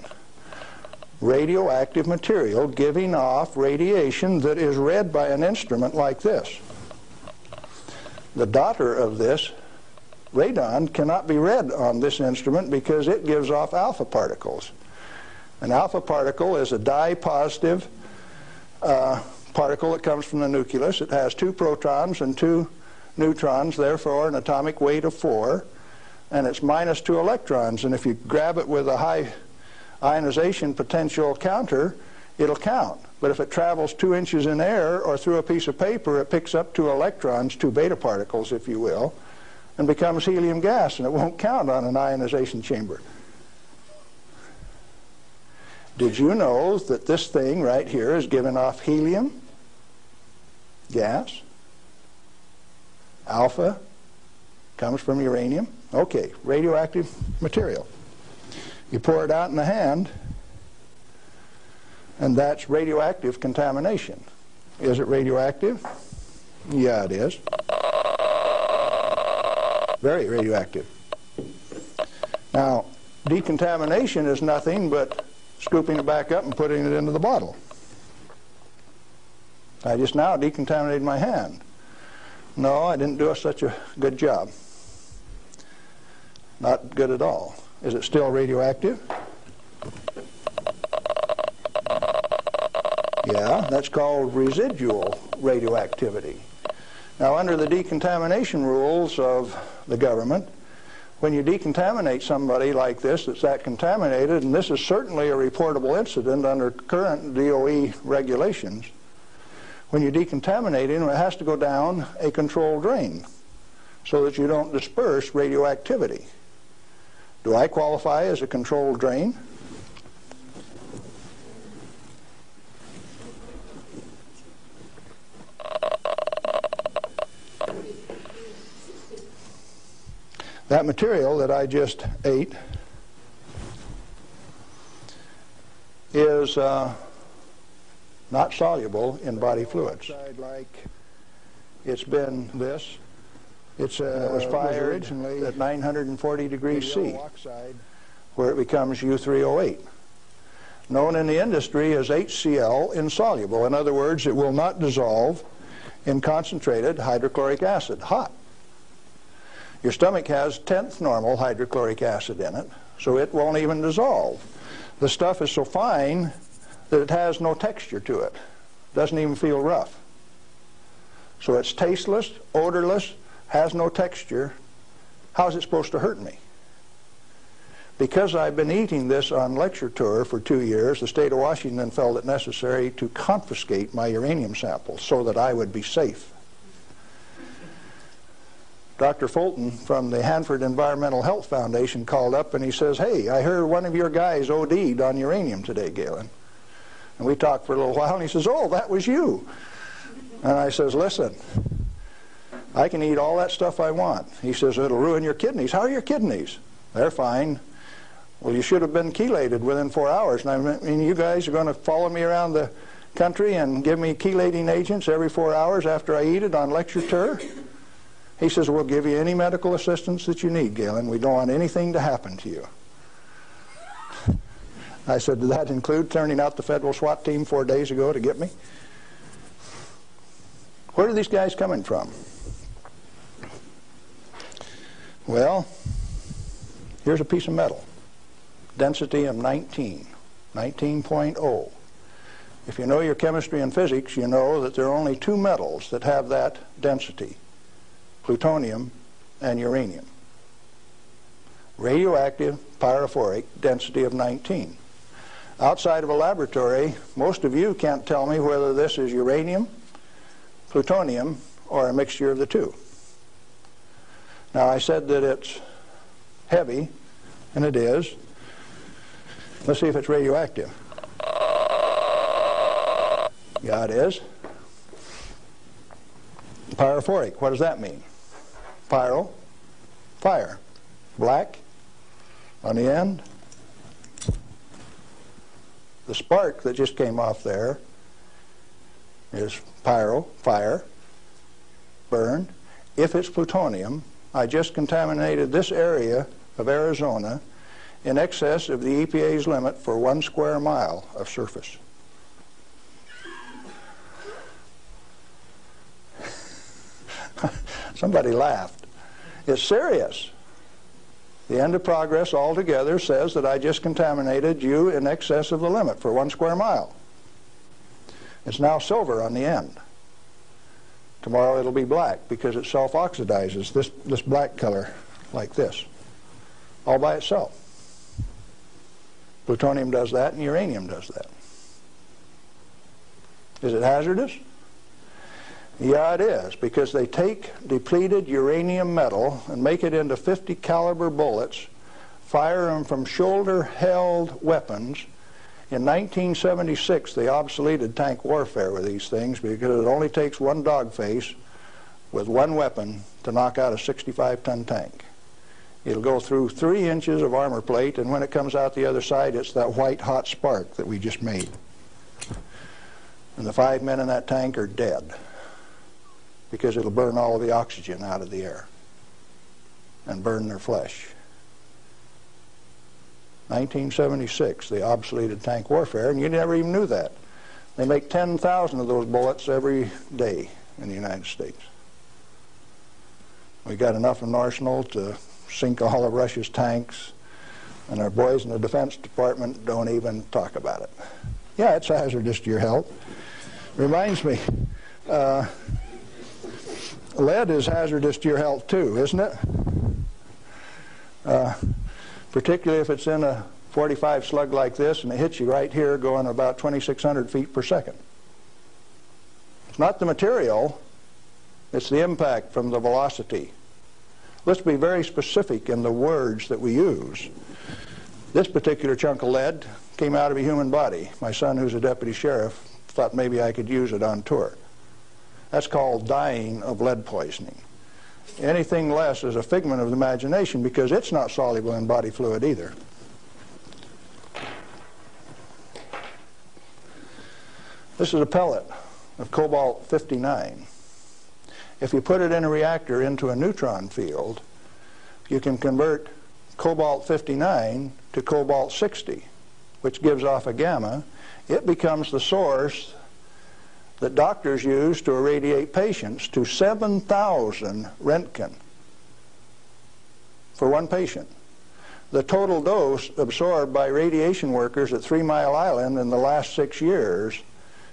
Radioactive material giving off radiation that is read by an instrument like this. The daughter of this, radon, cannot be read on this instrument because it gives off alpha particles. An alpha particle is a dye-positive particle that comes from the nucleus. It has 2 protons and 2 neutrons, therefore an atomic weight of 4, and it's minus 2 electrons. And if you grab it with a high ionization potential counter, it'll count. But if it travels 2 inches in air or through a piece of paper, it picks up 2 electrons, 2 beta particles, if you will, and becomes helium gas, and it won't count on an ionization chamber. Did you know that this thing right here is giving off helium gas? Alpha comes from uranium. Okay, radioactive material. You pour it out in the hand, and that's radioactive contamination. Is it radioactive? Yeah, it is. Very radioactive. Now, decontamination is nothing but scooping it back up and putting it into the bottle. I just now decontaminated my hand. No, I didn't do such a good job. Not good at all. Is it still radioactive? Yeah, that's called residual radioactivity. Now, under the decontamination rules of the government, when you decontaminate somebody like this that's that contaminated, and this is certainly a reportable incident under current DOE regulations, when you decontaminate him, it has to go down a controlled drain so that you don't disperse radioactivity. Do I qualify as a controlled drain? That material that I just ate is not soluble in body fluids. Like it's been this. It was fired originally at 940 degrees C, where it becomes U3O8, known in the industry as HCl insoluble. In other words, it will not dissolve in concentrated hydrochloric acid, hot. Your stomach has 10th normal hydrochloric acid in it, so it won't even dissolve. The stuff is so fine that it has no texture to it. Doesn't even feel rough. So it's tasteless, odorless, has no texture. How's it supposed to hurt me? Because I've been eating this on lecture tour for 2 years, the state of Washington felt it necessary to confiscate my uranium samples so that I would be safe. Dr. Fulton from the Hanford Environmental Health Foundation called up and he says, "Hey, I heard one of your guys OD'd on uranium today, Galen." And we talked for a little while and he says, "Oh, that was you." And I says, "Listen, I can eat all that stuff I want." He says, "It'll ruin your kidneys." "How are your kidneys?" "They're fine." "Well, you should have been chelated within 4 hours. And I mean, you guys are going to follow me around the country and give me chelating agents every 4 hours after I eat it on lecture tour?" He says, "We'll give you any medical assistance that you need, Galen. We don't want anything to happen to you." I said, "Did that include turning out the federal SWAT team 4 days ago to get me?" Where are these guys coming from? Well, here's a piece of metal. Density of 19.0. If you know your chemistry and physics, you know that there are only two metals that have that density: plutonium and uranium. Radioactive, pyrophoric, density of 19. Outside of a laboratory, most of you can't tell me whether this is uranium, plutonium, or a mixture of the two. Now, I said that it's heavy, and it is. Let's see if it's radioactive. Yeah, it is. Pyrophoric, what does that mean? Pyro, fire. Black on the end. The spark that just came off there is pyro, fire, burn. If it's plutonium, I just contaminated this area of Arizona in excess of the EPA's limit for 1 square mile of surface. Somebody laughed. It's serious. The end of progress altogether says that I just contaminated you in excess of the limit for 1 square mile. It's now silver on the end. Tomorrow it'll be black because it self-oxidizes, this black color like this, all by itself. Plutonium does that and uranium does that. Is it hazardous? Yeah, it is, because they take depleted uranium metal and make it into 50 caliber bullets, fire them from shoulder-held weapons. In 1976, they obsoleted tank warfare with these things because it only takes one dog face with one weapon to knock out a 65-ton tank. It'll go through 3 inches of armor plate, and when it comes out the other side, it's that white hot spark that we just made. And the 5 men in that tank are dead because it'll burn all of the oxygen out of the air and burn their flesh. 1976, they obsoleted tank warfare, and you never even knew that. They make 10,000 of those bullets every day in the United States. We got enough in arsenal to sink all of Russia's tanks, and our boys in the Defense Department don't even talk about it. Yeah, it's hazardous to your health. Reminds me, lead is hazardous to your health too, isn't it? Particularly if it's in a 45 slug like this and it hits you right here going about 2,600 feet per second. It's not the material, it's the impact from the velocity. Let's be very specific in the words that we use. This particular chunk of lead came out of a human body. My son, who's a deputy sheriff, thought maybe I could use it on tour. That's called dying of lead poisoning. Anything less is a figment of the imagination because it's not soluble in body fluid either. This is a pellet of cobalt-59. If you put it in a reactor into a neutron field, you can convert cobalt-59 to cobalt-60, which gives off a gamma. It becomes the source that doctors use to irradiate patients to 7,000 Roentgen for one patient. The total dose absorbed by radiation workers at 3 Mile Island in the last 6 years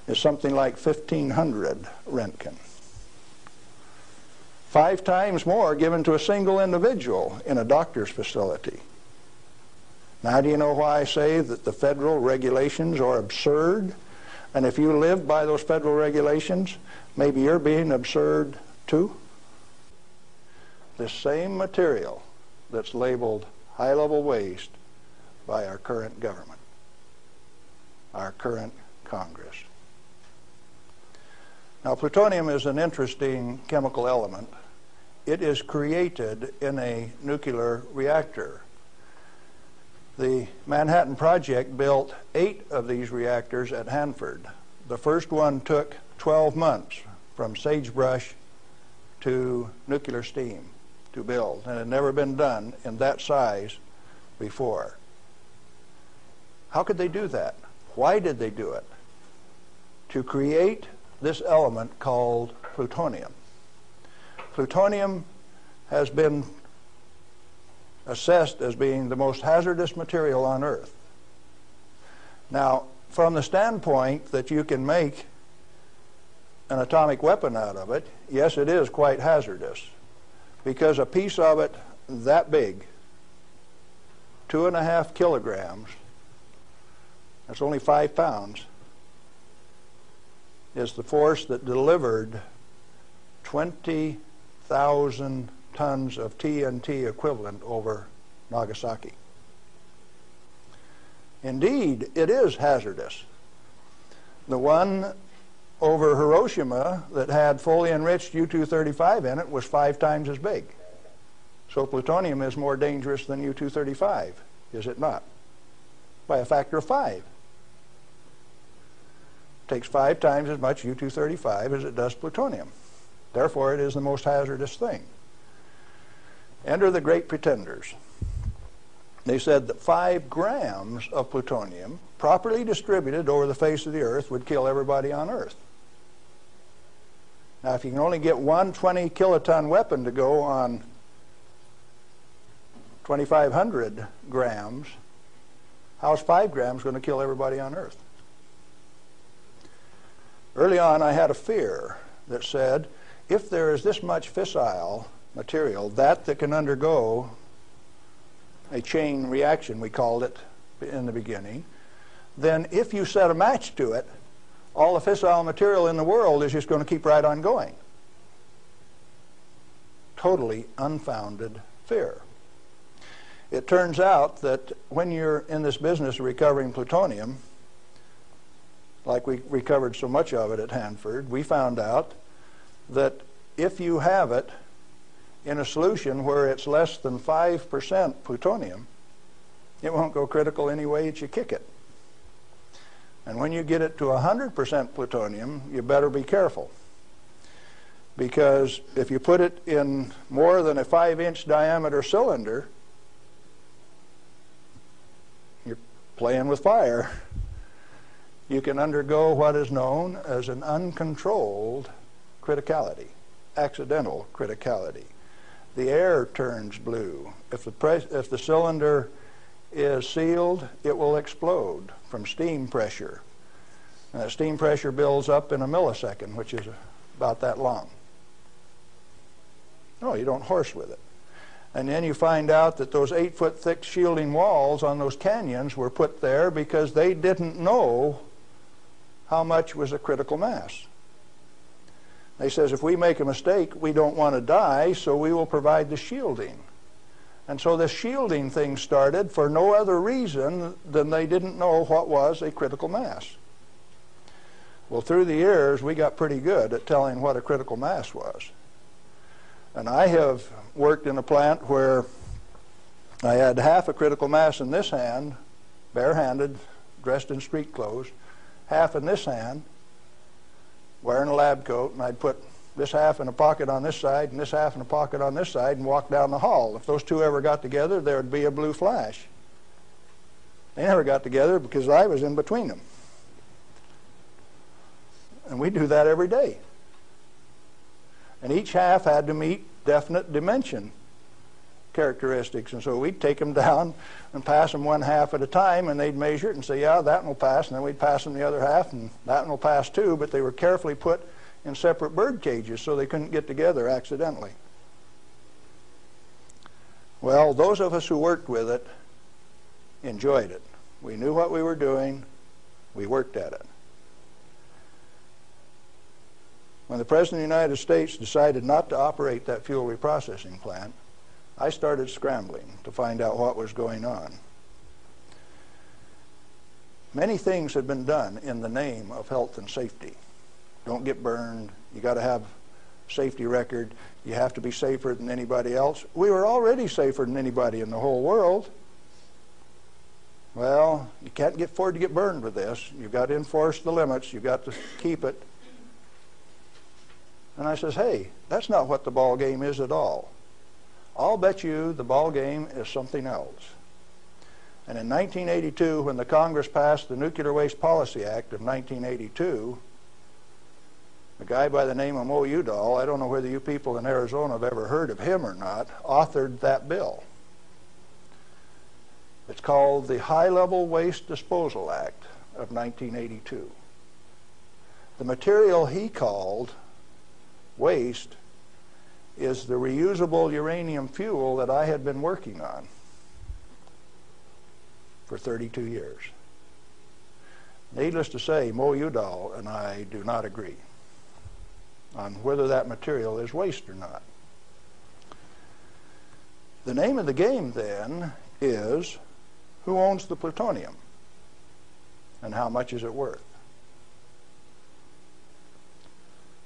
is something like 1,500 Roentgen. 5 times more given to a single individual in a doctor's facility. Now, do you know why I say that the federal regulations are absurd? And if you live by those federal regulations, maybe you're being absurd too? This same material that's labeled high-level waste by our current government, our current Congress. Now, plutonium is an interesting chemical element. It is created in a nuclear reactor. The Manhattan Project built 8 of these reactors at Hanford. The first one took 12 months from sagebrush to nuclear steam to build, and it had never been done in that size before. How could they do that? Why did they do it? To create this element called plutonium. Plutonium has been assessed as being the most hazardous material on Earth. Now, from the standpoint that you can make an atomic weapon out of it, yes, it is quite hazardous, because a piece of it that big, 2.5 kilograms, that's only 5 pounds, is the force that delivered 20,000 tons of TNT equivalent over Nagasaki. Indeed, it is hazardous. The one over Hiroshima that had fully enriched U-235 in it was 5 times as big. So plutonium is more dangerous than U-235, is it not? By a factor of 5. It takes 5 times as much U-235 as it does plutonium. Therefore, it is the most hazardous thing. Enter the great pretenders. They said that 5 grams of plutonium, properly distributed over the face of the Earth, would kill everybody on Earth. Now, if you can only get one 20-kiloton weapon to go on 2,500 grams, how's 5 grams going to kill everybody on Earth? Early on, I had a fear that said, if there is this much fissile material, that can undergo a chain reaction, we called it in the beginning, then if you set a match to it, all the fissile material in the world is just going to keep right on going. Totally unfounded fear. It turns out that when you're in this business of recovering plutonium, like we recovered so much of it at Hanford, we found out that if you have it in a solution where it's less than 5% plutonium, it won't go critical any way that you kick it. And when you get it to 100% plutonium, you better be careful. Because if you put it in more than a 5-inch diameter cylinder, you're playing with fire. You can undergo what is known as an uncontrolled criticality, accidental criticality. The air turns blue. If the cylinder is sealed, it will explode from steam pressure. And that steam pressure builds up in a millisecond, which is about that long. No, you don't horse with it. And then you find out that those 8-foot thick shielding walls on those canyons were put there because they didn't know how much was a critical mass. They says, if we make a mistake, we don't want to die, so we will provide the shielding. And so this shielding thing started for no other reason than they didn't know what was a critical mass. Well, through the years, we got pretty good at telling what a critical mass was. And I have worked in a plant where I had half a critical mass in this hand, barehanded, dressed in street clothes, half in this hand, wearing a lab coat, and I'd put this half in a pocket on this side and this half in a pocket on this side and walk down the hall. If those two ever got together, there would be a blue flash. They never got together because I was in between them. And we do that every day. And each half had to meet definite dimension characteristics. And so we'd take them down and pass them one half at a time, and they'd measure it and say, yeah, that one will pass. And then we'd pass them the other half, and that one will pass too. But they were carefully put in separate bird cages so they couldn't get together accidentally. Well, those of us who worked with it enjoyed it. We knew what we were doing. We worked at it. When the President of the United States decided not to operate that fuel reprocessing plant, I started scrambling to find out what was going on. Many things had been done in the name of health and safety. Don't get burned. You got to have a safety record. You have to be safer than anybody else. We were already safer than anybody in the whole world. Well, you can't afford to get burned with this. You've got to enforce the limits. You've got to keep it. And I says, hey, that's not what the ball game is at all. I'll bet you the ball game is something else. And in 1982, when the Congress passed the Nuclear Waste Policy Act of 1982, a guy by the name of Mo Udall, I don't know whether you people in Arizona have ever heard of him or not, authored that bill. It's called the High-Level Waste Disposal Act of 1982. The material he called waste is the reusable uranium fuel that I had been working on for 32 years. Needless to say, Mo Udall and I do not agree on whether that material is waste or not. The name of the game then is who owns the plutonium and how much is it worth?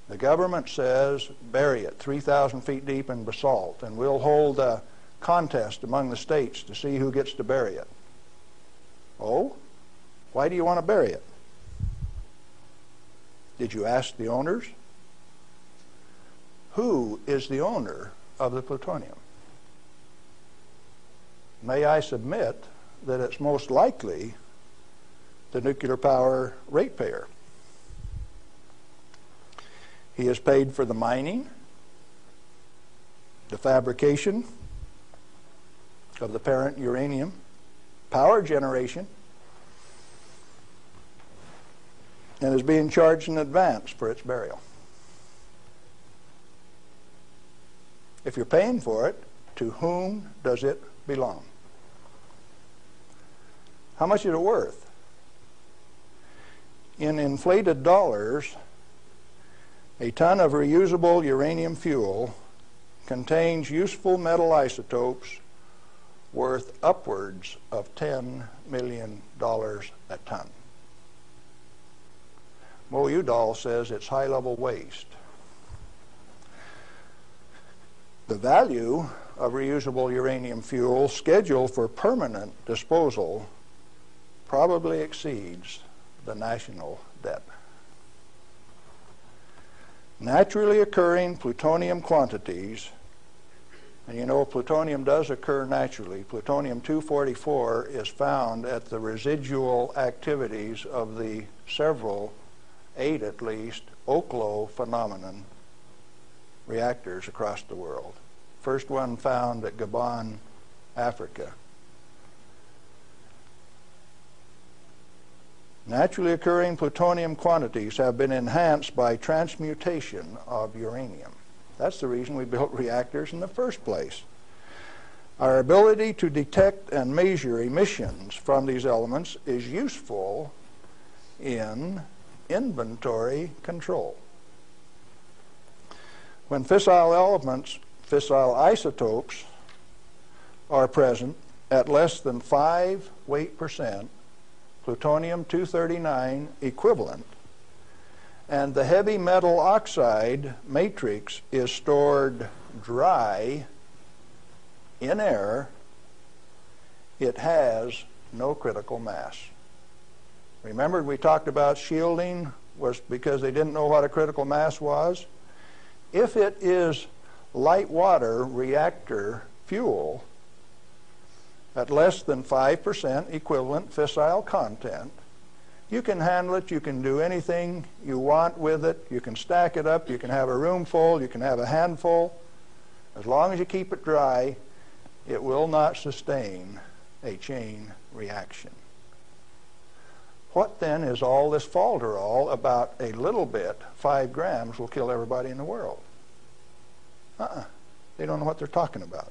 The government says bury it 3,000 feet deep in basalt, and we'll hold a contest among the states to see who gets to bury it. Oh? Why do you want to bury it? Did you ask the owners? Who is the owner of the plutonium? May I submit that it's most likely the nuclear power ratepayer. He is paid for the mining, the fabrication of the parent uranium, power generation, and is being charged in advance for its burial. If you're paying for it, to whom does it belong? How much is it worth? In inflated dollars, a ton of reusable uranium fuel contains useful metal isotopes worth upwards of $10 million a ton. Mo Udall says it's high-level waste. The value of reusable uranium fuel scheduled for permanent disposal probably exceeds the national debt. Naturally occurring plutonium quantities, and you know plutonium does occur naturally. Plutonium-244 is found at the residual activities of the several, 8 at least, Oklo phenomenon reactors across the world. First one found at Gabon, Africa. Naturally occurring plutonium quantities have been enhanced by transmutation of uranium. That's the reason we built reactors in the first place. Our ability to detect and measure emissions from these elements is useful in inventory control. When fissile elements, fissile isotopes, are present at less than 5 weight percent, plutonium-239 equivalent, and the heavy metal oxide matrix is stored dry in air, it has no critical mass. Remember we talked about shielding was because they didn't know what a critical mass was? If it is light water reactor fuel at less than 5% equivalent fissile content, you can handle it, you can do anything you want with it, you can stack it up, you can have a room full, you can have a handful. As long as you keep it dry, it will not sustain a chain reaction. What then is all this falderall about a little bit, 5 grams will kill everybody in the world? They don't know what they're talking about.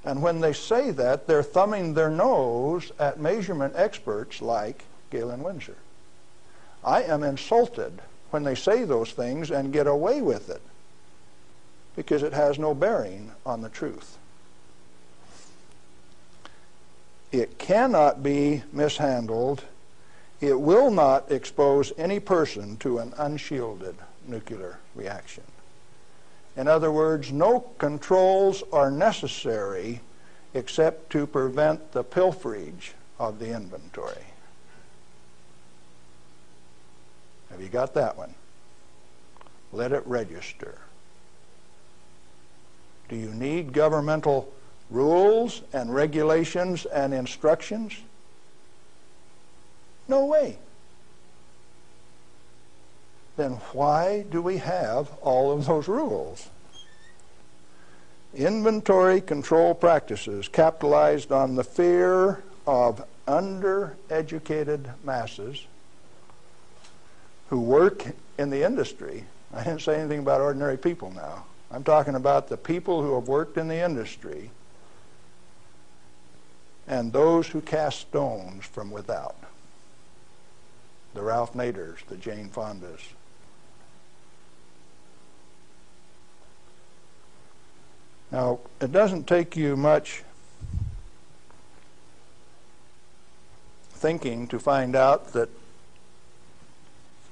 And when they say that, they're thumbing their nose at measurement experts like Galen Winsor. I am insulted when they say those things and get away with it, because it has no bearing on the truth. It cannot be mishandled. It will not expose any person to an unshielded nuclear reaction. In other words, no controls are necessary except to prevent the pilferage of the inventory. Have you got that one? Let it register. Do you need governmental rules and regulations and instructions? No way. Then why do we have all of those rules? Inventory control practices capitalized on the fear of undereducated masses who work in the industry. I didn't say anything about ordinary people now. I'm talking about the people who have worked in the industry and those who cast stones from without. The Ralph Naders, the Jane Fondas. Now, it doesn't take you much thinking to find out that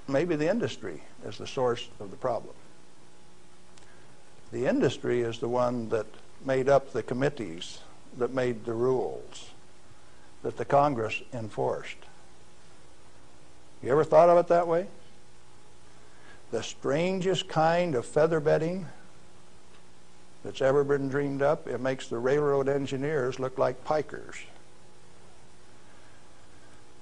maybe the industry is the source of the problem. The industry is the one that made up the committees that made the rules that the Congress enforced. You ever thought of it that way? The strangest kind of feather bedding that's ever been dreamed up, it makes the railroad engineers look like pikers.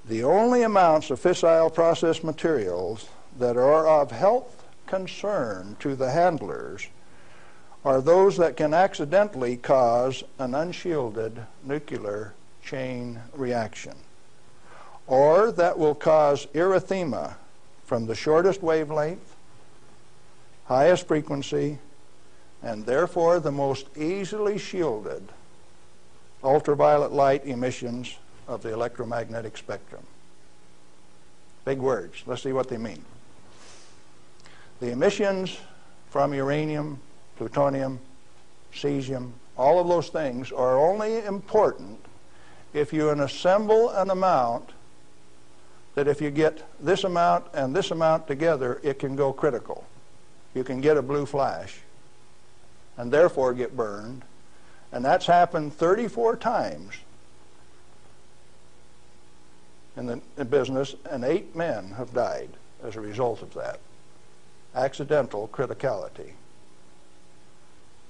The only amounts of fissile process materials that are of health concern to the handlers are those that can accidentally cause an unshielded nuclear chain reaction, or that will cause erythema from the shortest wavelength, highest frequency, and therefore the most easily shielded ultraviolet light emissions of the electromagnetic spectrum. Big words. Let's see what they mean. The emissions from uranium, plutonium, cesium, all of those things are only important if you assemble an amount that if you get this amount and this amount together, it can go critical. You can get a blue flash and therefore get burned. And that's happened 34 times in the business, and 8 men have died as a result of that. Accidental criticality.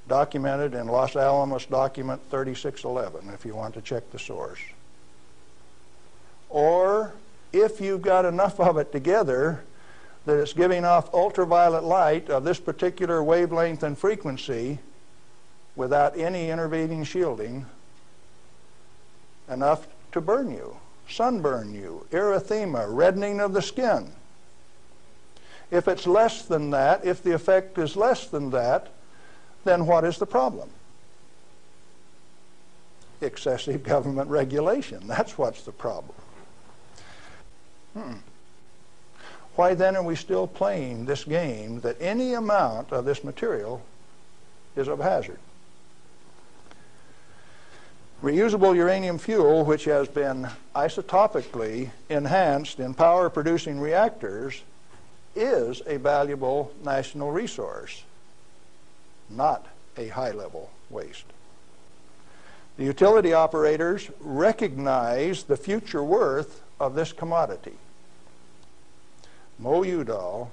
Documented in Los Alamos document 3611, if you want to check the source. Or if you've got enough of it together that it's giving off ultraviolet light of this particular wavelength and frequency without any intervening shielding, enough to burn you, sunburn you, erythema, reddening of the skin. If it's less than that, if the effect is less than that, then what is the problem? Excessive government regulation. That's what's the problem. Why then are we still playing this game that any amount of this material is of hazard? Reusable uranium fuel, which has been isotopically enhanced in power-producing reactors, is a valuable national resource, not a high-level waste. The utility operators recognize the future worth of this commodity. Mo Udall,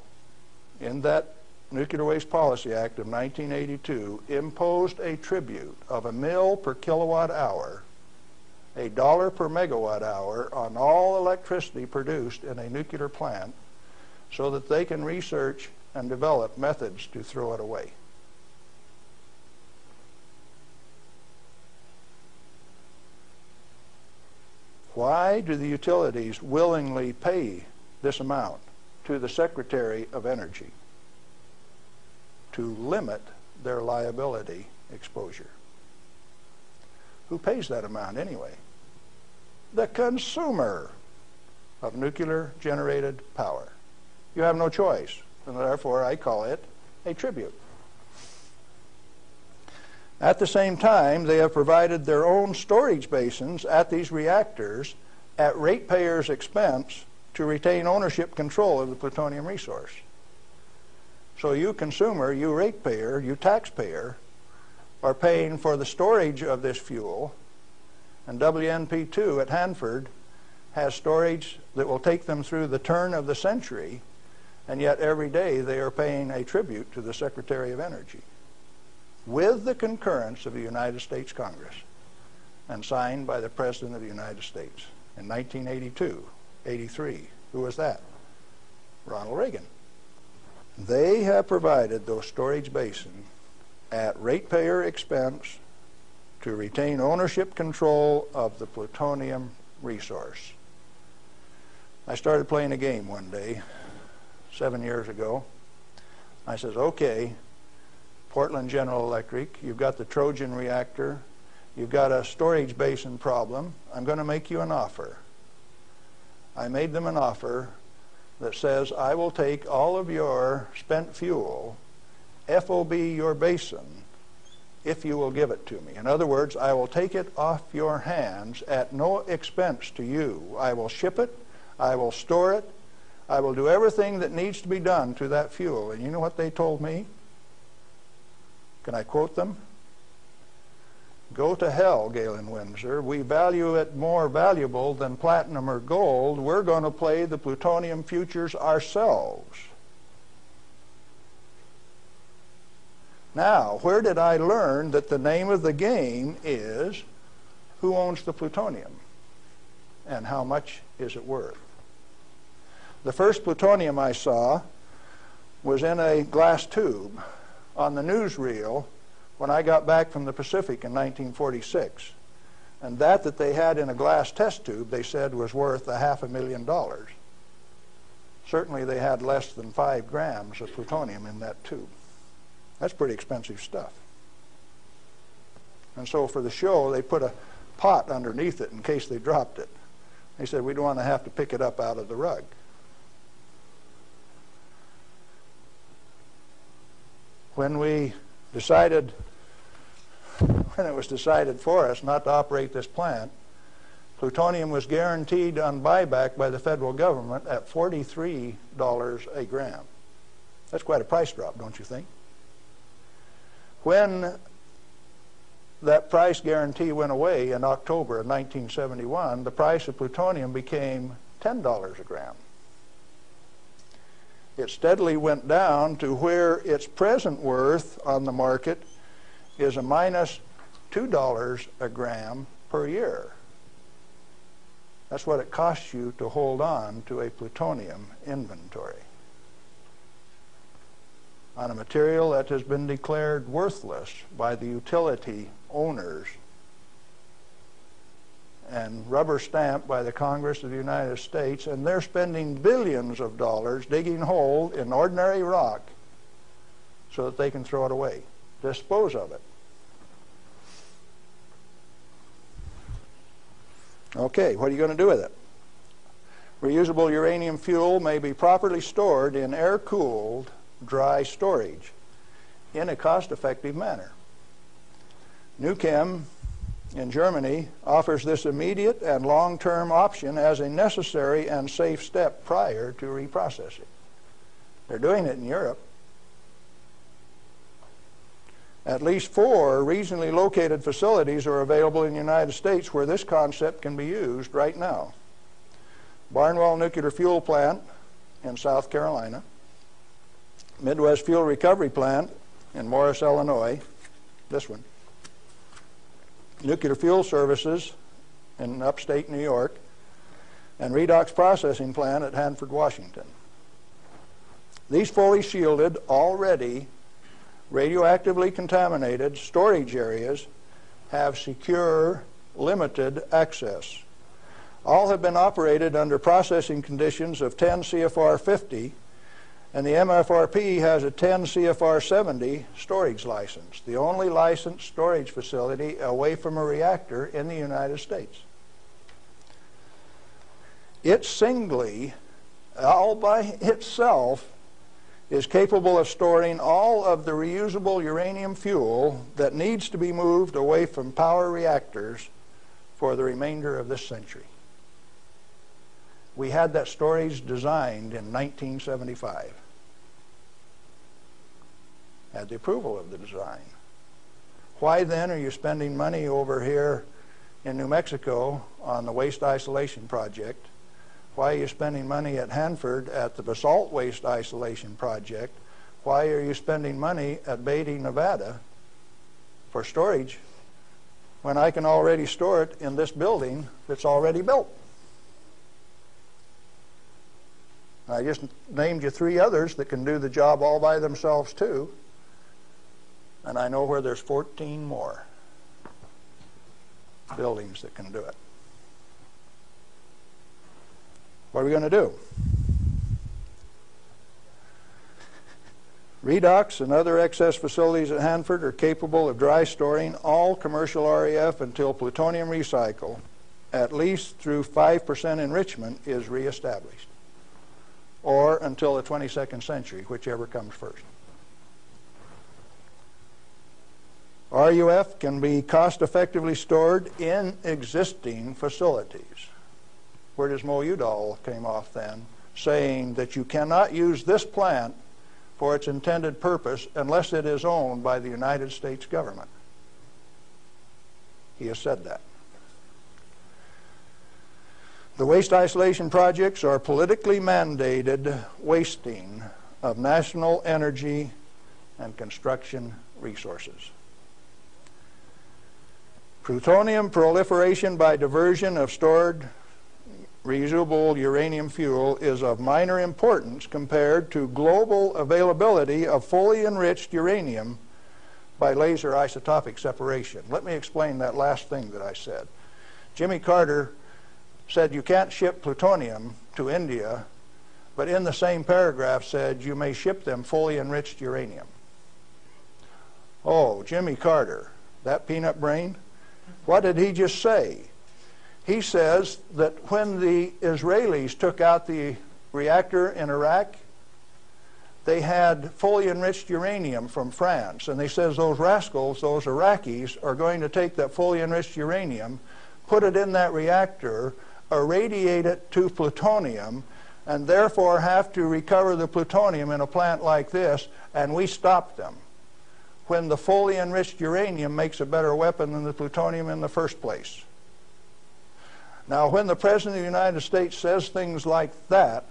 in that Nuclear Waste Policy Act of 1982, imposed a tribute of $1 per kilowatt hour, $1 per megawatt hour on all electricity produced in a nuclear plant, so that they can research and develop methods to throw it away. Why do the utilities willingly pay this amount to the Secretary of Energy? To limit their liability exposure. Who pays that amount anyway? The consumer of nuclear generated power. You have no choice, and therefore I call it a tribute. At the same time, they have provided their own storage basins at these reactors at ratepayers' expense to retain ownership control of the plutonium resource. So you consumer, you ratepayer, you taxpayer are paying for the storage of this fuel, and WNP2 at Hanford has storage that will take them through the turn of the century, and yet every day they are paying a tribute to the Secretary of Energy, with the concurrence of the United States Congress, and signed by the President of the United States in 1982, 83. Who was that? Ronald Reagan. They have provided those storage basins at ratepayer expense to retain ownership control of the plutonium resource. I started playing a game one day, 7 years ago. I says, okay, Portland General Electric, you've got the Trojan reactor, you've got a storage basin problem, I'm going to make you an offer. I made them an offer that says, I will take all of your spent fuel, FOB your basin, if you will give it to me. In other words, I will take it off your hands at no expense to you. I will ship it, I will store it, I will do everything that needs to be done to that fuel. And you know what they told me? Can I quote them? Go to hell, Galen Windsor. We value it more valuable than platinum or gold. We're going to play the plutonium futures ourselves. Now, where did I learn that the name of the game is who owns the plutonium and how much is it worth? The first plutonium I saw was in a glass tube on the newsreel when I got back from the Pacific in 1946. And that they had in a glass test tube, they said, was worth $500,000. Certainly they had less than 5 grams of plutonium in that tube. That's pretty expensive stuff. And so for the show, they put a pot underneath it in case they dropped it. They said, we don't want to have to pick it up out of the rug. When it was decided for us not to operate this plant, plutonium was guaranteed on buyback by the federal government at $43 a gram. That's quite a price drop, don't you think? When that price guarantee went away in October of 1971, the price of plutonium became $10 a gram. It steadily went down to where its present worth on the market is a minus $2 a gram per year. That's what it costs you to hold on to a plutonium inventory on a material that has been declared worthless by the utility owners and rubber stamped by the Congress of the United States, and they're spending billions of dollars digging a hole in ordinary rock so that they can throw it away, dispose of it. Okay, what are you going to do with it? Reusable uranium fuel may be properly stored in air-cooled, dry storage in a cost-effective manner. Nukem in Germany offers this immediate and long-term option as a necessary and safe step prior to reprocessing. They're doing it in Europe. At least 4 regionally located facilities are available in the United States where this concept can be used right now. Barnwell Nuclear Fuel Plant in South Carolina, Midwest Fuel Recovery Plant in Morris, Illinois, this one, Nuclear Fuel Services in upstate New York, and Redox Processing Plant at Hanford, Washington. These fully shielded, already radioactively contaminated storage areas have secure, limited access. All have been operated under processing conditions of 10 CFR 50, and the MFRP has a 10 CFR 70 storage license, the only licensed storage facility away from a reactor in the United States. It singly, all by itself, is capable of storing all of the reusable uranium fuel that needs to be moved away from power reactors for the remainder of this century. We had that storage designed in 1975. Had the approval of the design. Why then are you spending money over here in New Mexico on the waste isolation project? Why are you spending money at Hanford at the basalt waste isolation project? Why are you spending money at Beatty, Nevada for storage when I can already store it in this building that's already built? I just named you 3 others that can do the job all by themselves too, and I know where there's 14 more buildings that can do it. What are we going to do? Redox and other excess facilities at Hanford are capable of dry storing all commercial REF until plutonium recycle, at least through 5% enrichment, is reestablished, or until the 22nd century, whichever comes first. RUF can be cost-effectively stored in existing facilities. Where does Mo Udall came off then, saying that you cannot use this plant for its intended purpose unless it is owned by the United States government. He has said that. The waste isolation projects are politically mandated wasting of national energy and construction resources. Plutonium proliferation by diversion of stored reusable uranium fuel is of minor importance compared to global availability of fully enriched uranium by laser isotopic separation. Let me explain that last thing that I said. Jimmy Carter said you can't ship plutonium to India, but in the same paragraph said you may ship them fully enriched uranium. Oh, Jimmy Carter, that peanut brain, what did he just say? He says that when the Israelis took out the reactor in Iraq, they had fully enriched uranium from France, and they says those rascals, those Iraqis, are going to take that fully enriched uranium, put it in that reactor, irradiate it to plutonium, and therefore have to recover the plutonium in a plant like this, and we stopped them. when the fully enriched uranium makes a better weapon than the plutonium in the first place. Now, when the President of the United States says things like that,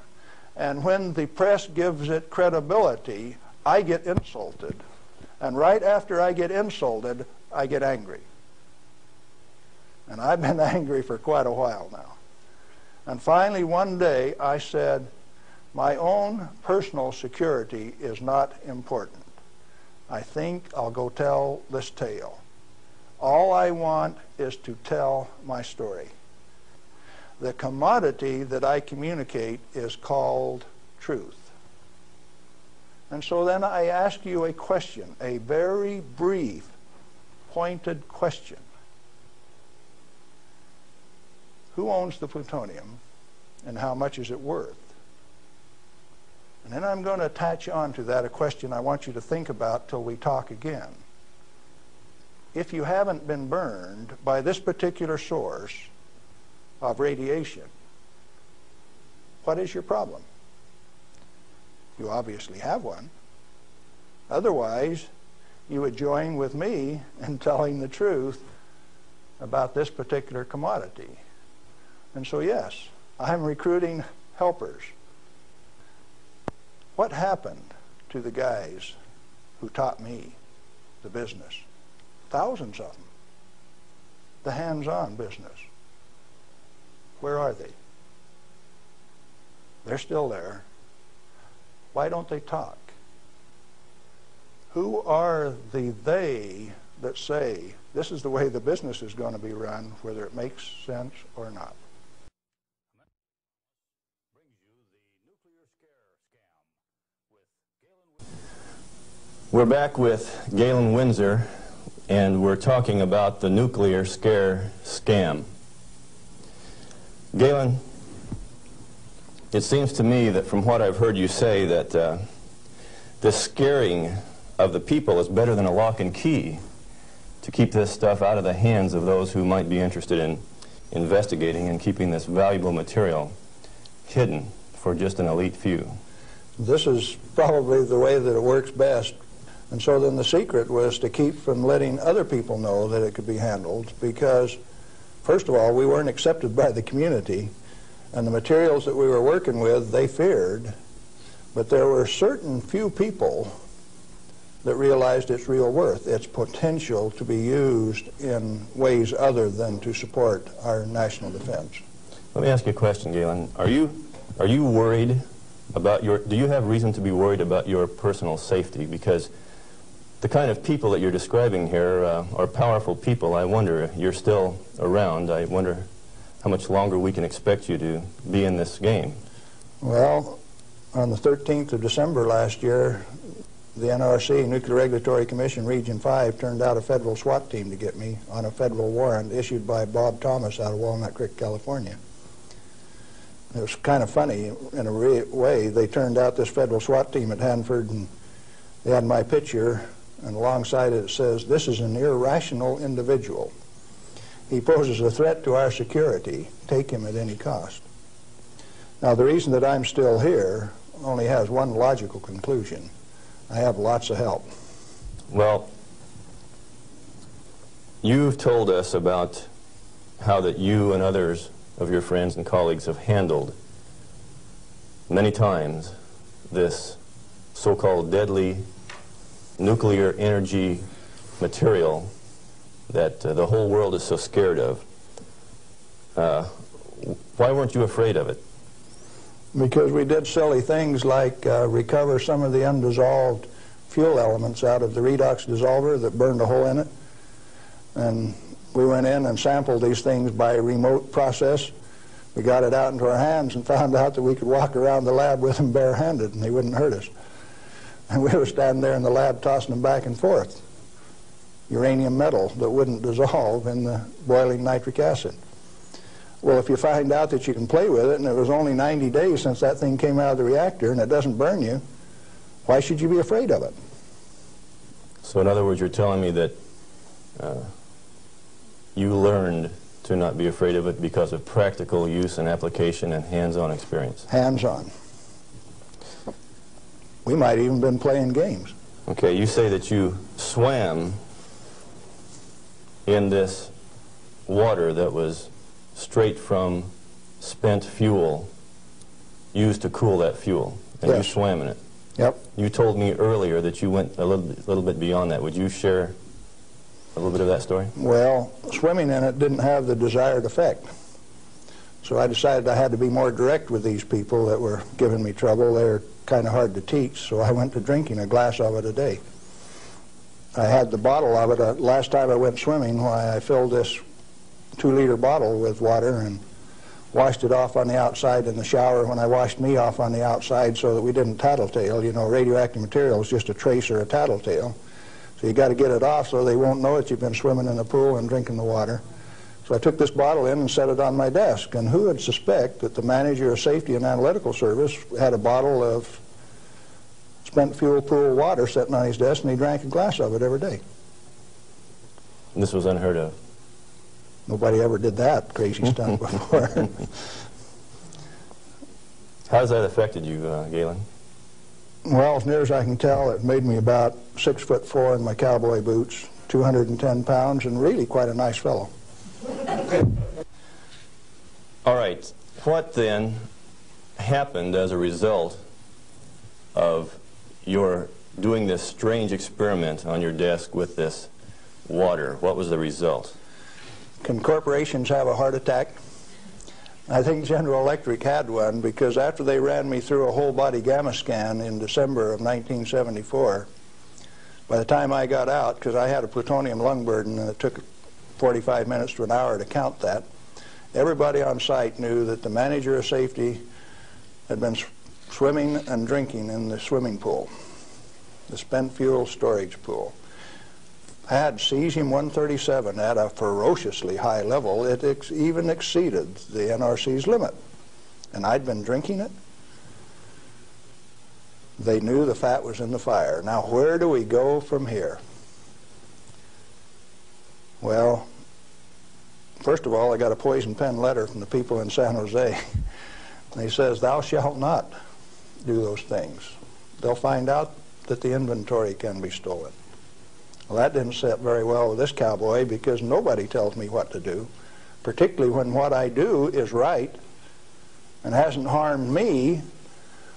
and when the press gives it credibility, I get insulted. And right after I get insulted, I get angry. And I've been angry for quite a while now. And finally, one day, I said, my own personal security is not important. I think I'll go tell this tale. All I want is to tell my story. The commodity that I communicate is called truth. And so then I ask you a question, a very brief, pointed question. Who owns the plutonium, and how much is it worth? And then I'm going to attach on to that a question I want you to think about till we talk again. If you haven't been burned by this particular source of radiation, what is your problem? You obviously have one. Otherwise, you would join with me in telling the truth about this particular commodity. And so, yes, I'm recruiting helpers. What happened to the guys who taught me the business? Thousands of them. The hands-on business. Where are they? They're still there. Why don't they talk? Who are the they that say this is the way the business is going to be run, whether it makes sense or not? We're back with Galen Windsor, and we're talking about the nuclear scare scam. Galen, it seems to me that from what I've heard you say that the scaring of the people is better than a lock and key to keep this stuff out of the hands of those who might be interested in investigating and keeping this valuable material hidden for just an elite few. This is probably the way that it works best. And so then the secret was to keep from letting other people know that it could be handled, because, first of all, we weren't accepted by the community, and the materials that we were working with, they feared, but there were certain few people that realized its real worth, its potential to be used in ways other than to support our national defense. Let me ask you a question, Galen. Are you worried about do you have reason to be worried about your personal safety? Because the kind of people that you're describing here are powerful people. I wonder if you're still around. I wonder how much longer we can expect you to be in this game. Well, on the 13th of December last year, the NRC, Nuclear Regulatory Commission, Region 5, turned out a federal SWAT team to get me on a federal warrant issued by Bob Thomas out of Walnut Creek, California. It was kind of funny in a way. They turned out this federal SWAT team at Hanford, and they had my picture, and alongside it says, "This is an irrational individual. He poses a threat to our security. Take him at any cost." Now, the reason that I'm still here only has one logical conclusion. I have lots of help. Well, you've told us about how that you and others of your friends and colleagues have handled many times this so-called deadly nuclear energy material that the whole world is so scared of. Why weren't you afraid of it? Because we did silly things like recover some of the undissolved fuel elements out of the redox dissolver that burned a hole in it. And we went in and sampled these things by remote process. We got it out into our hands and found out that we could walk around the lab with them barehanded and they wouldn't hurt us. And we were standing there in the lab tossing them back and forth. Uranium metal that wouldn't dissolve in the boiling nitric acid. Well, if you find out that you can play with it, and it was only 90 days since that thing came out of the reactor, and it doesn't burn you, why should you be afraid of it? So in other words, you're telling me that you learned to not be afraid of it because of practical use and application and hands-on experience. Hands-on. We might even been playing games. Okay, you say that you swam in this water that was straight from spent fuel used to cool that fuel, and you swam in it. Yep. You told me earlier that you went a little bit beyond that. Would you share a little bit of that story? Well, swimming in it didn't have the desired effect. So I decided I had to be more direct with these people that were giving me trouble. They were kind of hard to teach, so I went to drinking a glass of it a day. I had the bottle of it. Last time I went swimming, I filled this 2-liter bottle with water and washed it off on the outside in the shower when I washed me off on the outside so that we didn't tattletale. You know, radioactive material is just a trace or a tattletale. So you got to get it off so they won't know that you've been swimming in the pool and drinking the water. So I took this bottle in and set it on my desk. And who would suspect that the manager of safety and analytical service had a bottle of spent fuel pool water sitting on his desk, and he drank a glass of it every day. And this was unheard of. Nobody ever did that crazy stunt before. How has that affected you, Galen? Well, as near as I can tell, it made me about 6'4" in my cowboy boots, 210 pounds, and really quite a nice fellow. All right. What then happened as a result of your doing this strange experiment on your desk with this water? What was the result? Can corporations have a heart attack? I think General Electric had one, because after they ran me through a whole body gamma scan in December of 1974, by the time I got out, because I had a plutonium lung burden and it took 45 minutes to an hour to count that, everybody on site knew that the manager of safety had been swimming and drinking in the swimming pool, the spent fuel storage pool. Had cesium-137 at a ferociously high level. It even exceeded the NRC's limit. And I'd been drinking it. They knew the fat was in the fire. Now, where do we go from here? Well, first of all, I got a poison pen letter from the people in San Jose. They says, "Thou shalt not do those things. They'll find out that the inventory can be stolen." Well, that didn't sit very well with this cowboy, because nobody tells me what to do, particularly when what I do is right and hasn't harmed me.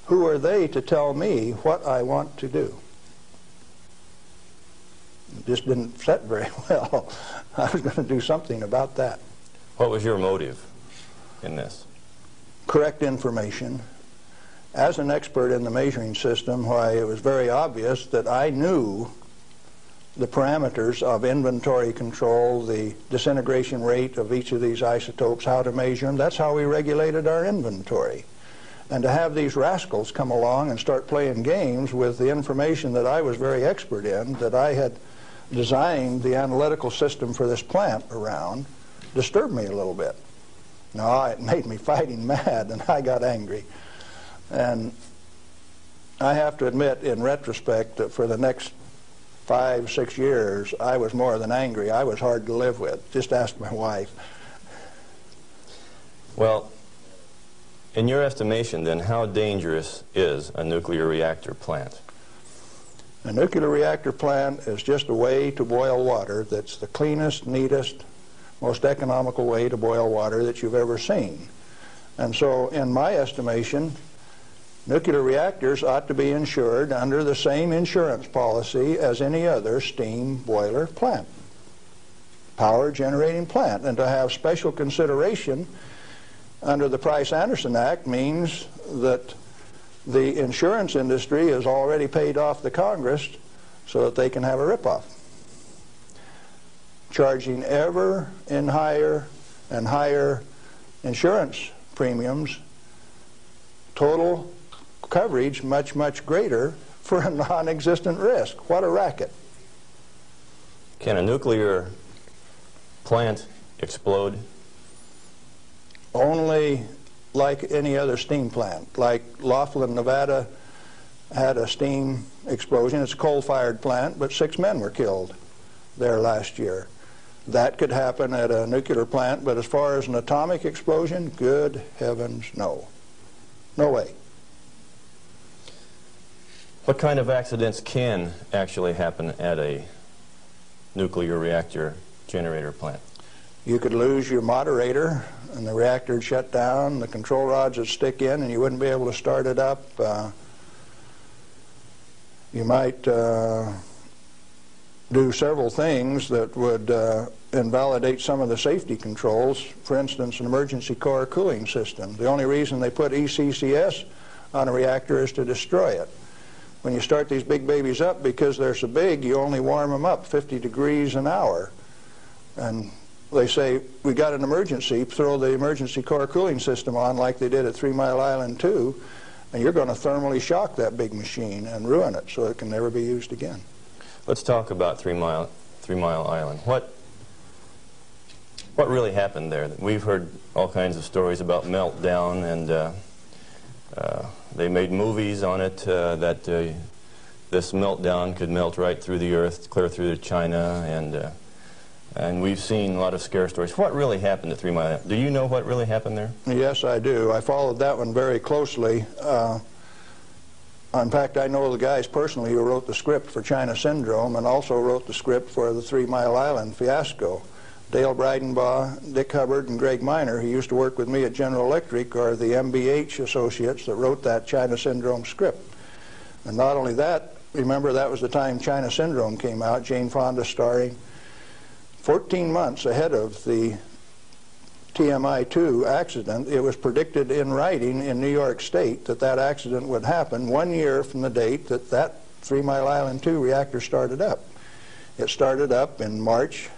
Who are they to tell me what I want to do? It just didn't sit very well. I was going to do something about that. What was your motive in this? Correct information. As an expert in the measuring system, why, it was very obvious that I knew the parameters of inventory control, the disintegration rate of each of these isotopes, how to measure them. That's how we regulated our inventory. And to have these rascals come along and start playing games with the information that I was very expert in, that I had designed the analytical system for this plant around, disturbed me a little bit. No, it made me fighting mad, and I got angry. And I have to admit, in retrospect, that for the next 5-6 years, I was more than angry. I was hard to live with. Just ask my wife. Well, in your estimation, then, how dangerous is a nuclear reactor plant? A nuclear reactor plant is just a way to boil water that's the cleanest, neatest, most economical way to boil water that you've ever seen. And so, in my estimation, nuclear reactors ought to be insured under the same insurance policy as any other steam boiler plant, power generating plant. And to have special consideration under the Price-Anderson Act means that the insurance industry has already paid off the Congress so that they can have a ripoff, charging ever in higher and higher insurance premiums, total coverage much, much greater for a non-existent risk. What a racket. Can a nuclear plant explode? Only like any other steam plant. Like Laughlin, Nevada had a steam explosion. It's a coal-fired plant, but 6 men were killed there last year. That could happen at a nuclear plant, but as far as an atomic explosion, good heavens, no. No way. What kind of accidents can actually happen at a nuclear reactor generator plant? You could lose your moderator and the reactor would shut down, the control rods would stick in and you wouldn't be able to start it up. You might do several things that would invalidate some of the safety controls. For instance, an emergency core cooling system. The only reason they put ECCS on a reactor is to destroy it. When you start these big babies up, because they're so big, you only warm them up 50 degrees an hour. And they say, we got an emergency, throw the emergency core cooling system on like they did at 3 Mile Island 2, and you're going to thermally shock that big machine and ruin it so it can never be used again. Let's talk about 3 Mile Island. What really happened there? We've heard all kinds of stories about meltdown, and they made movies on it that this meltdown could melt right through the earth, clear through to China, and we've seen a lot of scare stories. What really happened at 3 Mile Island? Do you know what really happened there? Yes, I do. I followed that one very closely. In fact, I know the guys personally who wrote the script for China Syndrome and also wrote the script for the 3 Mile Island fiasco. Dale Breidenbaugh, Dick Hubbard, and Greg Miner, who used to work with me at General Electric, are the MBH associates that wrote that China Syndrome script. And not only that, remember that was the time China Syndrome came out, Jane Fonda starring. 14 months ahead of the TMI-2 accident, it was predicted in writing in New York State that that accident would happen 1 year from the date that that 3 Mile Island 2 reactor started up. It started up in March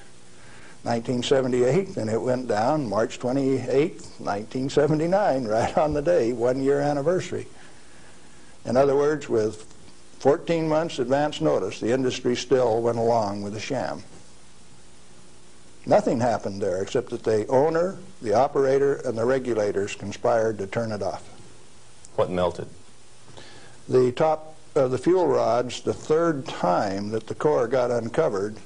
1978, and it went down March 28, 1979, right on the day, 1 year anniversary. In other words, with 14 months advance notice, the industry still went along with the sham. Nothing happened there except that the owner, the operator, and the regulators conspired to turn it off. What melted? The top of the fuel rods, the third time that the core got uncovered,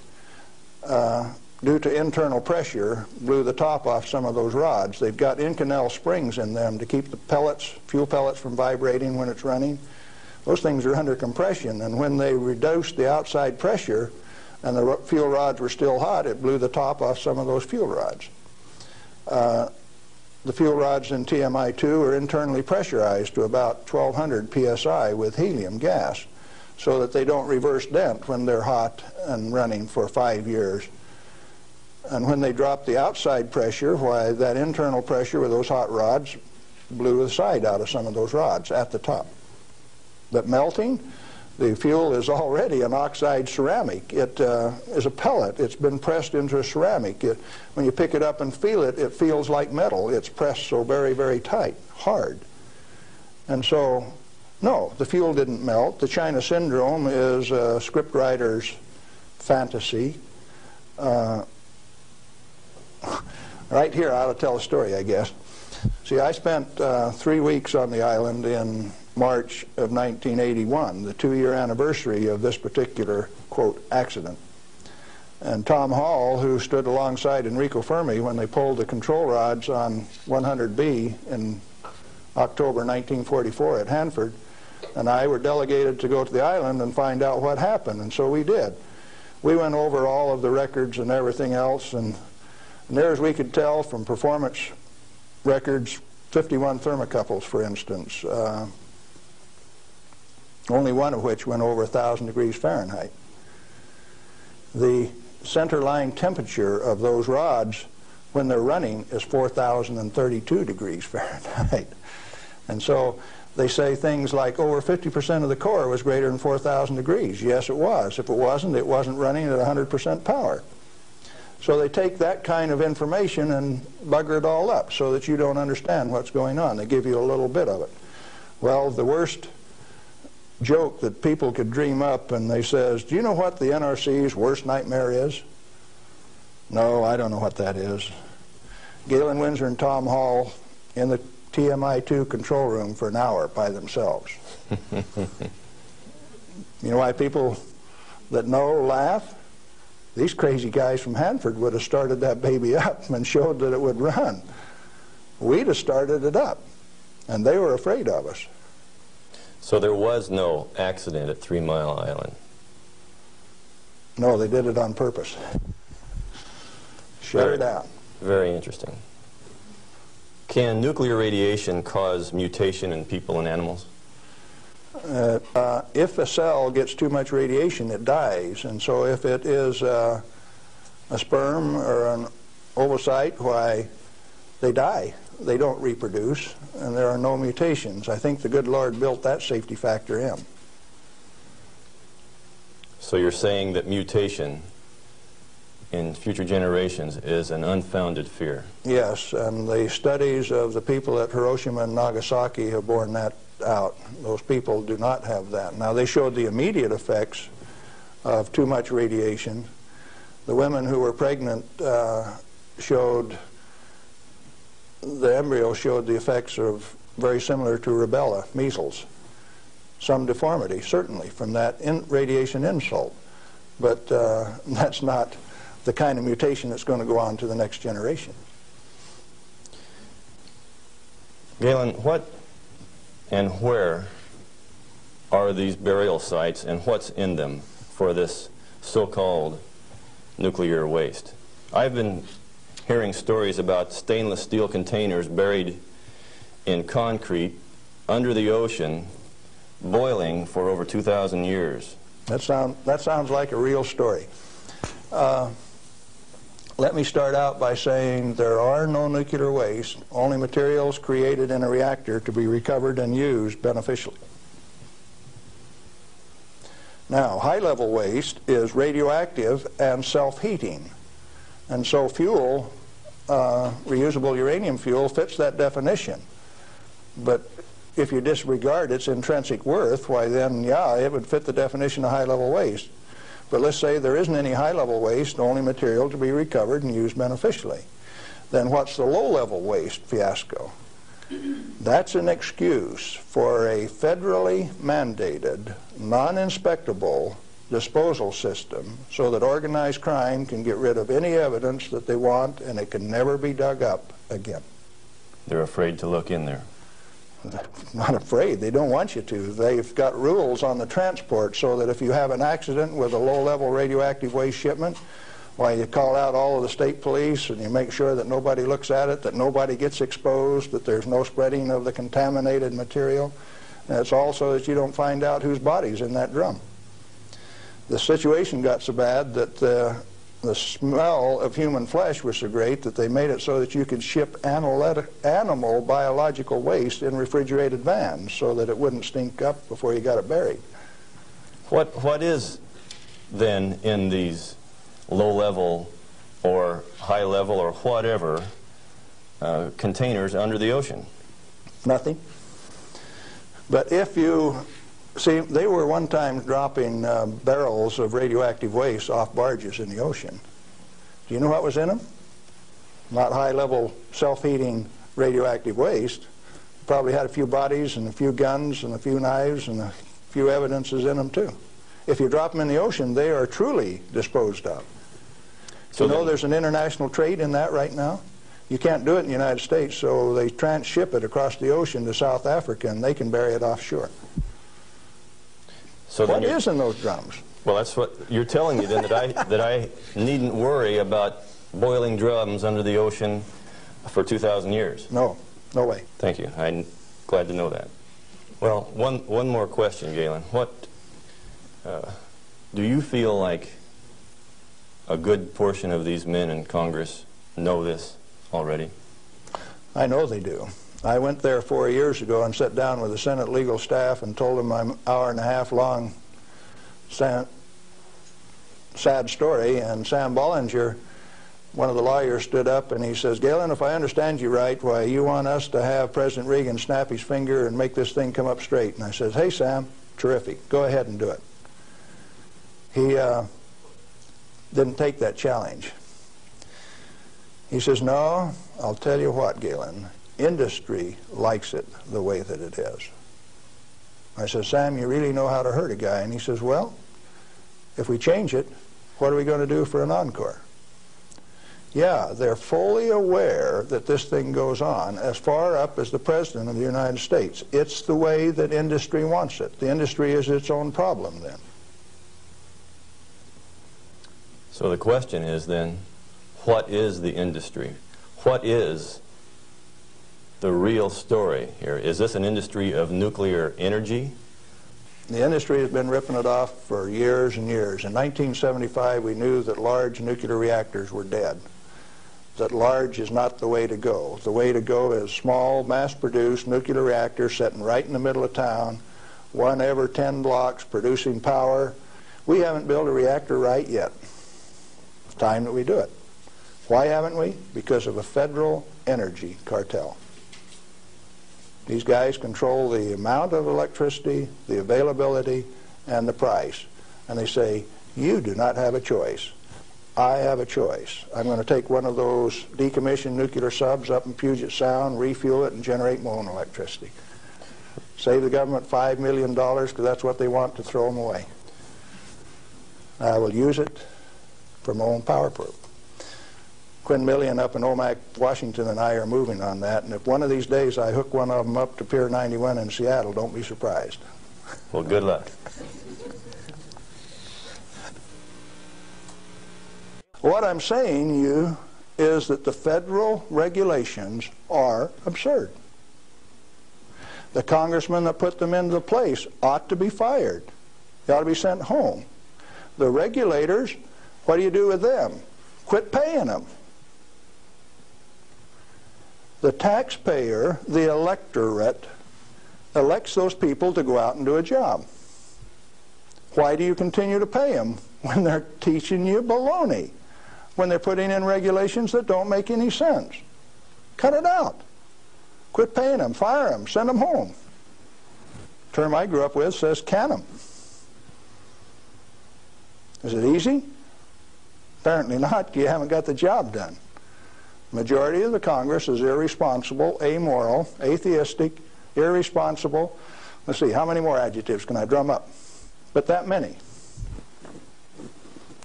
due to internal pressure, blew the top off some of those rods. They've got Inconel springs in them to keep the pellets, fuel pellets, from vibrating when it's running. Those things are under compression, and when they reduced the outside pressure and the fuel rods were still hot, it blew the top off some of those fuel rods. The fuel rods in TMI-2 are internally pressurized to about 1200 psi with helium gas so that they don't reverse dent when they're hot and running for 5 years. And when they drop the outside pressure, why, that internal pressure with those hot rods blew the side out of some of those rods at the top. But melting, the fuel is already an oxide ceramic. It is a pellet. It's been pressed into a ceramic. When you pick it up and feel it, it feels like metal. It's pressed so very, very tight, hard. And so, no, the fuel didn't melt. The China Syndrome is a scriptwriter's fantasy. Right here, I ought to tell a story, I guess. See, I spent 3 weeks on the island in March of 1981, the 2-year anniversary of this particular, quote, accident. And Tom Hall, who stood alongside Enrico Fermi when they pulled the control rods on 100B in October 1944 at Hanford, and I were delegated to go to the island and find out what happened, and so we did. We went over all of the records and everything else, and there, as we could tell from performance records, 51 thermocouples, for instance, only one of which went over 1,000 degrees Fahrenheit. The center line temperature of those rods when they're running is 4,032 degrees Fahrenheit. And so they say things like over 50% of the core was greater than 4,000 degrees. Yes, it was. If it wasn't running at 100% power. So they take that kind of information and bugger it all up so that you don't understand what's going on. They give you a little bit of it. Well, the worst joke that people could dream up, and they says, do you know what the NRC's worst nightmare is? No, I don't know what that is. Galen Windsor and Tom Hall in the TMI-2 control room for an hour by themselves. You know why people that know laugh? These crazy guys from Hanford would have started that baby up and showed that it would run. We'd have started it up, and they were afraid of us. So there was no accident at 3 Mile Island? No, they did it on purpose. Shut her down. Very interesting. Can nuclear radiation cause mutation in people and animals? If a cell gets too much radiation, it dies. And so if it is a sperm or an ovocyte, why, they die. They don't reproduce, and there are no mutations. I think the good Lord built that safety factor in. So you're saying that mutation in future generations is an unfounded fear? Yes, and the studies of the people at Hiroshima and Nagasaki have borne that out. Those people do not have that. Now, they showed the immediate effects of too much radiation. The women who were pregnant showed, the embryo showed the effects of very similar to rubella, measles. Some deformity, certainly, from that radiation insult. But that's not the kind of mutation that's going to go on to the next generation. Galen, what and where are these burial sites, and what's in them for this so-called nuclear waste? I've been hearing stories about stainless steel containers buried in concrete under the ocean, boiling for over 2,000 years. That sounds like a real story. Let me start out by saying there are no nuclear waste, only materials created in a reactor to be recovered and used beneficially. Now, high-level waste is radioactive and self-heating. And so fuel, reusable uranium fuel, fits that definition. But if you disregard its intrinsic worth, why then, yeah, it would fit the definition of high-level waste. But let's say there isn't any high-level waste, only material to be recovered and used beneficially. Then what's the low-level waste fiasco? That's an excuse for a federally mandated, non-inspectable disposal system so that organized crime can get rid of any evidence that they want, and it can never be dug up again. They're afraid to look in there. Not afraid. They don't want you to. They've got rules on the transport so that if you have an accident with a low-level radioactive waste shipment, why, you call out all of the state police and you make sure that nobody looks at it, that nobody gets exposed, that there's no spreading of the contaminated material. And it's also that you don't find out whose body's in that drum. The situation got so bad that the smell of human flesh was so great that they made it so that you could ship animal biological waste in refrigerated vans so that it wouldn't stink up before you got it buried. What is then in these low-level or high-level or whatever containers under the ocean? Nothing. But if you see, they were one time dropping barrels of radioactive waste off barges in the ocean. Do you know what was in them? Not high-level self-heating radioactive waste. Probably had a few bodies and a few guns and a few knives and a few evidences in them too. If you drop them in the ocean, they are truly disposed of. So you know there's an international trade in that right now? You can't do it in the United States, so they transship it across the ocean to South Africa and they can bury it offshore. So what is in those drums? Well, that's what you're telling me then, that I needn't worry about boiling drums under the ocean for 2,000 years. No, no way. Thank you. I'm glad to know that. Well, one more question, Galen. What do you feel like a good portion of these men in Congress know this already? I know they do. I went there 4 years ago and sat down with the Senate legal staff and told them my hour-and-a-half-long sad story, and Sam Bollinger, one of the lawyers, stood up and he says, "Galen, if I understand you right, why, you want us to have President Reagan snap his finger and make this thing come up straight." And I says, "Hey, Sam, terrific. Go ahead and do it." He didn't take that challenge. He says, "No, I'll tell you what, Galen. Industry likes it the way that it is." I said, "Sam, you really know how to hurt a guy." And he says, "Well, if we change it, what are we going to do for an encore?" Yeah, they're fully aware that this thing goes on as far up as the President of the United States. It's the way that industry wants it. The industry is its own problem then. So the question is then, what is the industry? What is the real story here? Is this an industry of nuclear energy? The industry has been ripping it off for years and years. In 1975, we knew that large nuclear reactors were dead, that large is not the way to go. The way to go is small, mass-produced nuclear reactors sitting right in the middle of town, one every 10 blocks, producing power. We haven't built a reactor right yet. It's time that we do it. Why haven't we? Because of a federal energy cartel. These guys control the amount of electricity, the availability, and the price. And they say, you do not have a choice. I have a choice. I'm going to take one of those decommissioned nuclear subs up in Puget Sound, refuel it, and generate my own electricity. Save the government $5 million because that's what they want to throw them away. I will use it for my own power purpose. Quinn Millian up in Omak, Washington, and I are moving on that, and if one of these days I hook one of them up to Pier 91 in Seattle, don't be surprised. Well, good luck. What I'm saying to you is that the federal regulations are absurd. The congressmen that put them into place ought to be fired. They ought to be sent home. The regulators, what do you do with them? Quit paying them. The taxpayer, the electorate, elects those people to go out and do a job. Why do you continue to pay them when they're teaching you baloney? When they're putting in regulations that don't make any sense? Cut it out. Quit paying them, fire them, send them home. The term I grew up with says can them. Is it easy? Apparently not. You haven't got the job done. Majority of the Congress is irresponsible, amoral, atheistic, irresponsible. Let's see, how many more adjectives can I drum up? But that many.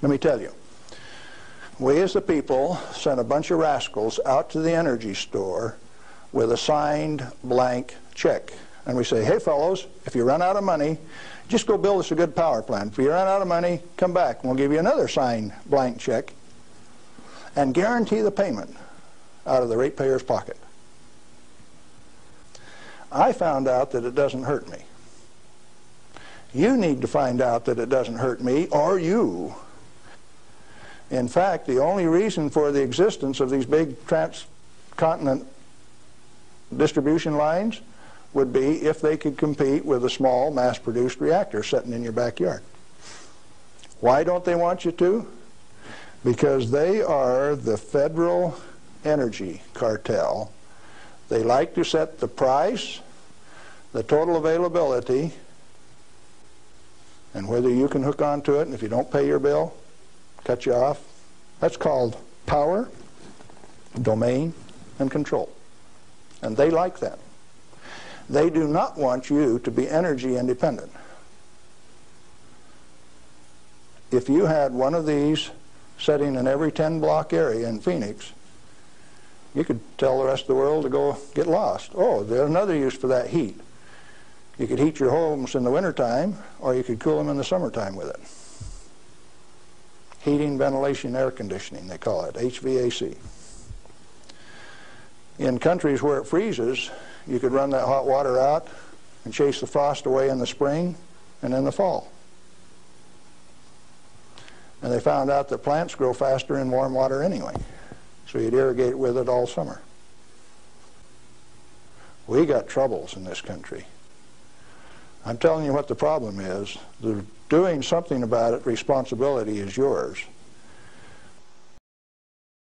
Let me tell you. We as the people sent a bunch of rascals out to the energy store with a signed blank check. And we say, hey fellows, if you run out of money, just go build us a good power plant. If you run out of money, come back and we'll give you another signed blank check and guarantee the payment out of the ratepayer's pocket. I found out that it doesn't hurt me. You need to find out that it doesn't hurt me or you. In fact, the only reason for the existence of these big transcontinent distribution lines would be if they could compete with a small mass-produced reactor sitting in your backyard. Why don't they want you to? Because they are the federal energy cartel. They like to set the price, the total availability, and whether you can hook onto it, and if you don't pay your bill, cut you off. That's called power, domain, and control. And they like that. They do not want you to be energy independent. If you had one of these sitting in every 10-block area in Phoenix, you could tell the rest of the world to go get lost. Oh, there's another use for that heat. You could heat your homes in the wintertime, or you could cool them in the summertime with it. Heating, ventilation, air conditioning, they call it, HVAC. In countries where it freezes, you could run that hot water out and chase the frost away in the spring and in the fall. And they found out that plants grow faster in warm water anyway, so you'd irrigate with it all summer. We got troubles in this country. I'm telling you what the problem is. Doing something about it, responsibility is yours.